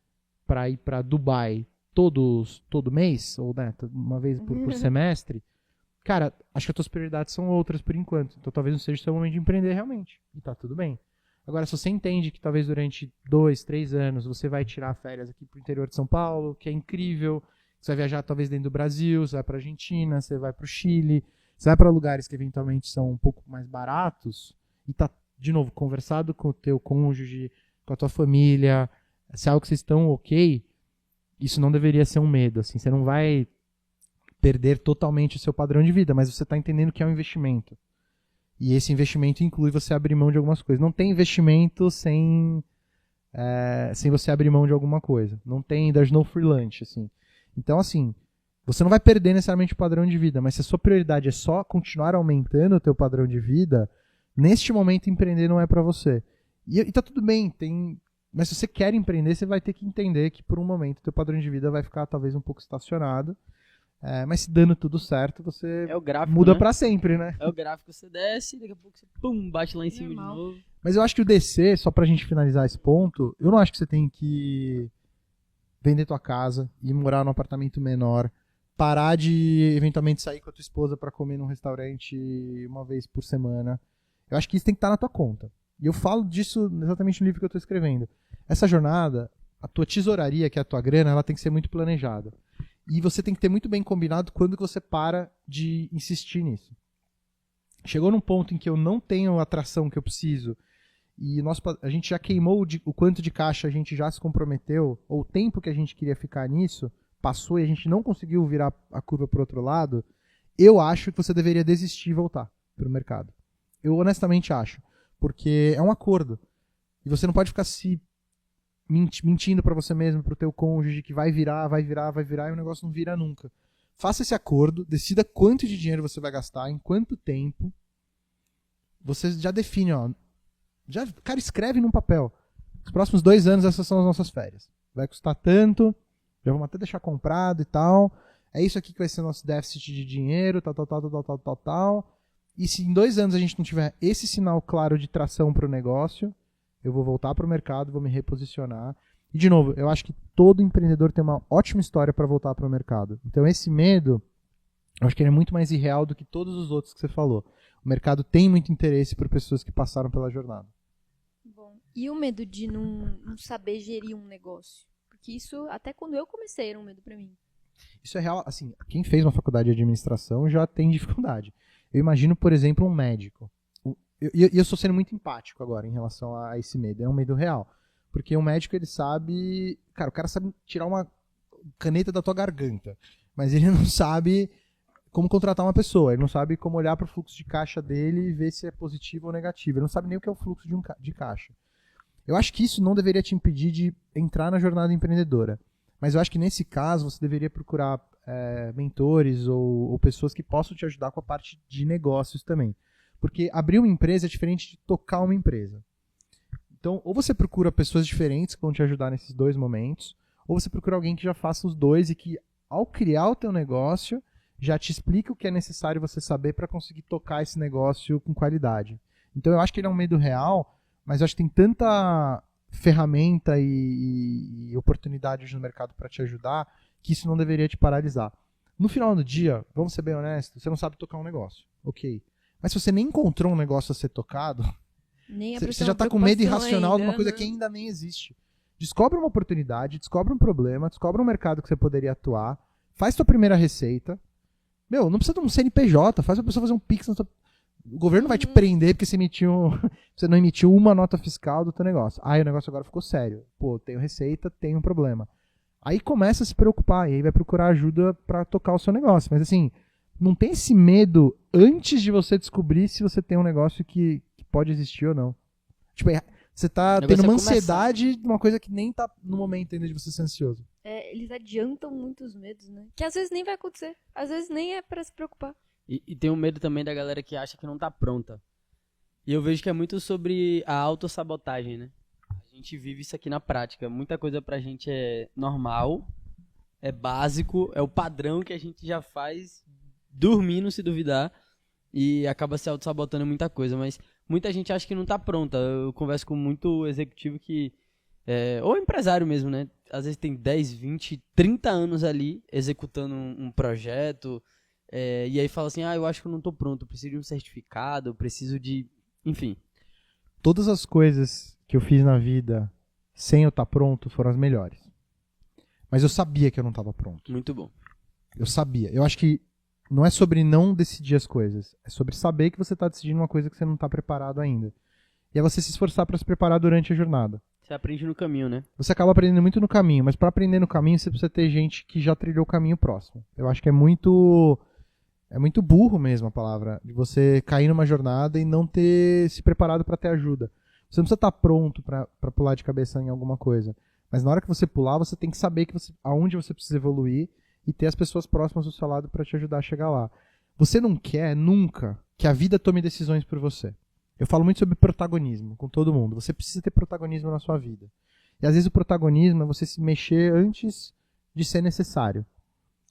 Speaker 2: para ir para Dubai todo mês, ou né, uma vez por semestre, cara, acho que as tuas prioridades são outras por enquanto. Então talvez não seja o seu momento de empreender realmente. E tá tudo bem. Agora, se você entende que talvez durante 2, 3 anos você vai tirar férias aqui pro interior de São Paulo, que é incrível, você vai viajar talvez dentro do Brasil, você vai para Argentina, você vai para o Chile, você vai para lugares que eventualmente são um pouco mais baratos e tá, de novo, conversado com o teu cônjuge, com a tua família, se é algo que vocês estão ok, isso não deveria ser um medo, assim, você não vai perder totalmente o seu padrão de vida, mas você está entendendo que é um investimento. E esse investimento inclui você abrir mão de algumas coisas. Não tem investimento sem você abrir mão de alguma coisa. Não tem, there's no free lunch, assim. Então, assim, você não vai perder necessariamente o padrão de vida, mas se a sua prioridade é só continuar aumentando o teu padrão de vida, neste momento empreender não é para você. E tá tudo bem, mas se você quer empreender, você vai ter que entender que por um momento o teu padrão de vida vai ficar talvez um pouco estacionado, mas se dando tudo certo, você muda, né? Para sempre, né?
Speaker 3: É o gráfico, você desce, daqui a pouco você bate lá em cima de novo.
Speaker 2: Mas eu acho que o descer, só pra gente finalizar esse ponto, eu não acho que você tem que vender tua casa e morar num apartamento menor, parar de eventualmente sair com a tua esposa para comer num restaurante uma vez por semana. Eu acho que isso tem que estar na tua conta. E eu falo disso exatamente no livro que eu estou escrevendo. Essa jornada, a tua tesouraria, que é a tua grana, ela tem que ser muito planejada. E você tem que ter muito bem combinado quando que você para de insistir nisso. Chegou num ponto em que eu não tenho a atração que eu preciso e a gente já queimou o quanto de caixa a gente já se comprometeu, ou o tempo que a gente queria ficar nisso, passou e a gente não conseguiu virar a curva para o outro lado, eu acho que você deveria desistir e voltar para o mercado. Eu honestamente acho. Porque é um acordo. E você não pode ficar se mentindo para você mesmo, para o teu cônjuge, que vai virar, e o negócio não vira nunca. Faça esse acordo, decida quanto de dinheiro você vai gastar, em quanto tempo. Você já define, ó. Cara, escreve num papel. Os próximos 2 anos, essas são as nossas férias. Vai custar tanto, já vamos até deixar comprado e tal. É isso aqui que vai ser nosso déficit de dinheiro, tal. E se em 2 anos a gente não tiver esse sinal claro de tração para o negócio, eu vou voltar para o mercado, vou me reposicionar. E, de novo, eu acho que todo empreendedor tem uma ótima história para voltar para o mercado. Então, esse medo, eu acho que ele é muito mais irreal do que todos os outros que você falou. O mercado tem muito interesse por pessoas que passaram pela jornada.
Speaker 1: Bom, e o medo de não saber gerir um negócio? Porque isso, até quando eu comecei, era um medo para mim.
Speaker 2: Isso é real, assim, quem fez uma faculdade de administração já tem dificuldade. Eu imagino, por exemplo, um médico. E eu estou sendo muito empático agora em relação a esse medo. É um medo real. Porque um médico, ele sabe... Cara, o cara sabe tirar uma caneta da tua garganta. Mas ele não sabe como contratar uma pessoa. Ele não sabe como olhar para o fluxo de caixa dele e ver se é positivo ou negativo. Ele não sabe nem o que é o fluxo de caixa. Eu acho que isso não deveria te impedir de entrar na jornada empreendedora. Mas eu acho que nesse caso você deveria procurar mentores ou pessoas que possam te ajudar com a parte de negócios também. Porque abrir uma empresa é diferente de tocar uma empresa. Então, ou você procura pessoas diferentes que vão te ajudar nesses dois momentos, ou você procura alguém que já faça os dois e que, ao criar o teu negócio, já te explica o que é necessário você saber para conseguir tocar esse negócio com qualidade. Então, eu acho que ele é um medo real, mas eu acho que tem tanta ferramenta e oportunidades no mercado para te ajudar que isso não deveria te paralisar. No final do dia, vamos ser bem honestos, você não sabe tocar um negócio. Ok. Mas se você nem encontrou um negócio a ser tocado, você já está com medo irracional de uma coisa que ainda nem existe. Descobre uma oportunidade, descobre um problema, descobre um mercado que você poderia atuar, faz sua primeira receita. Meu, não precisa de um CNPJ, faz a pessoa fazer um Pix. O governo vai te prender porque você não emitiu uma nota fiscal do teu negócio. Aí o negócio agora ficou sério. Pô, tenho receita, tenho um problema. Aí começa a se preocupar e aí vai procurar ajuda para tocar o seu negócio. Mas assim, não tem esse medo antes de você descobrir se você tem um negócio que pode existir ou não. Tipo, você tá tendo uma ansiedade de uma coisa que nem tá no momento ainda de você ser ansioso.
Speaker 1: Eles adiantam muitos medos, né? Que às vezes nem vai acontecer. Às vezes nem é pra se preocupar.
Speaker 3: E tem um medo também da galera que acha que não tá pronta. E eu vejo que é muito sobre a autossabotagem, né? A gente vive isso aqui na prática. Muita coisa pra gente é normal, é básico, é o padrão que a gente já faz dormindo, se duvidar, e acaba se autossabotando muita coisa. Mas muita gente acha que não tá pronta. Eu converso com muito executivo que... ou empresário mesmo, né? Às vezes tem 10, 20, 30 anos ali executando um projeto... e aí fala assim, eu acho que eu não tô pronto, eu preciso de um certificado, eu preciso de... Enfim.
Speaker 2: Todas as coisas que eu fiz na vida sem eu estar pronto foram as melhores. Mas eu sabia que eu não estava pronto.
Speaker 3: Muito bom.
Speaker 2: Eu sabia. Eu acho que não é sobre não decidir as coisas, é sobre saber que você está decidindo uma coisa que você não está preparado ainda. E é você se esforçar para se preparar durante a jornada.
Speaker 3: Você aprende no caminho, né?
Speaker 2: Você acaba aprendendo muito no caminho, mas para aprender no caminho você precisa ter gente que já trilhou o caminho próximo. Eu acho que é muito burro mesmo a palavra, de você cair numa jornada e não ter se preparado para ter ajuda. Você não precisa estar pronto para pular de cabeça em alguma coisa. Mas na hora que você pular, você tem que saber aonde você precisa evoluir e ter as pessoas próximas do seu lado para te ajudar a chegar lá. Você não quer nunca que a vida tome decisões por você. Eu falo muito sobre protagonismo com todo mundo. Você precisa ter protagonismo na sua vida. E às vezes o protagonismo é você se mexer antes de ser necessário.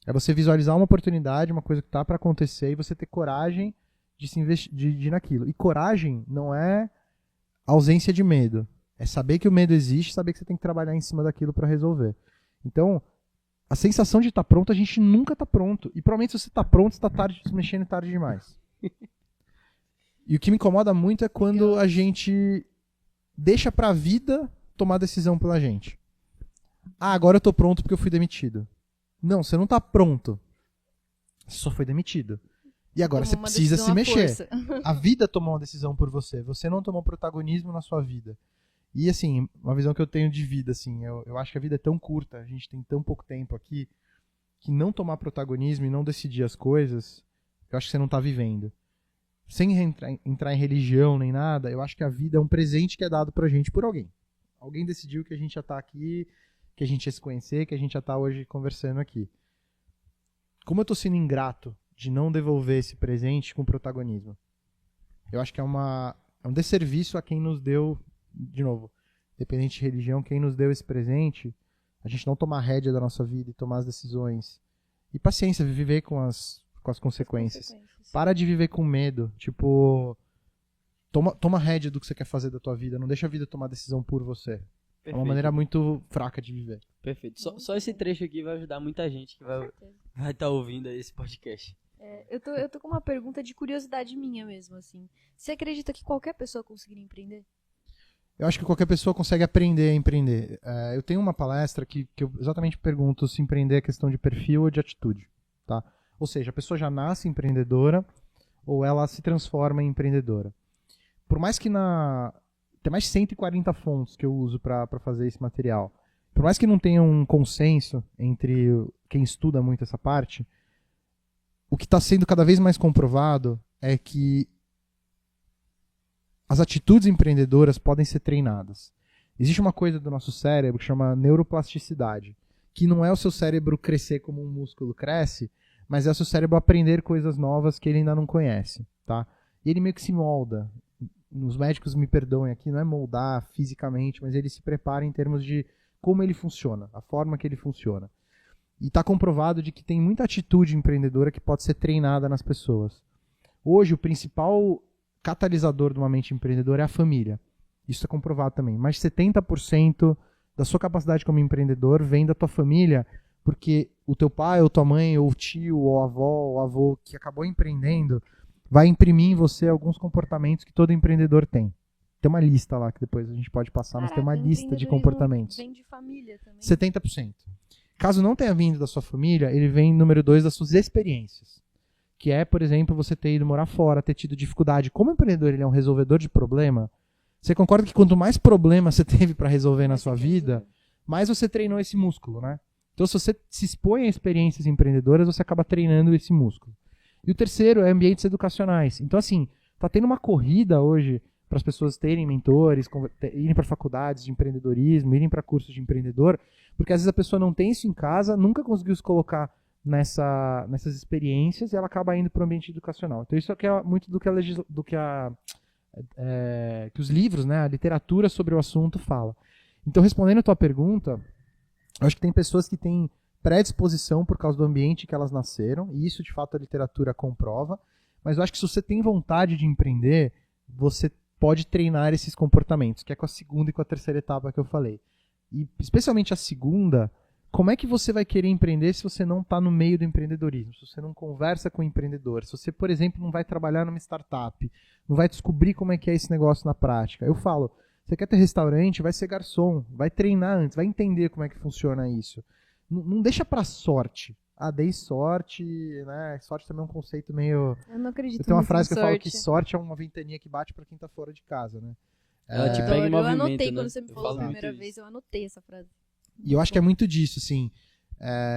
Speaker 2: É você visualizar uma oportunidade, uma coisa que está para acontecer e você ter coragem de se investir de ir naquilo. E coragem não é ausência de medo. É saber que o medo existe, saber que você tem que trabalhar em cima daquilo para resolver. Então, a sensação de estar pronto, a gente nunca está pronto. E provavelmente se você está pronto, você está se mexendo tarde demais. E o que me incomoda muito é quando a gente deixa para a vida tomar decisão pela gente. Agora eu estou pronto porque eu fui demitido. Não, você não está pronto. Você só foi demitido. E agora você precisa se mexer. A vida tomou uma decisão por você. Você não tomou protagonismo na sua vida. E assim, uma visão que eu tenho de vida, assim, eu acho que a vida é tão curta, a gente tem tão pouco tempo aqui, que não tomar protagonismo e não decidir as coisas, eu acho que você não está vivendo. Sem entrar em religião nem nada, eu acho que a vida é um presente que é dado pra gente por alguém. Alguém decidiu que a gente já está aqui, que a gente ia se conhecer, que a gente já está hoje conversando aqui. Como eu estou sendo ingrato de não devolver esse presente com protagonismo? Eu acho que é um desserviço a quem nos deu, de novo, independente de religião, quem nos deu esse presente, a gente não tomar a rédea da nossa vida e tomar as decisões. E paciência, viver com as consequências. Para de viver com medo. Tipo, toma a rédea do que você quer fazer da tua vida, não deixa a vida tomar decisão por você.
Speaker 3: Perfeito.
Speaker 2: É uma maneira muito fraca de viver.
Speaker 3: Perfeito. Só esse trecho aqui vai ajudar muita gente que vai estar ouvindo esse podcast.
Speaker 1: Eu tô com uma pergunta de curiosidade minha mesmo, assim. Você acredita que qualquer pessoa conseguiria empreender?
Speaker 2: Eu acho que qualquer pessoa consegue aprender a empreender. Eu tenho uma palestra que eu exatamente pergunto se empreender é questão de perfil ou de atitude. Tá? Ou seja, a pessoa já nasce empreendedora ou ela se transforma em empreendedora. Por mais que tem mais de 140 fontes que eu uso para fazer esse material. Por mais que não tenha um consenso entre quem estuda muito essa parte, o que está sendo cada vez mais comprovado é que as atitudes empreendedoras podem ser treinadas. Existe uma coisa do nosso cérebro que chama neuroplasticidade, que não é o seu cérebro crescer como um músculo cresce, mas é o seu cérebro aprender coisas novas que ele ainda não conhece. Tá? E ele meio que se molda. Os médicos me perdoem aqui, não é moldar fisicamente, mas ele se prepara em termos de como ele funciona, a forma que ele funciona. E está comprovado de que tem muita atitude empreendedora que pode ser treinada nas pessoas. Hoje, o principal catalisador de uma mente empreendedora é a família. Isso é comprovado também. Mais de 70% da sua capacidade como empreendedor vem da tua família, porque o teu pai, ou tua mãe, ou tio, ou avó, ou avô que acabou empreendendo, vai imprimir em você alguns comportamentos que todo empreendedor tem. Tem uma lista lá que depois a gente pode passar, mas tem uma lista de comportamentos.
Speaker 1: Vem de família também.
Speaker 2: 70%. Caso não tenha vindo da sua família, ele vem, número 2, das suas experiências. Que é, por exemplo, você ter ido morar fora, ter tido dificuldade. Como empreendedor ele é um resolvedor de problema, você concorda que quanto mais problema você teve para resolver na sua vida, mais você treinou esse músculo, né? Então, se você se expõe a experiências empreendedoras, você acaba treinando esse músculo. E o terceiro é ambientes educacionais. Então, assim, tá tendo uma corrida hoje para as pessoas terem mentores, irem para faculdades de empreendedorismo, irem para cursos de empreendedor, porque às vezes a pessoa não tem isso em casa, nunca conseguiu se colocar nessas experiências e ela acaba indo para o ambiente educacional. Então isso é muito do que os livros, né, a literatura sobre o assunto fala. Então, respondendo a tua pergunta, eu acho que tem pessoas que têm predisposição por causa do ambiente que elas nasceram, e isso de fato a literatura comprova, mas eu acho que se você tem vontade de empreender, você pode treinar esses comportamentos, que é com a segunda e com a terceira etapa que eu falei. E especialmente a segunda, como é que você vai querer empreender se você não está no meio do empreendedorismo, se você não conversa com o empreendedor, se você, por exemplo, não vai trabalhar numa startup, não vai descobrir como é que é esse negócio na prática. Eu falo, você quer ter restaurante, vai ser garçom, vai treinar antes, vai entender como é que funciona isso. Não deixa pra sorte. Dei sorte, né? Sorte também é um conceito meio...
Speaker 1: Eu não acredito.
Speaker 2: Eu tenho uma
Speaker 1: muito
Speaker 2: frase
Speaker 1: em
Speaker 2: que eu falo
Speaker 1: sorte.
Speaker 2: que sorte é uma ventania que bate pra quem tá fora de casa, né?
Speaker 3: Ela te pega em
Speaker 1: Eu
Speaker 3: movimento,
Speaker 1: anotei
Speaker 3: né?
Speaker 1: quando você me
Speaker 3: Eu
Speaker 1: falou a
Speaker 3: falo muito
Speaker 1: primeira
Speaker 3: isso.
Speaker 1: vez, eu anotei essa frase.
Speaker 2: E eu acho que é muito disso, assim.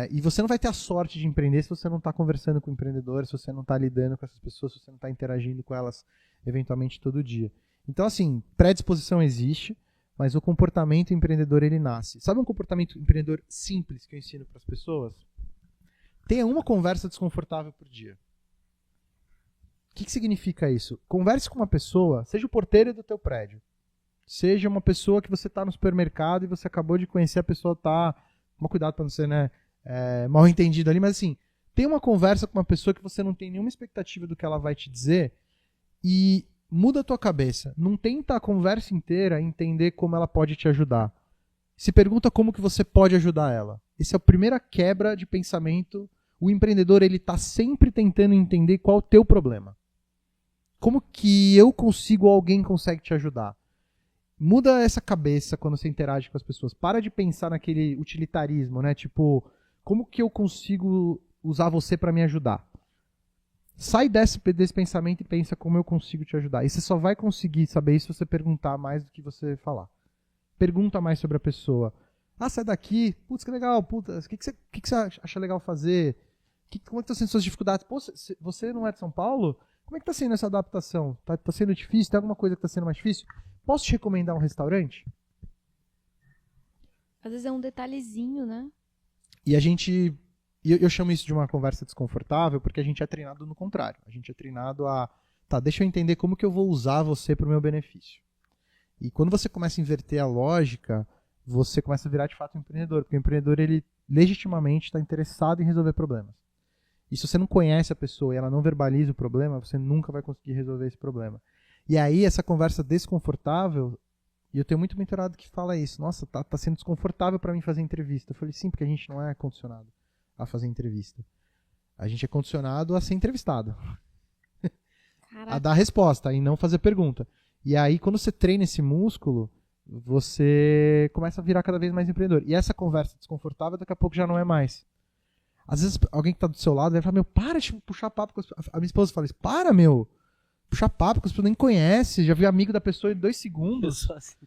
Speaker 2: E você não vai ter a sorte de empreender se você não tá conversando com empreendedores, se você não tá lidando com essas pessoas, se você não tá interagindo com elas eventualmente todo dia. Então, assim, predisposição existe, mas o comportamento empreendedor, ele nasce. Sabe um comportamento empreendedor simples que eu ensino para as pessoas? Tenha uma conversa desconfortável por dia. O que significa isso? Converse com uma pessoa, seja o porteiro do teu prédio, seja uma pessoa que você está no supermercado e você acabou de conhecer, a pessoa tá... Toma cuidado para não ser, né, mal entendido ali, mas assim, tem uma conversa com uma pessoa que você não tem nenhuma expectativa do que ela vai te dizer e muda a tua cabeça. Não tenta a conversa inteira entender como ela pode te ajudar. Se pergunta como que você pode ajudar ela. Essa é a primeira quebra de pensamento. O empreendedor, ele está sempre tentando entender qual é o teu problema. Como que eu consigo ou alguém consegue te ajudar? Muda essa cabeça quando você interage com as pessoas. Para de pensar naquele utilitarismo, né? Tipo, como que eu consigo usar você para me ajudar? Sai desse pensamento e pensa como eu consigo te ajudar. E você só vai conseguir saber isso se você perguntar mais do que você falar. Pergunta mais sobre a pessoa. Sai daqui. Putz, que legal. Putz, o que você acha legal fazer? Como é que estão sendo suas dificuldades? Pô, você não é de São Paulo? Como é que está sendo essa adaptação? Tá sendo difícil? Tem alguma coisa que está sendo mais difícil? Posso te recomendar um restaurante?
Speaker 1: Às vezes é um detalhezinho, né?
Speaker 2: E a gente... Eu chamo isso de uma conversa desconfortável porque a gente é treinado no contrário. A gente é treinado a... deixa eu entender como que eu vou usar você para o meu benefício. E quando você começa a inverter a lógica, você começa a virar de fato um empreendedor. Porque o empreendedor, ele legitimamente está interessado em resolver problemas. E se você não conhece a pessoa e ela não verbaliza o problema, você nunca vai conseguir resolver esse problema. E aí, essa conversa desconfortável, e eu tenho muito mentorado que fala isso, nossa, tá sendo desconfortável para mim fazer entrevista. Eu falei, sim, porque a gente não é condicionado a fazer entrevista. A gente é condicionado a ser entrevistado.
Speaker 1: Caraca.
Speaker 2: A dar resposta e não fazer pergunta. E aí, quando você treina esse músculo, você começa a virar cada vez mais empreendedor. E essa conversa desconfortável daqui a pouco já não é mais. Às vezes alguém que tá do seu lado vai falar, meu, para de puxar papo com as pessoas. A minha esposa fala isso, para, meu, puxar papo com as pessoas nem conhece, já viu amigo da pessoa em 2
Speaker 3: Eu
Speaker 2: segundos.
Speaker 3: sou assim.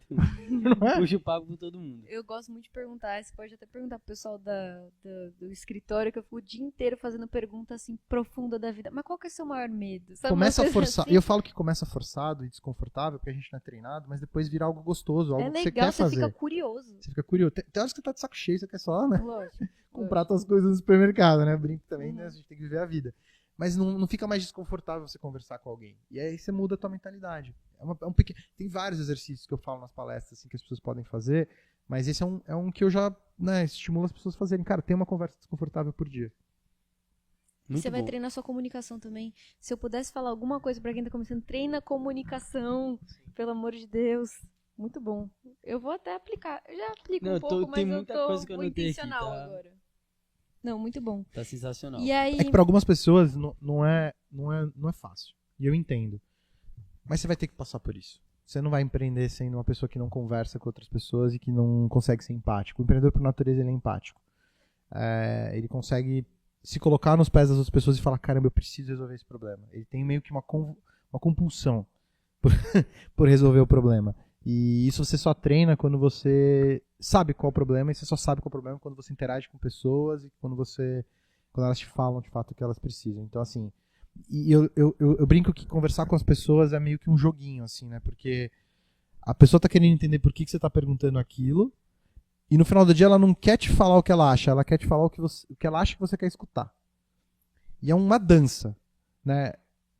Speaker 2: Não é?
Speaker 3: Puxo o papo com todo mundo.
Speaker 1: Eu gosto muito de perguntar, você pode até perguntar pro pessoal do escritório, que eu fico o dia inteiro fazendo pergunta assim, profunda da vida. Mas qual que é o seu maior medo? Sabe,
Speaker 2: Começa
Speaker 1: uma
Speaker 2: a
Speaker 1: coisa
Speaker 2: forçar.
Speaker 1: assim?
Speaker 2: Eu falo que começa forçado e desconfortável, porque a gente não é treinado, mas depois vira algo gostoso, algo
Speaker 1: É
Speaker 2: que você
Speaker 1: legal,
Speaker 2: quer
Speaker 1: você
Speaker 2: fazer.
Speaker 1: fica curioso.
Speaker 2: Você fica curioso. Tem horas que você tá de saco cheio, você quer só, né?
Speaker 1: Lógico.
Speaker 2: Comprar suas coisas no supermercado, né? Brinco também,
Speaker 1: Uhum.
Speaker 2: né? A gente tem que viver a vida. Mas não fica mais desconfortável você conversar com alguém. E aí você muda a tua mentalidade. É um pequeno... Tem vários exercícios que eu falo nas palestras assim, que as pessoas podem fazer, mas esse é um que eu já, né, estimulo as pessoas a fazerem. Cara, tem uma conversa desconfortável por dia.
Speaker 3: Muito
Speaker 1: Você vai
Speaker 3: bom.
Speaker 1: treinar sua comunicação também. Se eu pudesse falar alguma coisa pra quem tá começando, treina comunicação, pelo amor de Deus. Muito bom. Eu vou até aplicar. Eu já aplico
Speaker 3: Não,
Speaker 1: um pouco,
Speaker 3: tem
Speaker 1: mas eu
Speaker 3: muita
Speaker 1: tô
Speaker 3: coisa que eu
Speaker 1: muito
Speaker 3: anotei aqui,
Speaker 1: intencional
Speaker 3: tá?
Speaker 1: agora. Não, muito bom.
Speaker 3: Tá sensacional.
Speaker 1: E aí...
Speaker 2: É que para algumas pessoas não é fácil. E eu entendo. Mas você vai ter que passar por isso. Você não vai empreender sendo uma pessoa que não conversa com outras pessoas e que não consegue ser empático. O empreendedor, por natureza, ele é empático. Ele consegue se colocar nos pés das outras pessoas e falar, caramba, eu preciso resolver esse problema. Ele tem meio que uma compulsão por resolver o problema. E isso você só treina quando você sabe qual é o problema, e você só sabe qual é o problema quando você interage com pessoas e quando elas te falam de fato o que elas precisam. Então, assim, e eu brinco que conversar com as pessoas é meio que um joguinho, assim, né? Porque a pessoa tá querendo entender por que você tá perguntando aquilo, e no final do dia ela não quer te falar o que ela acha, ela quer te falar o que ela acha que você quer escutar. E é uma dança, né?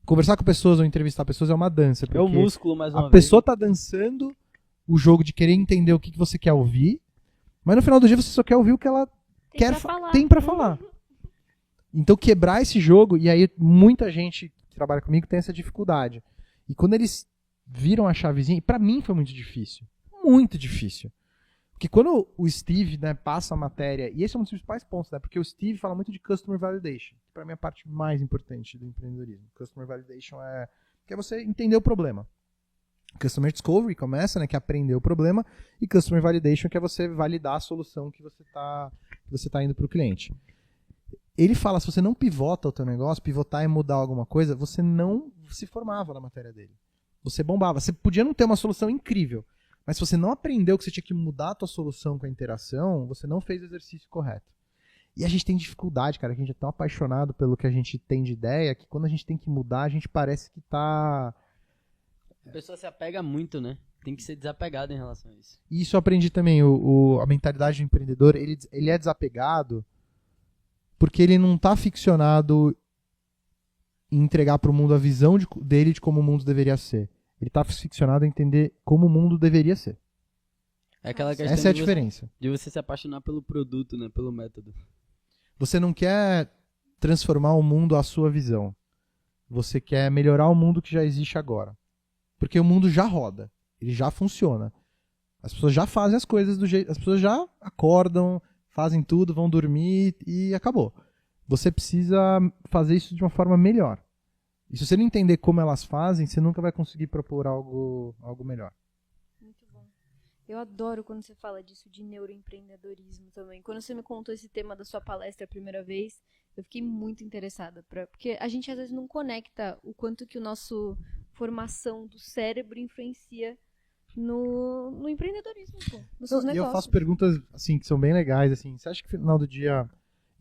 Speaker 2: Conversar com pessoas ou entrevistar pessoas é uma dança.
Speaker 3: É o
Speaker 2: porque
Speaker 3: músculo, mais uma
Speaker 2: a
Speaker 3: vez.
Speaker 2: pessoa tá dançando o jogo de querer entender o que você quer ouvir, mas no final do dia você só quer ouvir o que ela tem pra falar. Então quebrar esse jogo, e aí muita gente que trabalha comigo tem essa dificuldade. E quando eles viram a chavezinha, e pra mim foi muito difícil. Muito difícil. Porque quando o Steve, né, passa a matéria, e esse é um dos principais pontos, né, porque o Steve fala muito de Customer Validation, que pra mim é a parte mais importante do empreendedorismo. Customer Validation que é você entender o problema. Customer Discovery começa, né, que é aprender o problema, e Customer Validation, que é você validar a solução que você tá indo pro cliente. Ele fala, se você não pivota o teu negócio, pivotar é mudar alguma coisa, você não se formava na matéria dele. Você bombava. Você podia não ter uma solução incrível, mas se você não aprendeu que você tinha que mudar a tua solução com a interação, você não fez o exercício correto. E a gente tem dificuldade, cara, que a gente é tão apaixonado pelo que a gente tem de ideia, que quando a gente tem que mudar, a gente parece que tá...
Speaker 3: A pessoa se apega muito, né? Tem que ser desapegado em relação a isso.
Speaker 2: E isso eu aprendi também, a mentalidade do empreendedor, ele é desapegado porque ele não tá ficcionado em entregar para o mundo a visão dele de como o mundo deveria ser. Ele tá ficcionado em entender como o mundo deveria ser.
Speaker 3: É aquela questão
Speaker 2: Essa é a
Speaker 3: de
Speaker 2: diferença.
Speaker 3: de você se apaixonar pelo produto, né? Pelo método.
Speaker 2: Você não quer transformar o mundo à sua visão. Você quer melhorar o mundo que já existe agora. Porque o mundo já roda. Ele já funciona. As pessoas já fazem as coisas do jeito... As pessoas já acordam, fazem tudo, vão dormir e acabou. Você precisa fazer isso de uma forma melhor. E se você não entender como elas fazem, você nunca vai conseguir propor algo melhor.
Speaker 1: Muito bom. Eu adoro quando você fala disso de neuroempreendedorismo também. Quando você me contou esse tema da sua palestra a primeira vez, eu fiquei muito interessada. Porque a gente às vezes não conecta o quanto que o nosso formação do cérebro influencia no empreendedorismo, pô, nos seus
Speaker 2: E eu
Speaker 1: negócios.
Speaker 2: faço perguntas assim, que são bem legais. Assim. Você acha que no final do dia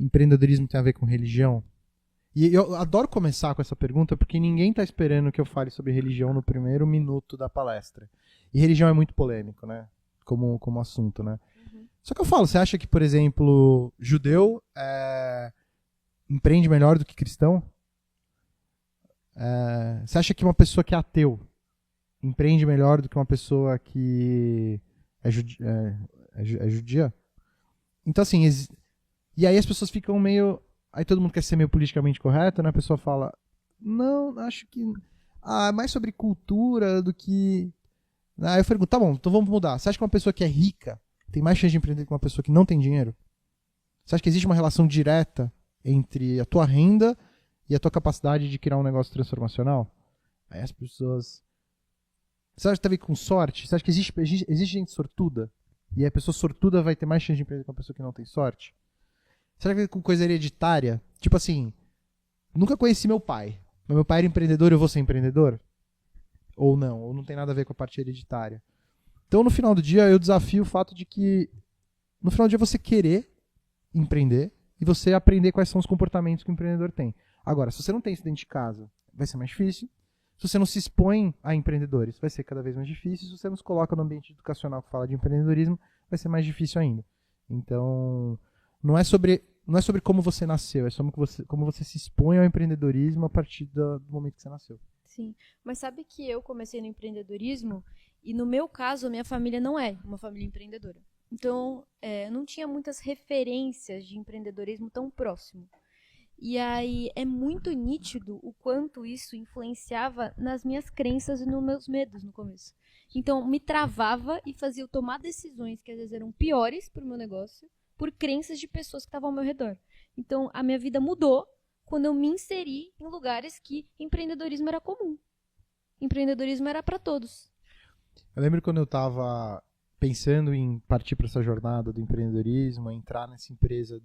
Speaker 2: empreendedorismo tem a ver com religião? E eu adoro começar com essa pergunta porque ninguém está esperando que eu fale sobre religião no primeiro minuto da palestra. E religião é muito polêmico, né? Como assunto, né?
Speaker 1: Uhum.
Speaker 2: Só que eu falo, você acha que, por exemplo, judeu empreende melhor do que cristão? Você acha que uma pessoa que é ateu empreende melhor do que uma pessoa que é judia? Então, assim, e aí as pessoas ficam meio... Aí todo mundo quer ser meio politicamente correto, né? A pessoa fala, não, acho que... é mais sobre cultura do que... Aí eu pergunto, tá bom, então vamos mudar. Você acha que uma pessoa que é rica tem mais chance de empreender que uma pessoa que não tem dinheiro? Você acha que existe uma relação direta entre a tua renda e a tua capacidade de criar um negócio transformacional? Aí as pessoas Você acha que tem a ver com sorte? Você acha que existe gente sortuda? E a pessoa sortuda vai ter mais chance de empreender que uma pessoa que não tem sorte? Será que tem a ver com coisa hereditária? Tipo assim, nunca conheci meu pai. Mas meu pai era empreendedor, eu vou ser empreendedor? Ou não tem nada a ver com a parte hereditária. Então, no final do dia, eu desafio o fato de que, no final do dia, você querer empreender e você aprender quais são os comportamentos que o empreendedor tem. Agora, se você não tem isso dentro de casa, vai ser mais difícil. Se você não se expõe a empreendedores, vai ser cada vez mais difícil. Se você não se coloca no ambiente educacional que fala de empreendedorismo, vai ser mais difícil ainda. Então, não é sobre como você nasceu, é sobre como você se expõe ao empreendedorismo a partir do momento que você nasceu.
Speaker 1: Sim, mas sabe que eu comecei no empreendedorismo e no meu caso a minha família não é uma família empreendedora. Então, eu não tinha muitas referências de empreendedorismo tão próximo. E aí é muito nítido o quanto isso influenciava nas minhas crenças e nos meus medos no começo. Então, me travava e fazia eu tomar decisões que às vezes eram piores para o meu negócio por crenças de pessoas que estavam ao meu redor. Então, a minha vida mudou quando eu me inseri em lugares que empreendedorismo era comum. Empreendedorismo era para todos.
Speaker 2: Eu lembro quando eu estava pensando em partir para essa jornada do empreendedorismo, entrar nessa empresa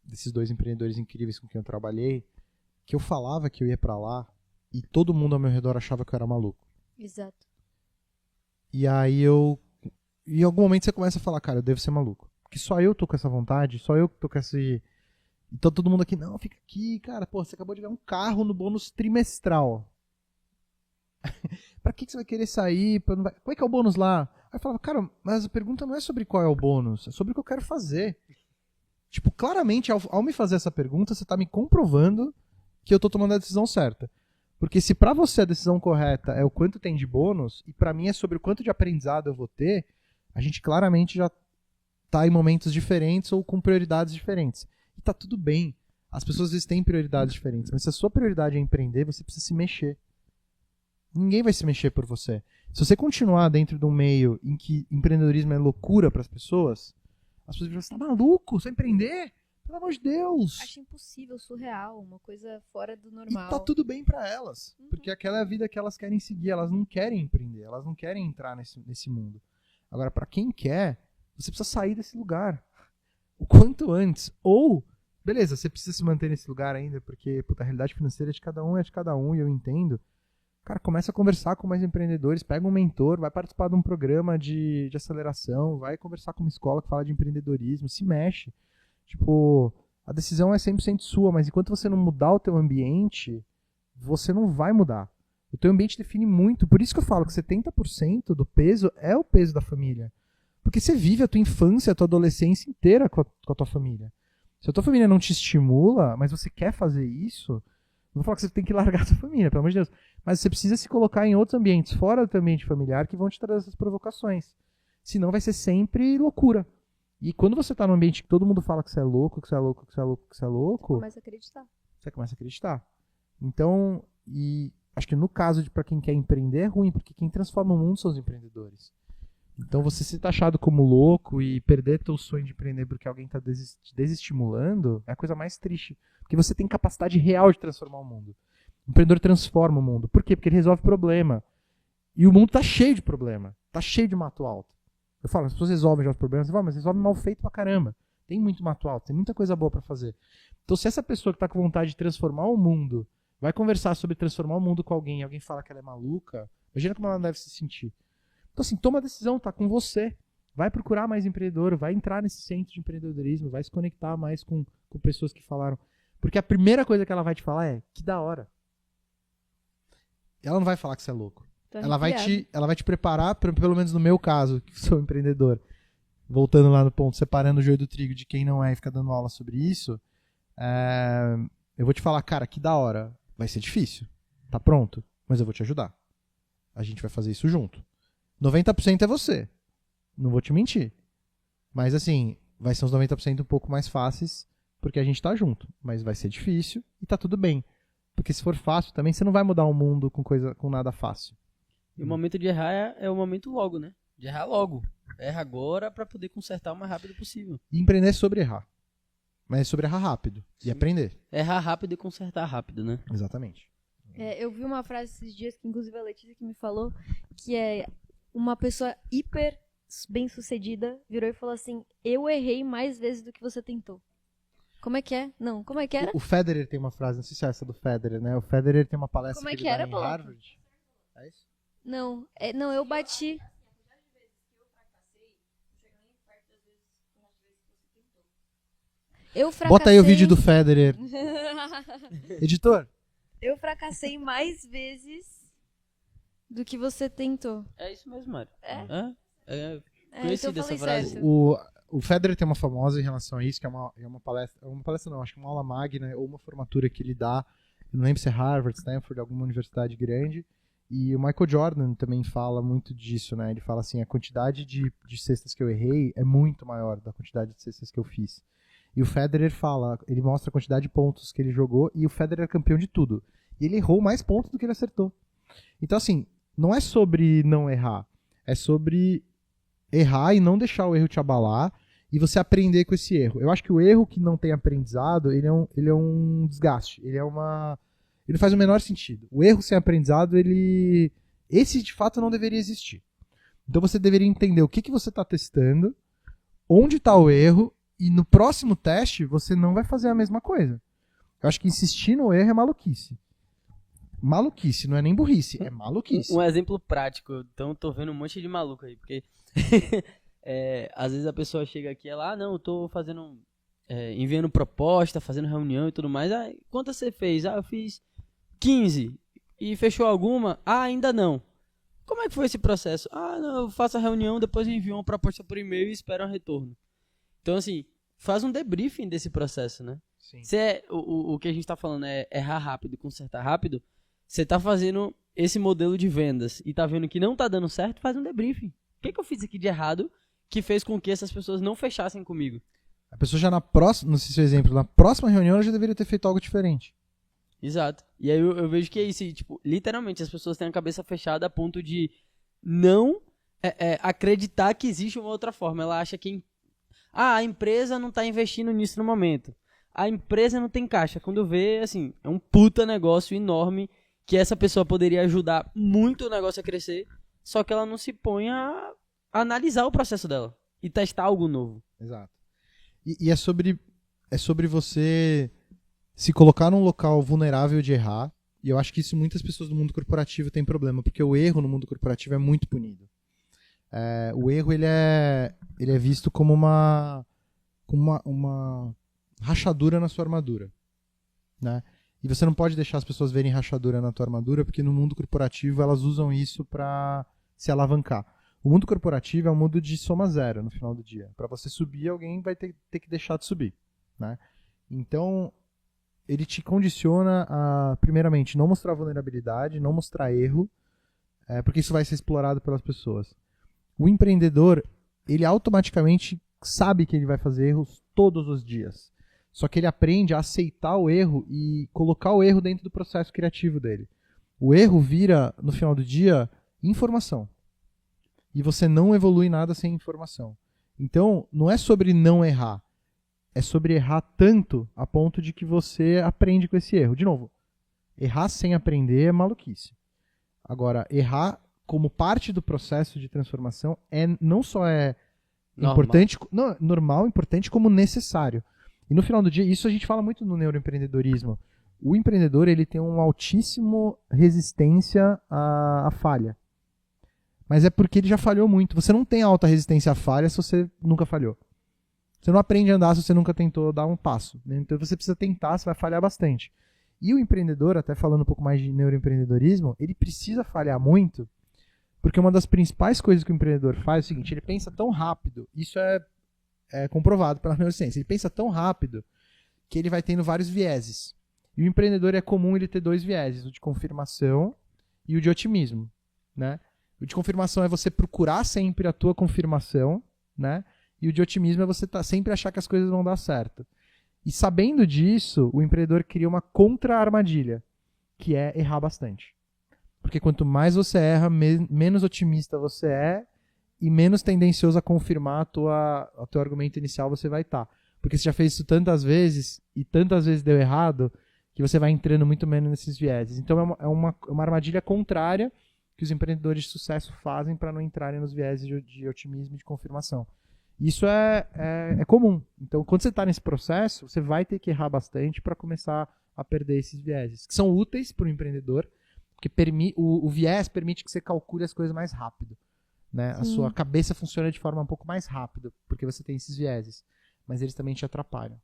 Speaker 2: desses dois empreendedores incríveis com quem eu trabalhei, que eu falava que eu ia para lá e todo mundo ao meu redor achava que eu era maluco.
Speaker 1: Exato.
Speaker 2: E aí em algum momento você começa a falar, cara, eu devo ser maluco. Porque só eu tô com essa vontade, só eu tô com esse... Então todo mundo aqui, não, fica aqui, cara, pô, você acabou de ganhar um carro no bônus trimestral. Pra que você vai querer sair? Como é que é o bônus lá? Aí eu falava, cara, mas a pergunta não é sobre qual é o bônus, é sobre o que eu quero fazer. Tipo, claramente, ao me fazer essa pergunta, você tá me comprovando que eu tô tomando a decisão certa. Porque se pra você a decisão correta é o quanto tem de bônus, e pra mim é sobre o quanto de aprendizado eu vou ter, a gente claramente já tá em momentos diferentes ou com prioridades diferentes. E tá tudo bem. As pessoas às vezes têm prioridades diferentes, mas se a sua prioridade é empreender, você precisa se mexer. Ninguém vai se mexer por você. Se você continuar dentro de um meio em que empreendedorismo é loucura para as pessoas vão falar, você tá maluco? Você vai empreender? Pelo amor de Deus.
Speaker 1: Acho impossível, surreal, uma coisa fora do normal.
Speaker 2: E tá tudo bem para elas, porque aquela é a vida que elas querem seguir, elas não querem empreender, elas não querem entrar nesse mundo. Agora, para quem quer, você precisa sair desse lugar o quanto antes. Ou, beleza, você precisa se manter nesse lugar ainda, porque a realidade financeira é de cada um, e eu entendo. Cara, começa a conversar com mais empreendedores, pega um mentor, vai participar de um programa de aceleração, vai conversar com uma escola que fala de empreendedorismo, se mexe. Tipo, a decisão é 100% sua, mas enquanto você não mudar o teu ambiente, você não vai mudar. O teu ambiente define muito, por isso que eu falo que 70% do peso é o peso da família. Porque você vive a tua infância, a tua adolescência inteira com a tua família. Se a tua família não te estimula, mas você quer fazer isso, não vou falar que você tem que largar a tua família, pelo amor de Deus. Mas você precisa se colocar em outros ambientes, fora do teu ambiente familiar, que vão te trazer essas provocações. Senão vai ser sempre loucura. E quando você tá num ambiente que todo mundo fala que você é louco, que você é louco, que você é louco, que você é louco...
Speaker 1: Você começa a acreditar.
Speaker 2: Você começa a acreditar. Então, e acho que no caso de para quem quer empreender é ruim, porque quem transforma o mundo são os empreendedores. Então você ser taxado como louco e perder teu sonho de empreender porque alguém tá desestimulando é a coisa mais triste. Porque você tem capacidade real de transformar o mundo. O empreendedor transforma o mundo. Por quê? Porque ele resolve problema. E o mundo tá cheio de problema. Tá cheio de mato alto. Eu falo, as pessoas resolvem já os problemas, você fala, mas resolve mal feito pra caramba. Tem muito mato alto, tem muita coisa boa pra fazer. Então se essa pessoa que tá com vontade de transformar o mundo vai conversar sobre transformar o mundo com alguém e alguém fala que ela é maluca, imagina como ela deve se sentir. Então assim, toma a decisão, tá com você. Vai procurar mais empreendedor, vai entrar nesse centro de empreendedorismo, vai se conectar mais com pessoas que falaram. Porque a primeira coisa que ela vai te falar é, que da hora. Ela não vai falar que você é louco. Ela vai te preparar, pelo menos no meu caso, que sou empreendedor, voltando lá no ponto, separando o joio do trigo de quem não é e fica dando aula sobre isso, eu vou te falar, cara, que da hora. Vai ser difícil. Tá pronto? Mas eu vou te ajudar. A gente vai fazer isso junto. 90% é você. Não vou te mentir. Mas assim, vai ser uns 90% um pouco mais fáceis, porque a gente tá junto. Mas vai ser difícil e tá tudo bem. Porque se for fácil também, você não vai mudar o mundo com nada fácil.
Speaker 3: E o momento de errar é o momento logo, né? De errar logo. Erra agora pra poder consertar o mais rápido possível.
Speaker 2: E empreender é sobre errar. Mas é sobre errar rápido.
Speaker 3: Sim.
Speaker 2: E aprender.
Speaker 3: Errar rápido e consertar rápido, né?
Speaker 2: Exatamente.
Speaker 1: Eu vi uma frase esses dias, que inclusive a Letícia que me falou, que é uma pessoa hiper bem-sucedida virou e falou assim: eu errei mais vezes do que você tentou. Como é que é? Não, como é que era?
Speaker 2: O Federer tem uma frase, não sei se é essa do Federer, né? O Federer tem uma palestra
Speaker 1: Como é
Speaker 2: que
Speaker 1: que
Speaker 2: ele
Speaker 1: era,
Speaker 2: dá em
Speaker 1: Paulo?
Speaker 2: Harvard. É isso?
Speaker 1: Não, eu bati. Eu fracassei.
Speaker 2: Bota aí o vídeo do Federer. Editor.
Speaker 1: Eu fracassei mais vezes do que você tentou.
Speaker 3: É isso mesmo, Mário.
Speaker 1: É?
Speaker 3: É
Speaker 1: Então
Speaker 3: conhecida
Speaker 1: eu
Speaker 3: essa
Speaker 1: falei
Speaker 3: frase.
Speaker 1: certo.
Speaker 2: O Federer tem uma famosa em relação a isso, que é uma palestra. Uma palestra não, acho que uma aula magna ou uma formatura que ele dá. Eu não lembro se é Harvard, Stanford, alguma universidade grande. E o Michael Jordan também fala muito disso, né? Ele fala assim, a quantidade de cestas que eu errei é muito maior da quantidade de cestas que eu fiz. E o Federer fala, ele mostra a quantidade de pontos que ele jogou e o Federer é campeão de tudo. E ele errou mais pontos do que ele acertou. Então, assim, não é sobre não errar. É sobre errar e não deixar o erro te abalar e você aprender com esse erro. Eu acho que o erro que não tem aprendizado, ele é um desgaste. Ele não faz o menor sentido. O erro sem aprendizado, esse de fato não deveria existir. Então você deveria entender o que você está testando, onde está o erro, e no próximo teste você não vai fazer a mesma coisa. Eu acho que insistir no erro é maluquice. Maluquice, não é nem burrice, é maluquice.
Speaker 3: Um exemplo prático, então eu tô vendo um monte de maluco aí, porque às vezes a pessoa chega aqui e ela, não, eu tô fazendo, enviando proposta, fazendo reunião e tudo mais. Quantas você fez? Eu fiz 15. E fechou alguma? Ainda não. Como é que foi esse processo? Não, eu faço a reunião, depois eu envio uma proposta por e-mail e espero um retorno. Então, assim, faz um debriefing desse processo, né?
Speaker 2: Sim.
Speaker 3: Se o que a gente tá falando é errar rápido e consertar rápido, você tá fazendo esse modelo de vendas e tá vendo que não tá dando certo, faz um debriefing. O que eu fiz aqui de errado que fez com que essas pessoas não fechassem comigo?
Speaker 2: A pessoa já na próxima, não sei se é o exemplo, na próxima reunião ela já deveria ter feito algo diferente.
Speaker 3: Exato. E aí eu vejo que é isso, tipo, literalmente as pessoas têm a cabeça fechada a ponto de não acreditar que existe uma outra forma. Ela acha que a empresa não tá investindo nisso no momento. A empresa não tem caixa. Quando vê, assim, é um puta negócio enorme que essa pessoa poderia ajudar muito o negócio a crescer, só que ela não se põe a analisar o processo dela e testar algo novo.
Speaker 2: Exato. E é sobre você se colocar num local vulnerável de errar. E eu acho que isso muitas pessoas do mundo corporativo têm problema, porque o erro no mundo corporativo é muito punido. O erro ele é visto como uma rachadura na sua armadura, né? E você não pode deixar as pessoas verem rachadura na tua armadura, porque no mundo corporativo elas usam isso para se alavancar. O mundo corporativo é um mundo de soma zero no final do dia. Para você subir, alguém vai ter que deixar de subir, né? Então, ele te condiciona a, primeiramente, não mostrar vulnerabilidade, não mostrar erro, porque isso vai ser explorado pelas pessoas. O empreendedor, ele automaticamente sabe que ele vai fazer erros todos os dias. Só que ele aprende a aceitar o erro e colocar o erro dentro do processo criativo dele. O erro vira, no final do dia, informação. E você não evolui nada sem informação. Então, não é sobre não errar. É sobre errar tanto a ponto de que você aprende com esse erro. De novo, errar sem aprender é maluquice. Agora, errar como parte do processo de transformação não só é importante, normal, importante, como necessário. E no final do dia, isso a gente fala muito no neuroempreendedorismo. O empreendedor ele tem uma altíssima resistência à falha. Mas é porque ele já falhou muito. Você não tem alta resistência à falha se você nunca falhou. Você não aprende a andar se você nunca tentou dar um passo, né? Então você precisa tentar, você vai falhar bastante. E o empreendedor, até falando um pouco mais de neuroempreendedorismo, ele precisa falhar muito, porque uma das principais coisas que o empreendedor faz é o seguinte: ele pensa tão rápido, isso é comprovado pela neurociência, ele pensa tão rápido que ele vai tendo vários vieses. E o empreendedor é comum ele ter dois vieses, o de confirmação e o de otimismo, né? O de confirmação é você procurar sempre a tua confirmação, né? E o de otimismo é você sempre achar que as coisas vão dar certo. E sabendo disso, o empreendedor cria uma contra-armadilha, que é errar bastante. Porque quanto mais você erra, menos otimista você é e menos tendencioso a confirmar o teu argumento inicial você vai estar. Porque você já fez isso tantas vezes e tantas vezes deu errado, que você vai entrando muito menos nesses vieses. Então é uma armadilha contrária que os empreendedores de sucesso fazem para não entrarem nos vieses de otimismo e de confirmação. Isso é comum. Então, quando você está nesse processo, você vai ter que errar bastante para começar a perder esses vieses, que são úteis para o empreendedor, porque o viés permite que você calcule as coisas mais rápido. Né? A sua cabeça funciona de forma um pouco mais rápida, porque você tem esses vieses. Mas eles também te atrapalham.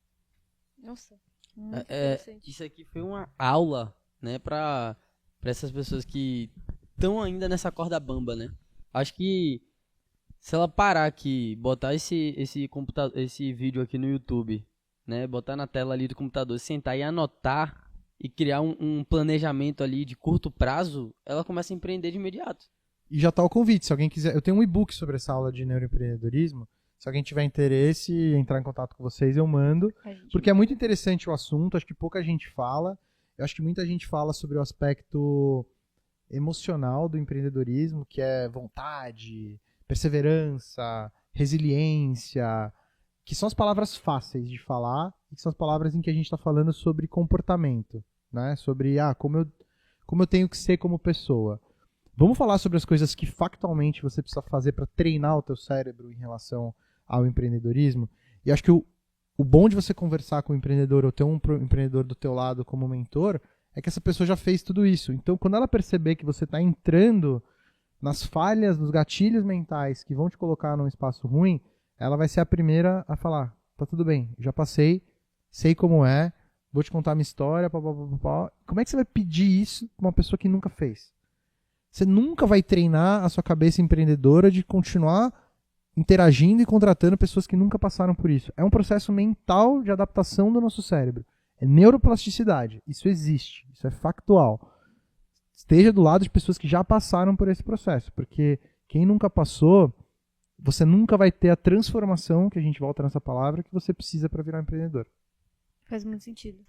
Speaker 1: Nossa, muito interessante.
Speaker 3: Isso aqui foi uma aula, né, para essas pessoas que estão ainda nessa corda bamba, né? Acho que se ela parar aqui, botar esse vídeo aqui no YouTube, né, botar na tela ali do computador, sentar e anotar e criar um planejamento ali de curto prazo, ela começa a empreender de imediato.
Speaker 2: E já está o convite, se alguém quiser, eu tenho um e-book sobre essa aula de neuroempreendedorismo. Se alguém tiver interesse em entrar em contato com vocês, eu mando. Porque é muito interessante o assunto, acho que pouca gente fala. Eu acho que muita gente fala sobre o aspecto emocional do empreendedorismo, que é vontade, perseverança, resiliência, que são as palavras fáceis de falar e que são as palavras em que a gente está falando sobre comportamento, né? Sobre como eu tenho que ser como pessoa. Vamos falar sobre as coisas que factualmente você precisa fazer para treinar o teu cérebro em relação ao empreendedorismo. E acho que o bom de você conversar com o empreendedor ou ter um empreendedor do teu lado como mentor é que essa pessoa já fez tudo isso. Então, quando ela perceber que você está entrando nas falhas, nos gatilhos mentais que vão te colocar num espaço ruim, ela vai ser a primeira a falar, tá tudo bem, já passei, sei como é, vou te contar a minha história, pá. Como é que você vai pedir isso para uma pessoa que nunca fez? Você nunca vai treinar a sua cabeça empreendedora de continuar interagindo e contratando pessoas que nunca passaram por isso. É um processo mental de adaptação do nosso cérebro. É neuroplasticidade. Isso existe. Isso é factual. Esteja do lado de pessoas que já passaram por esse processo. Porque quem nunca passou, você nunca vai ter a transformação, que a gente volta nessa palavra, que você precisa para virar um empreendedor.
Speaker 1: Faz muito sentido.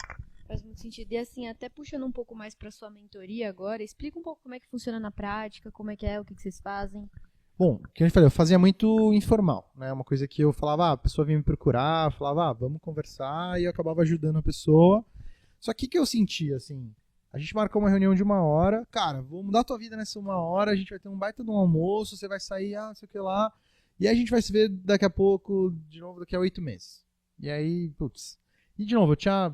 Speaker 1: Faz muito sentido. E assim, até puxando um pouco mais para sua mentoria agora, explica um pouco como é que funciona na prática, como é que é, o que vocês fazem.
Speaker 2: Bom, o que a gente falou, eu fazia muito informal, né? Uma coisa que eu falava, a pessoa vinha me procurar, falava, vamos conversar, e eu acabava ajudando a pessoa. Só que o que eu sentia, assim, a gente marcou uma reunião de 1 hora, cara, vou mudar a tua vida nessa 1 hora, a gente vai ter um baita de um almoço, você vai sair, não sei o que lá, e aí a gente vai se ver daqui a pouco, de novo, daqui a 8 meses. E aí, putz. E de novo, eu tinha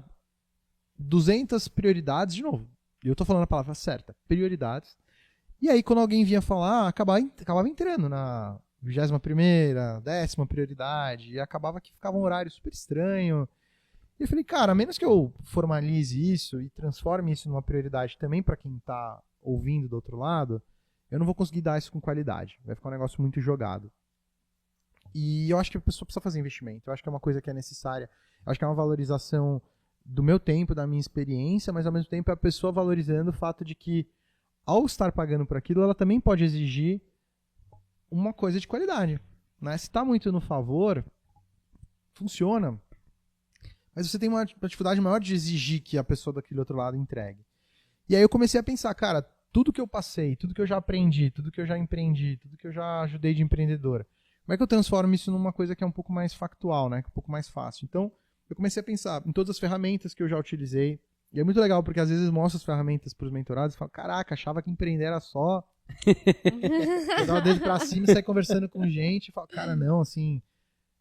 Speaker 2: 200 prioridades, de novo, eu tô falando a palavra certa, prioridades. E aí, quando alguém vinha falar, acabava entrando na 21ª, 10ª prioridade, e acabava que ficava um horário super estranho. E eu falei, cara, a menos que eu formalize isso e transforme isso numa prioridade também para quem tá ouvindo do outro lado, eu não vou conseguir dar isso com qualidade. Vai ficar um negócio muito jogado. E eu acho que a pessoa precisa fazer investimento. Eu acho que é uma coisa que é necessária. Eu acho que é uma valorização do meu tempo, da minha experiência, mas ao mesmo tempo é a pessoa valorizando o fato de que ao estar pagando por aquilo, ela também pode exigir uma coisa de qualidade. Né? Se está muito no favor, funciona. Mas você tem uma dificuldade maior de exigir que a pessoa daquele outro lado entregue. E aí eu comecei a pensar, cara, tudo que eu passei, tudo que eu já aprendi, tudo que eu já empreendi, tudo que eu já ajudei de empreendedor, como é que eu transformo isso numa coisa que é um pouco mais factual, né? Um pouco mais fácil. Então, eu comecei a pensar em todas as ferramentas que eu já utilizei. E é muito legal, porque às vezes mostro as ferramentas para os mentorados e falo, caraca, achava que empreender era só pegar o dedo pra cima e sair conversando com gente. E falo, cara, não, assim,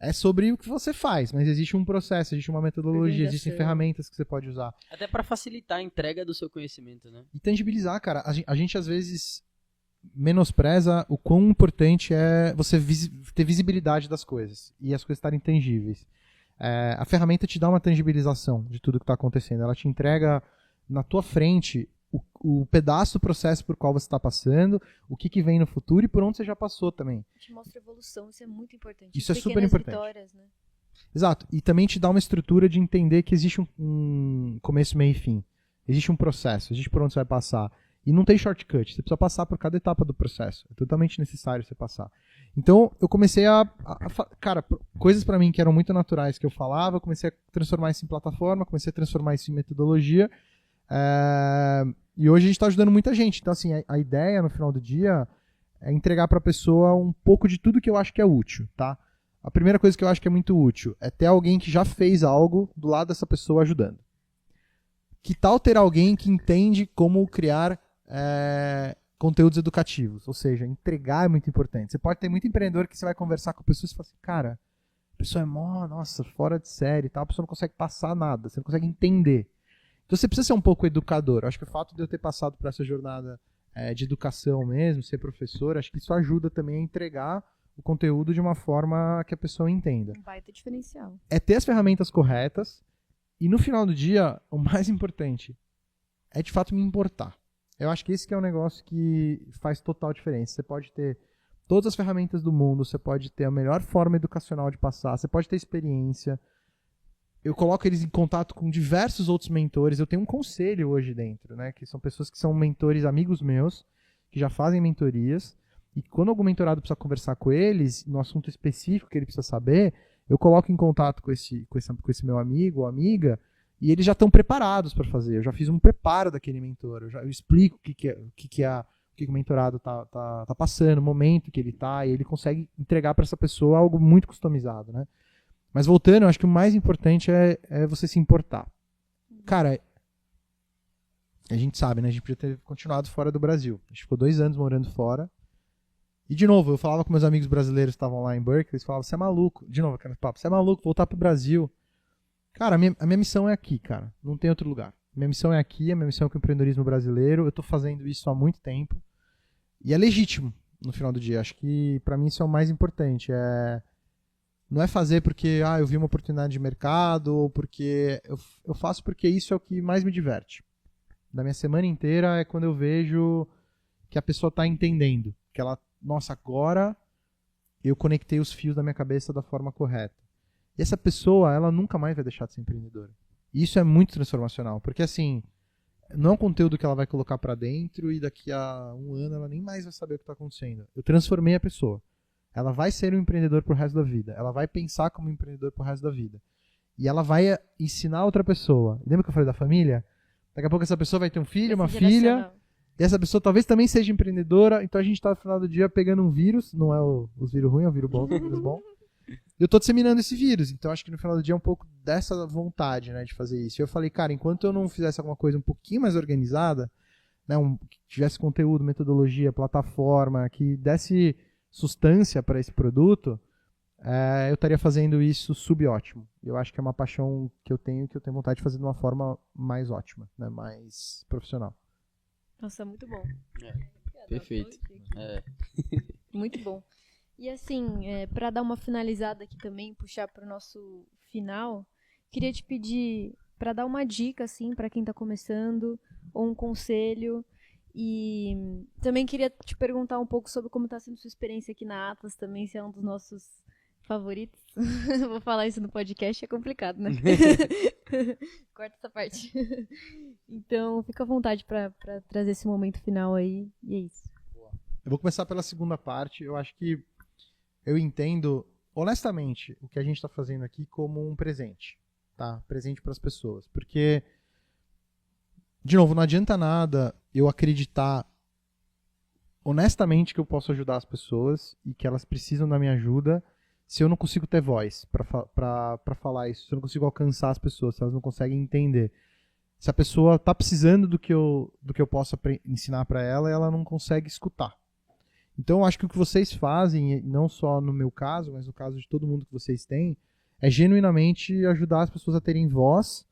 Speaker 2: é sobre o que você faz, mas existe um processo, existe uma metodologia, existem ferramentas que você pode usar.
Speaker 3: Até para facilitar a entrega do seu conhecimento, né?
Speaker 2: E tangibilizar, cara. A gente às vezes menospreza o quão importante é você ter visibilidade das coisas e as coisas estarem tangíveis. A ferramenta te dá uma tangibilização de tudo que está acontecendo. Ela te entrega na tua frente o pedaço do processo por qual você está passando, o que vem no futuro e por onde você já passou também.
Speaker 1: Te mostra evolução, isso é muito importante.
Speaker 2: Isso é super importante.
Speaker 1: Vitórias, né?
Speaker 2: Exato. E também te dá uma estrutura de entender que existe um começo, meio e fim. Existe um processo, existe por onde você vai passar. E não tem shortcut, você precisa passar por cada etapa do processo. É totalmente necessário você passar. Então, eu comecei cara, coisas pra mim que eram muito naturais que eu falava, eu comecei a transformar isso em plataforma, comecei a transformar isso em metodologia. E hoje a gente tá ajudando muita gente. Então, assim, a ideia no final do dia é entregar pra pessoa um pouco de tudo que eu acho que é útil, tá? A primeira coisa que eu acho que é muito útil é ter alguém que já fez algo do lado dessa pessoa ajudando. que tal ter alguém que entende como criar conteúdos educativos? Ou seja, entregar é muito importante. Você pode ter muito empreendedor que você vai conversar com a pessoa e você fala assim, cara, a pessoa é nossa, fora de série e tal, a pessoa não consegue passar nada, você não consegue entender. Então você precisa ser um pouco educador. Eu acho que o fato de eu ter passado por essa jornada de educação mesmo, ser professor, acho que isso ajuda também a entregar o conteúdo de uma forma que a pessoa entenda.
Speaker 1: Um baita diferencial.
Speaker 2: É ter as ferramentas corretas e no final do dia, o mais importante é de fato me importar. Eu acho que esse que é um negócio que faz total diferença. Você pode ter todas as ferramentas do mundo, você pode ter a melhor forma educacional de passar, você pode ter experiência. Eu coloco eles em contato com diversos outros mentores. Eu tenho um conselho hoje dentro, né? Que são pessoas que são mentores, amigos meus, que já fazem mentorias. E quando algum mentorado precisa conversar com eles, no assunto específico que ele precisa saber, eu coloco em contato com esse meu amigo ou amiga, e eles já estão preparados para fazer. Eu já fiz um preparo daquele mentor. Eu explico o que o mentorado tá passando, o momento que ele tá, e ele consegue entregar para essa pessoa algo muito customizado, né? Mas voltando, eu acho que o mais importante é você se importar. Cara, a gente sabe, né? A gente podia ter continuado fora do Brasil. A gente ficou 2 anos morando fora. E, de novo, eu falava com meus amigos brasileiros que estavam lá em Berkeley, eles falavam, você é maluco. De novo, aquele papo, você é maluco, voltar pro Brasil. Cara, a minha missão é aqui, cara. Não tem outro lugar. Minha missão é aqui, a minha missão é com o empreendedorismo brasileiro. Eu tô fazendo isso há muito tempo. E é legítimo, no final do dia. Acho que, pra mim, isso é o mais importante. Não é fazer porque eu vi uma oportunidade de mercado, ou porque eu faço porque isso é o que mais me diverte. Da minha semana inteira é quando eu vejo que a pessoa está entendendo. Que ela, nossa, agora eu conectei os fios da minha cabeça da forma correta. E essa pessoa, ela nunca mais vai deixar de ser empreendedora. E isso é muito transformacional, porque assim, não é um conteúdo que ela vai colocar para dentro e daqui a 1 ano ela nem mais vai saber o que está acontecendo. Eu transformei a pessoa. Ela vai ser um empreendedor pro resto da vida. Ela vai pensar como um empreendedor pro resto da vida. E ela vai ensinar outra pessoa. Lembra que eu falei da família? Daqui a pouco essa pessoa vai ter um filho, uma filha. E essa pessoa talvez também seja empreendedora. Então a gente tá no final do dia pegando um vírus. Não é os vírus ruins, é o vírus bom, é o vírus bom. E eu tô disseminando esse vírus. Então acho que no final do dia é um pouco dessa vontade, né, de fazer isso. E eu falei, cara, enquanto eu não fizesse alguma coisa um pouquinho mais organizada, né, que tivesse conteúdo, metodologia, plataforma, que desse substância para esse produto, eu estaria fazendo isso subótimo. Eu acho que é uma paixão que eu tenho vontade de fazer de uma forma mais ótima, né? Mais profissional.
Speaker 1: Nossa, muito bom.
Speaker 3: Perfeito.
Speaker 1: Muito bom. E assim, para dar uma finalizada aqui também, puxar para o nosso final, queria te pedir para dar uma dica assim para quem está começando, ou um conselho. E também queria te perguntar um pouco sobre como está sendo sua experiência aqui na Atlas também, se é um dos nossos favoritos. Vou falar isso no podcast, é complicado, né? Corta essa parte. Então, fica à vontade para trazer esse momento final aí, e é isso.
Speaker 2: Eu vou começar pela segunda parte. Eu acho que eu entendo, honestamente, o que a gente está fazendo aqui como um presente, tá? Presente para as pessoas. Porque, de novo, não adianta nada eu acreditar honestamente que eu posso ajudar as pessoas e que elas precisam da minha ajuda se eu não consigo ter voz para falar isso, se eu não consigo alcançar as pessoas, se elas não conseguem entender. Se a pessoa está precisando do que eu possa ensinar para ela, ela não consegue escutar. Então eu acho que o que vocês fazem, não só no meu caso, mas no caso de todo mundo que vocês têm, é genuinamente ajudar as pessoas a terem voz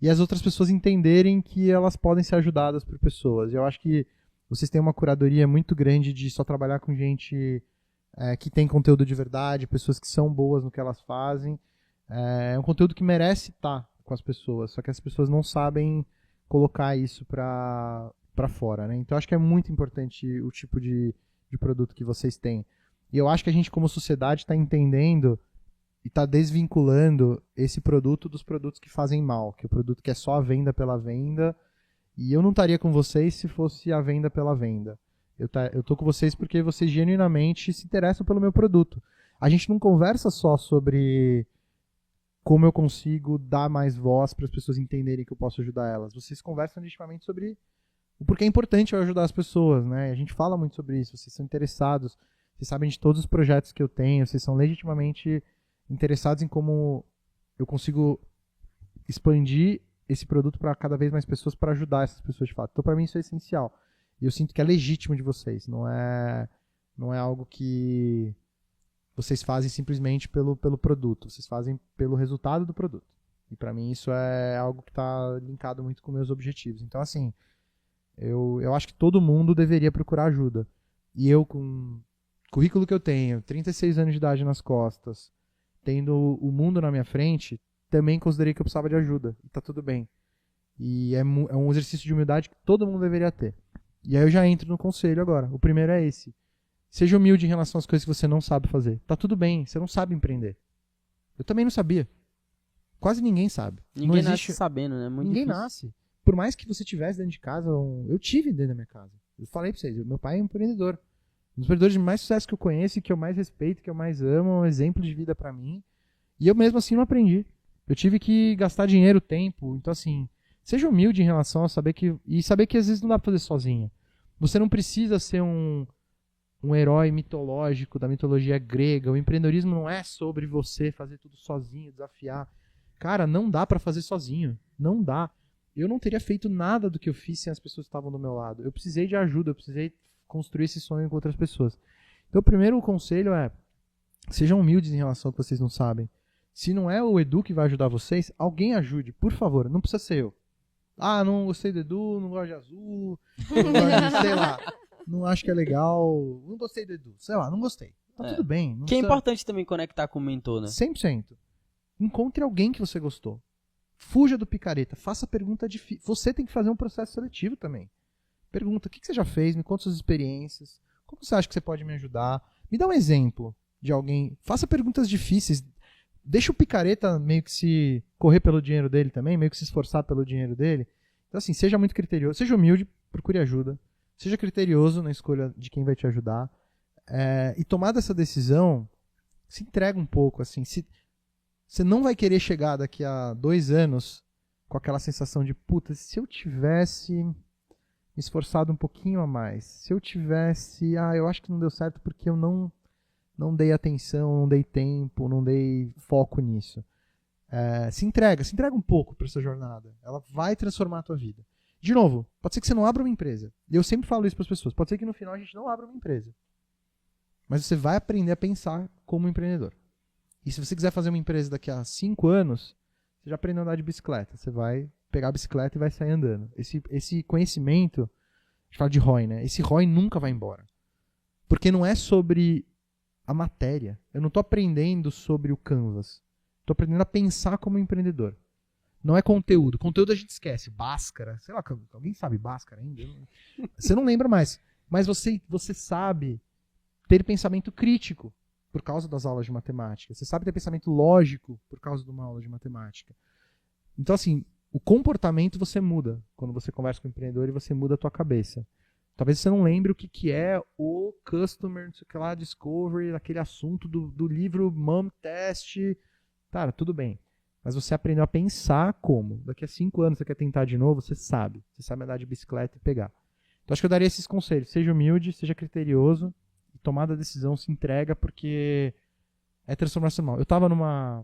Speaker 2: e as outras pessoas entenderem que elas podem ser ajudadas por pessoas. Eu acho que vocês têm uma curadoria muito grande de só trabalhar com gente que tem conteúdo de verdade, pessoas que são boas no que elas fazem. É um conteúdo que merece estar com as pessoas, só que as pessoas não sabem colocar isso para fora, né? Então acho que é muito importante o tipo de produto que vocês têm. E eu acho que a gente como sociedade está entendendo e está desvinculando esse produto dos produtos que fazem mal, que é o produto que é só a venda pela venda. E eu não estaria com vocês se fosse a venda pela venda. Eu tô com vocês porque vocês genuinamente se interessam pelo meu produto. A gente não conversa só sobre como eu consigo dar mais voz para as pessoas entenderem que eu posso ajudar elas. Vocês conversam legitimamente sobre o porquê é importante eu ajudar as pessoas, né? A gente fala muito sobre isso, vocês são interessados, vocês sabem de todos os projetos que eu tenho, vocês são legitimamente interessados em como eu consigo expandir esse produto para cada vez mais pessoas, para ajudar essas pessoas de fato. Então, para mim, isso é essencial. E eu sinto que é legítimo de vocês. Não é algo que vocês fazem simplesmente pelo produto. Vocês fazem pelo resultado do produto. E para mim, isso é algo que está linkado muito com meus objetivos. Então, assim, eu acho que todo mundo deveria procurar ajuda. E eu, com o currículo que eu tenho, 36 anos de idade nas costas, tendo o mundo na minha frente, também considerei que eu precisava de ajuda. E tá tudo bem. E é um exercício de humildade que todo mundo deveria ter. E aí eu já entro no conselho agora. O primeiro é esse. Seja humilde em relação às coisas que você não sabe fazer. Tá tudo bem, você não sabe empreender. Eu também não sabia. Quase ninguém sabe.
Speaker 3: Ninguém
Speaker 2: não existe...
Speaker 3: nasce sabendo, né? Muito
Speaker 2: Ninguém
Speaker 3: difícil.
Speaker 2: nasce. Por mais que você tivesse dentro de casa, eu tive dentro da minha casa. Eu falei pra vocês, meu pai é um empreendedor. Um dos empreendedores de mais sucesso que eu conheço, que eu mais respeito, que eu mais amo, é um exemplo de vida pra mim. E eu mesmo assim não aprendi. Eu tive que gastar dinheiro, tempo. Então assim, seja humilde em relação a saber que às vezes não dá pra fazer sozinho. Você não precisa ser um herói mitológico da mitologia grega. O empreendedorismo não é sobre você fazer tudo sozinho, desafiar. Cara, não dá pra fazer sozinho. Não dá. Eu não teria feito nada do que eu fiz sem as pessoas que estavam do meu lado. Eu precisei de ajuda, eu precisei construir esse sonho com outras pessoas. Então o primeiro conselho é, sejam humildes em relação ao que vocês não sabem. Se não é o Edu que vai ajudar vocês, alguém ajude, por favor. Não precisa ser eu. Ah, não gostei do Edu, não gosto de azul, não gosto de, sei lá, não acho que é legal, não gostei do Edu, sei lá, não gostei. Tá tudo bem.
Speaker 3: Que é importante também conectar com o mentor, né?
Speaker 2: 100%. Encontre alguém que você gostou. Fuja do picareta, faça pergunta difícil. Você tem que fazer um processo seletivo também. Pergunta, o que você já fez, me conta suas experiências, como você acha que você pode me ajudar? Me dá um exemplo de alguém, faça perguntas difíceis. Deixa o picareta meio que se correr pelo dinheiro dele também, meio que se esforçar pelo dinheiro dele. Então assim, seja muito criterioso, seja humilde, procure ajuda, seja criterioso na escolha de quem vai te ajudar. E tomada essa decisão, se entrega um pouco, assim. Você não vai querer chegar daqui a 2 anos com aquela sensação de, puta, se eu tivesse me esforçado um pouquinho a mais, se eu tivesse, eu acho que não deu certo porque eu não dei atenção, não dei tempo, não dei foco nisso. Se entrega um pouco para essa jornada. Ela vai transformar a tua vida. De novo, pode ser que você não abra uma empresa. E eu sempre falo isso para as pessoas. Pode ser que no final a gente não abra uma empresa. Mas você vai aprender a pensar como empreendedor. E se você quiser fazer uma empresa daqui a 5 anos, você já aprendeu a andar de bicicleta. Você vai pegar a bicicleta e vai sair andando. Esse conhecimento, a gente fala de ROI, né? Esse ROI nunca vai embora. Porque não é sobre a matéria. Eu não estou aprendendo sobre o Canvas. Estou aprendendo a pensar como empreendedor. Não é conteúdo. Conteúdo a gente esquece. Bhaskara. Sei lá, alguém sabe Bhaskara ainda? Você não lembra mais. Mas você sabe ter pensamento crítico por causa das aulas de matemática. Você sabe ter pensamento lógico por causa de uma aula de matemática. Então, assim, o comportamento você muda quando você conversa com o empreendedor e você muda a tua cabeça. Talvez você não lembre o que é o Customer, não sei o que lá, Discovery, aquele assunto do livro Mom Test. Cara, tudo bem. Mas você aprendeu a pensar como. Daqui a 5 anos você quer tentar de novo, você sabe. Você sabe andar de bicicleta e pegar. Então acho que eu daria esses conselhos. Seja humilde, seja criterioso. E tomada a decisão, se entrega, porque é transformacional. Eu estava numa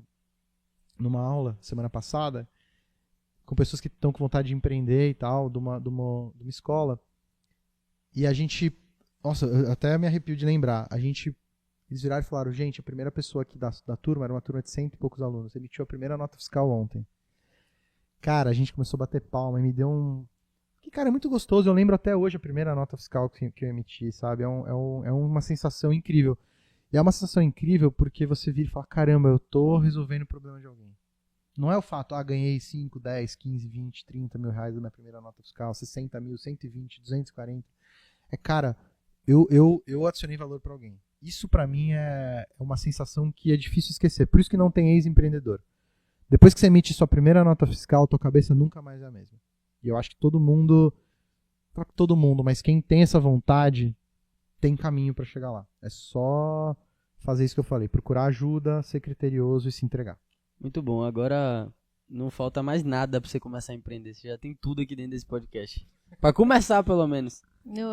Speaker 2: aula semana passada com pessoas que estão com vontade de empreender e tal, de uma escola. E a gente, nossa, eu até me arrepio de lembrar, eles viraram e falaram, gente, a primeira pessoa aqui da turma, era uma turma de 100 e poucos alunos, emitiu a primeira nota fiscal ontem. Cara, a gente começou a bater palma e me deu que, cara, é muito gostoso, eu lembro até hoje a primeira nota fiscal que eu emiti, sabe, é uma sensação incrível. E é uma sensação incrível porque você vira e fala, caramba, eu tô resolvendo o problema de alguém. Não é o fato, ganhei 5, 10, 15, 20, 30 mil reais da minha primeira nota fiscal, 60 mil, 120, 240. Cara, eu adicionei valor para alguém. Isso para mim é uma sensação que é difícil esquecer. Por isso que não tem ex-empreendedor. Depois que você emite sua primeira nota fiscal, tua cabeça nunca mais é a mesma. E eu acho que todo mundo, mas quem tem essa vontade, tem caminho para chegar lá. É só fazer isso que eu falei. Procurar ajuda, ser criterioso e se entregar.
Speaker 3: Muito bom. Agora não falta mais nada para você começar a empreender. Você já tem tudo aqui dentro desse podcast. Para começar, pelo menos.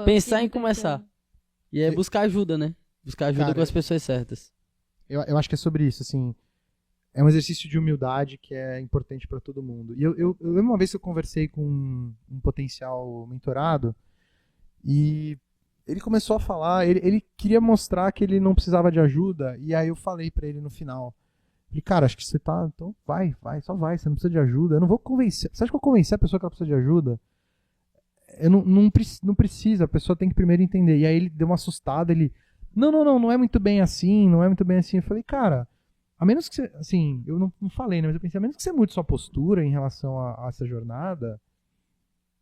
Speaker 3: Pensar em começar. E é buscar ajuda, né? Buscar ajuda com as pessoas certas.
Speaker 2: Eu acho que é sobre isso, assim. é um exercício de humildade que é importante para todo mundo. E eu lembro uma vez que eu conversei com um potencial mentorado e ele começou a falar, ele queria mostrar que ele não precisava de ajuda, e aí eu falei para ele no final, falei, cara, acho que você tá, então só vai, você não precisa de ajuda, eu não vou convencer, você acha que eu vou convencer a pessoa que ela precisa de ajuda? Eu não precisa, a pessoa tem que primeiro entender. E aí ele deu uma assustada, ele, não é muito bem assim, não é muito bem assim. Eu falei, cara, a menos que você, assim, eu não falei, né, mas eu pensei, a menos que você mude sua postura em relação a essa jornada,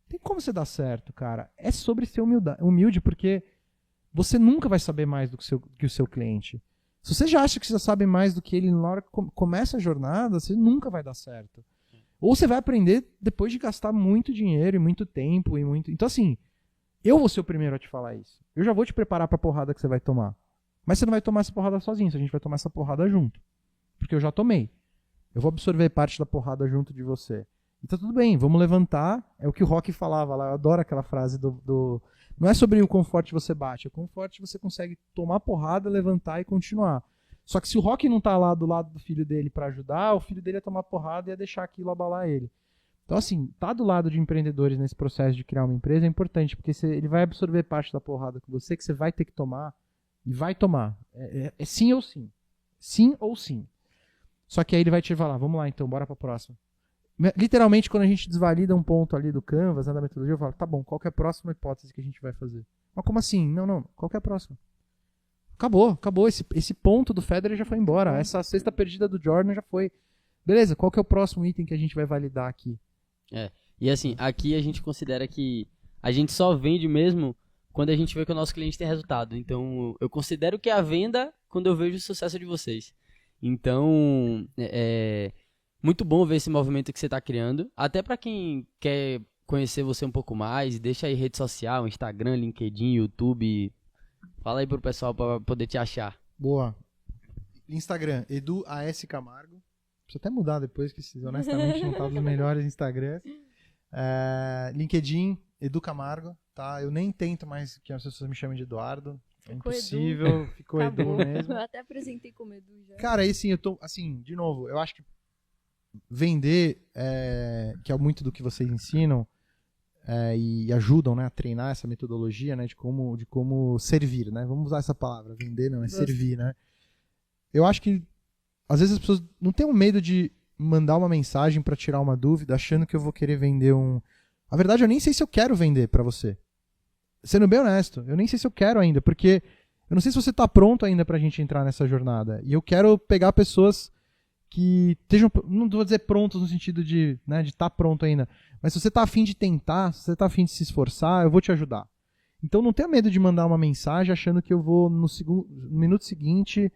Speaker 2: tem como você dar certo, cara. É sobre ser humilde, porque você nunca vai saber mais do que o seu cliente. Se você já acha que você já sabe mais do que ele na hora que começa a jornada, você nunca vai dar certo. Ou você vai aprender depois de gastar muito dinheiro e muito tempo e muito... Então, assim, eu vou ser o primeiro a te falar isso. Eu já vou te preparar pra porrada que você vai tomar. Mas você não vai tomar essa porrada sozinho, a gente vai tomar essa porrada junto. Porque eu já tomei. Eu vou absorver parte da porrada junto de você. Então tudo bem, vamos levantar. É o que o Rock falava lá, eu adoro aquela frase do... Não é sobre o conforto que você bate, é o conforto que você consegue tomar porrada, levantar e continuar. Só que se o Rock não tá lá do lado do filho dele pra ajudar, o filho dele ia tomar porrada e ia deixar aquilo abalar ele. Então assim, tá do lado de empreendedores nesse processo de criar uma empresa é importante, porque ele vai absorver parte da porrada com você, que você vai ter que tomar, e vai tomar. É sim ou sim. Sim ou sim. Só que aí ele vai te falar, vamos lá então, bora pra próxima. Literalmente, quando a gente desvalida um ponto ali do Canvas, da metodologia, eu falo, tá bom, qual que é a próxima hipótese que a gente vai fazer? Mas como assim? Não, qual que é a próxima? Acabou. Esse ponto do Federer já foi embora. Essa cesta perdida do Jordan já foi. Beleza, qual que é o próximo item que a gente vai validar aqui?
Speaker 3: E assim, aqui a gente considera que a gente só vende mesmo quando a gente vê que o nosso cliente tem resultado. Então, eu considero que é a venda quando eu vejo o sucesso de vocês. Então, muito bom ver esse movimento que você está criando. Até para quem quer conhecer você um pouco mais, deixa aí rede social, Instagram, LinkedIn, YouTube. Fala aí pro pessoal para poder te achar.
Speaker 2: Boa. Instagram, Edu AS Camargo. Precisa até mudar depois, que honestamente não tá dos melhores Instagrams. LinkedIn, Edu Camargo. Tá? Eu nem tento mais que as pessoas me chamem de Eduardo. É impossível, ficou Edu mesmo.
Speaker 1: Eu até apresentei como Edu já.
Speaker 2: Cara, aí sim, eu tô, assim, de novo, eu acho que vender, que é muito do que vocês ensinam e ajudam, né, a treinar essa metodologia, né, de como servir, né? Vamos usar essa palavra, vender não, servir, né? Eu acho que às vezes as pessoas não têm medo de mandar uma mensagem para tirar uma dúvida, achando que eu vou querer vender A verdade, eu nem sei se eu quero vender para você. Sendo bem honesto, eu nem sei se eu quero ainda, porque eu não sei se você tá pronto ainda pra gente entrar nessa jornada. E eu quero pegar pessoas que estejam, não vou dizer prontos no sentido de estar pronto ainda, mas se você tá afim de tentar, se você tá afim de se esforçar, eu vou te ajudar. Então não tenha medo de mandar uma mensagem achando que eu vou no minuto seguinte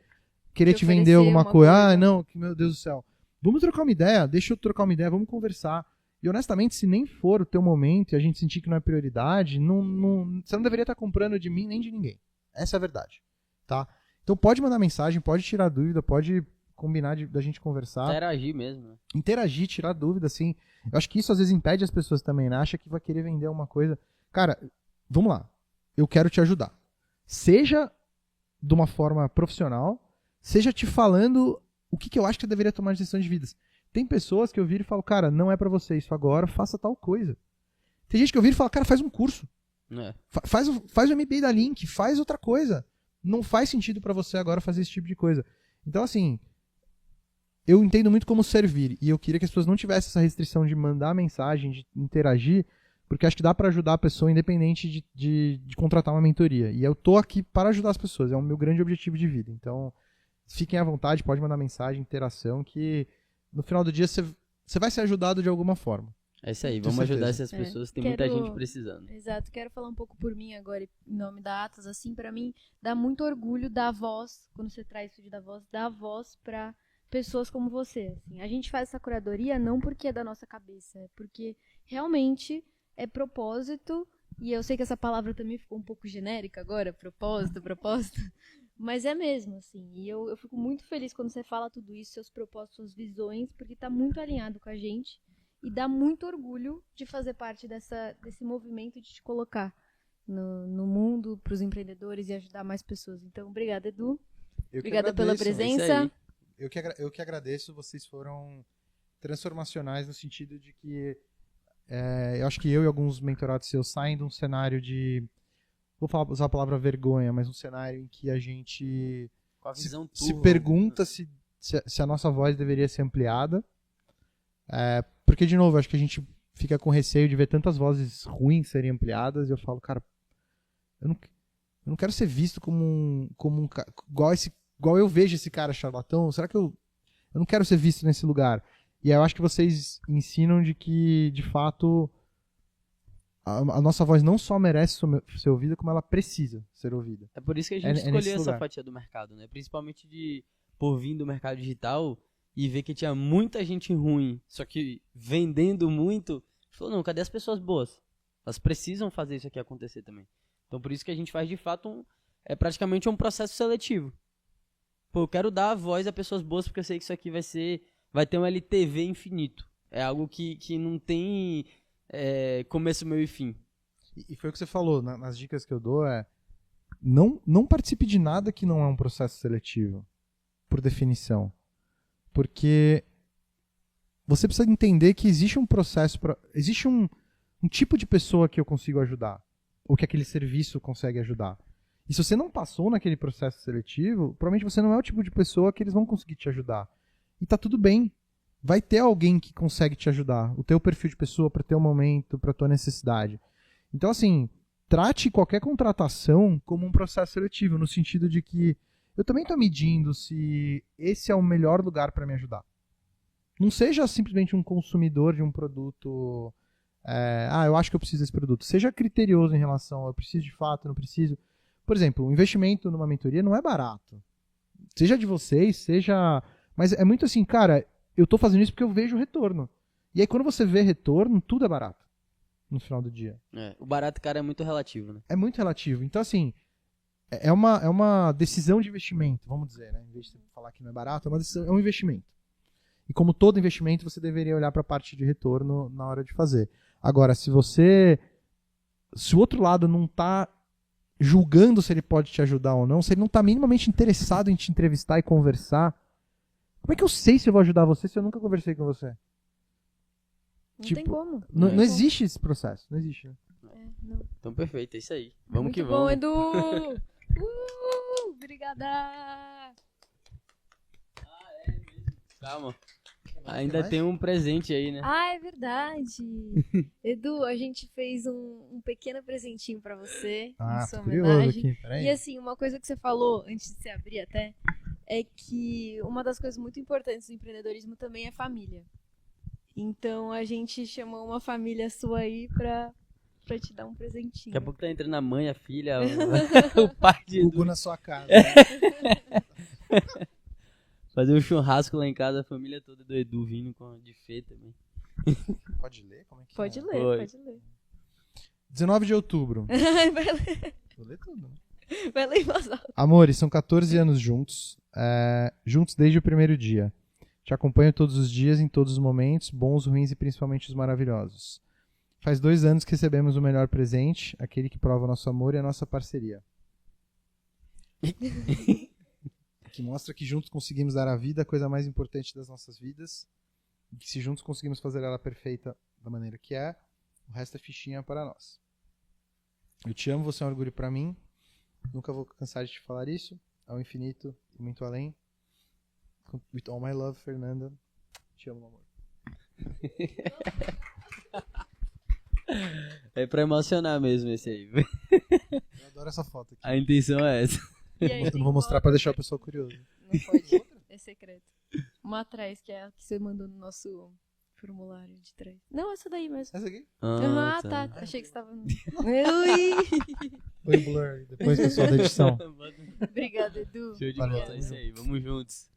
Speaker 2: querer te vender alguma coisa. Não, que meu Deus do céu. Vamos trocar uma ideia, deixa eu trocar uma ideia, vamos conversar. E honestamente, se nem for o teu momento e a gente sentir que não é prioridade, você não deveria estar comprando de mim nem de ninguém. Essa é a verdade. Tá? Então pode mandar mensagem, pode tirar dúvida, pode combinar da gente conversar.
Speaker 3: Interagir mesmo. Né?
Speaker 2: Interagir, tirar dúvida, assim. Eu acho que isso às vezes impede as pessoas também, né? Acha que vai querer vender uma coisa. Cara, vamos lá. Eu quero te ajudar. Seja de uma forma profissional, seja te falando o que eu acho que você deveria tomar de decisão de vidas. Tem pessoas que eu viro e falo, cara, não é pra você isso agora, faça tal coisa. Tem gente que eu viro e falo, cara, faz um curso. Faz o MBA da Link, faz outra coisa. Não faz sentido pra você agora fazer esse tipo de coisa. Então, assim, eu entendo muito como servir. E eu queria que as pessoas não tivessem essa restrição de mandar mensagem, de interagir, porque acho que dá pra ajudar a pessoa independente de contratar uma mentoria. E eu tô aqui para ajudar as pessoas, é o meu grande objetivo de vida. Então, fiquem à vontade, pode mandar mensagem, interação, que no final do dia você vai ser ajudado de alguma forma.
Speaker 3: É isso aí, vamos ajudar essas pessoas, tem muita gente precisando.
Speaker 1: Exato, quero falar um pouco por mim agora, em nome da Atos, assim, pra mim, dá muito orgulho dar voz, quando você traz isso de dar voz pra pessoas como você, assim. A gente faz essa curadoria não porque é da nossa cabeça, é porque realmente é propósito, e eu sei que essa palavra também ficou um pouco genérica agora, propósito, mas é mesmo, assim, e eu fico muito feliz quando você fala tudo isso, seus propósitos, suas visões, porque tá muito alinhado com a gente, e dá muito orgulho de fazer parte desse movimento de te colocar no mundo, pros empreendedores e ajudar mais pessoas. Então, obrigada, Edu. Obrigada pela presença.
Speaker 2: eu que agradeço, vocês foram transformacionais no sentido de que eu acho que eu e alguns mentorados seus saem de um cenário de, usar a palavra vergonha, mas um cenário em que a gente
Speaker 3: Com a visão
Speaker 2: se
Speaker 3: turva.
Speaker 2: pergunta se a nossa voz deveria ser ampliada. Porque, de novo, acho que a gente fica com receio de ver tantas vozes ruins serem ampliadas, e eu falo, cara, eu não quero ser visto como um igual eu vejo esse cara charlatão. Será que eu não quero ser visto nesse lugar? E aí eu acho que vocês ensinam de que, de fato, a nossa voz não só merece ser ouvida, como ela precisa ser ouvida.
Speaker 3: É por isso que a gente
Speaker 2: nesse
Speaker 3: escolheu essa
Speaker 2: lugar.
Speaker 3: fatia do mercado, né? Principalmente por vir do mercado digital e ver que tinha muita gente ruim, só que vendendo muito, falou, não, cadê as pessoas boas? Elas precisam fazer isso aqui acontecer também. Então por isso que a gente faz de fato praticamente um processo seletivo. Pô, eu quero dar a voz a pessoas boas porque eu sei que isso aqui vai ter um LTV infinito. É algo que não tem começo, meio e fim.
Speaker 2: E foi o que você falou, nas dicas que eu dou não participe de nada que não é um processo seletivo, por definição. Porque você precisa entender que existe um processo, existe um tipo de pessoa que eu consigo ajudar, ou que aquele serviço consegue ajudar. E se você não passou naquele processo seletivo, provavelmente você não é o tipo de pessoa que eles vão conseguir te ajudar. E tá tudo bem. Vai ter alguém que consegue te ajudar. O teu perfil de pessoa, para o teu momento, para tua necessidade. Então, assim, trate qualquer contratação como um processo seletivo, no sentido de que eu também estou medindo se esse é o melhor lugar para me ajudar. Não seja simplesmente um consumidor de um produto. Eu acho que eu preciso desse produto. Seja criterioso em relação, eu preciso de fato, não preciso. Por exemplo, um investimento numa mentoria não é barato. Seja de vocês, seja... Mas é muito assim, cara, eu tô fazendo isso porque eu vejo retorno. E aí quando você vê retorno, tudo é barato. No final do dia.
Speaker 3: O barato, cara, é muito relativo, né?
Speaker 2: É muito relativo. Então, assim, é uma decisão de investimento, vamos dizer, né? Em vez de você falar que não é barato, é um investimento. E como todo investimento, você deveria olhar para a parte de retorno na hora de fazer. Agora, se o outro lado não tá julgando se ele pode te ajudar ou não, se ele não tá minimamente interessado em te entrevistar e conversar, como é que eu sei se eu vou ajudar você se eu nunca conversei com você?
Speaker 1: Não tem como.
Speaker 2: Não existe esse processo, não existe. Né?
Speaker 1: Não.
Speaker 3: Então, perfeito, é isso aí. Vamos
Speaker 1: Muito
Speaker 3: que
Speaker 1: bom,
Speaker 3: vamos.
Speaker 1: Edu! Obrigada!
Speaker 3: Calma. Ainda tem um presente aí, né?
Speaker 1: Ah, é verdade! Edu, a gente fez um pequeno presentinho pra você, em sua
Speaker 2: tô curioso
Speaker 1: homenagem.
Speaker 2: aqui, peraí.
Speaker 1: E assim, uma coisa que você falou, antes de você abrir até, é que uma das coisas muito importantes do empreendedorismo também é família. Então a gente chamou uma família sua aí pra te dar um presentinho.
Speaker 3: Daqui a pouco tá entrando a mãe, a filha, o pai de
Speaker 2: Gugu
Speaker 3: Edu.
Speaker 2: na sua casa.
Speaker 3: Fazer um churrasco lá em casa, a família toda do Edu vindo de Fê também.
Speaker 2: Pode ler? Como é que
Speaker 1: Pode
Speaker 2: é?
Speaker 1: ler,
Speaker 3: Oi.
Speaker 1: pode ler.
Speaker 2: 19 de outubro.
Speaker 1: Vai ler,
Speaker 2: Vou ler tudo, né?
Speaker 1: vai ler em voz alta.
Speaker 2: Amores, são 14 anos juntos. Juntos desde o primeiro dia. Te acompanho todos os dias, em todos os momentos, bons, ruins e principalmente os maravilhosos. Faz 2 anos que recebemos o melhor presente, aquele que prova o nosso amor e a nossa parceria. Que mostra que juntos conseguimos dar à vida a coisa mais importante das nossas vidas. E que se juntos conseguimos fazer ela perfeita da maneira que é, o resto é fichinha para nós. Eu te amo, você é um orgulho para mim. Nunca vou cansar de te falar isso. Ao infinito e muito além. With all my love, Fernanda. Te amo, amor.
Speaker 3: É pra emocionar mesmo esse aí.
Speaker 2: Eu adoro essa foto aqui.
Speaker 3: A intenção é essa.
Speaker 1: E aí,
Speaker 2: Eu
Speaker 1: tem
Speaker 2: não vou mostrar
Speaker 1: uma-
Speaker 2: pra deixar o pessoal curioso.
Speaker 1: Não pode, é secreto. Uma atrás, que é a que você mandou no nosso formulário de trás. Não, essa daí mesmo.
Speaker 2: Essa aqui?
Speaker 1: Ah, tá. Achei que você tava... Ui!
Speaker 2: Foi blur. Depois, pessoal da edição.
Speaker 1: Obrigada, Edu.
Speaker 3: Show de
Speaker 2: Valeu.
Speaker 3: bola, é isso aí. Vamos juntos.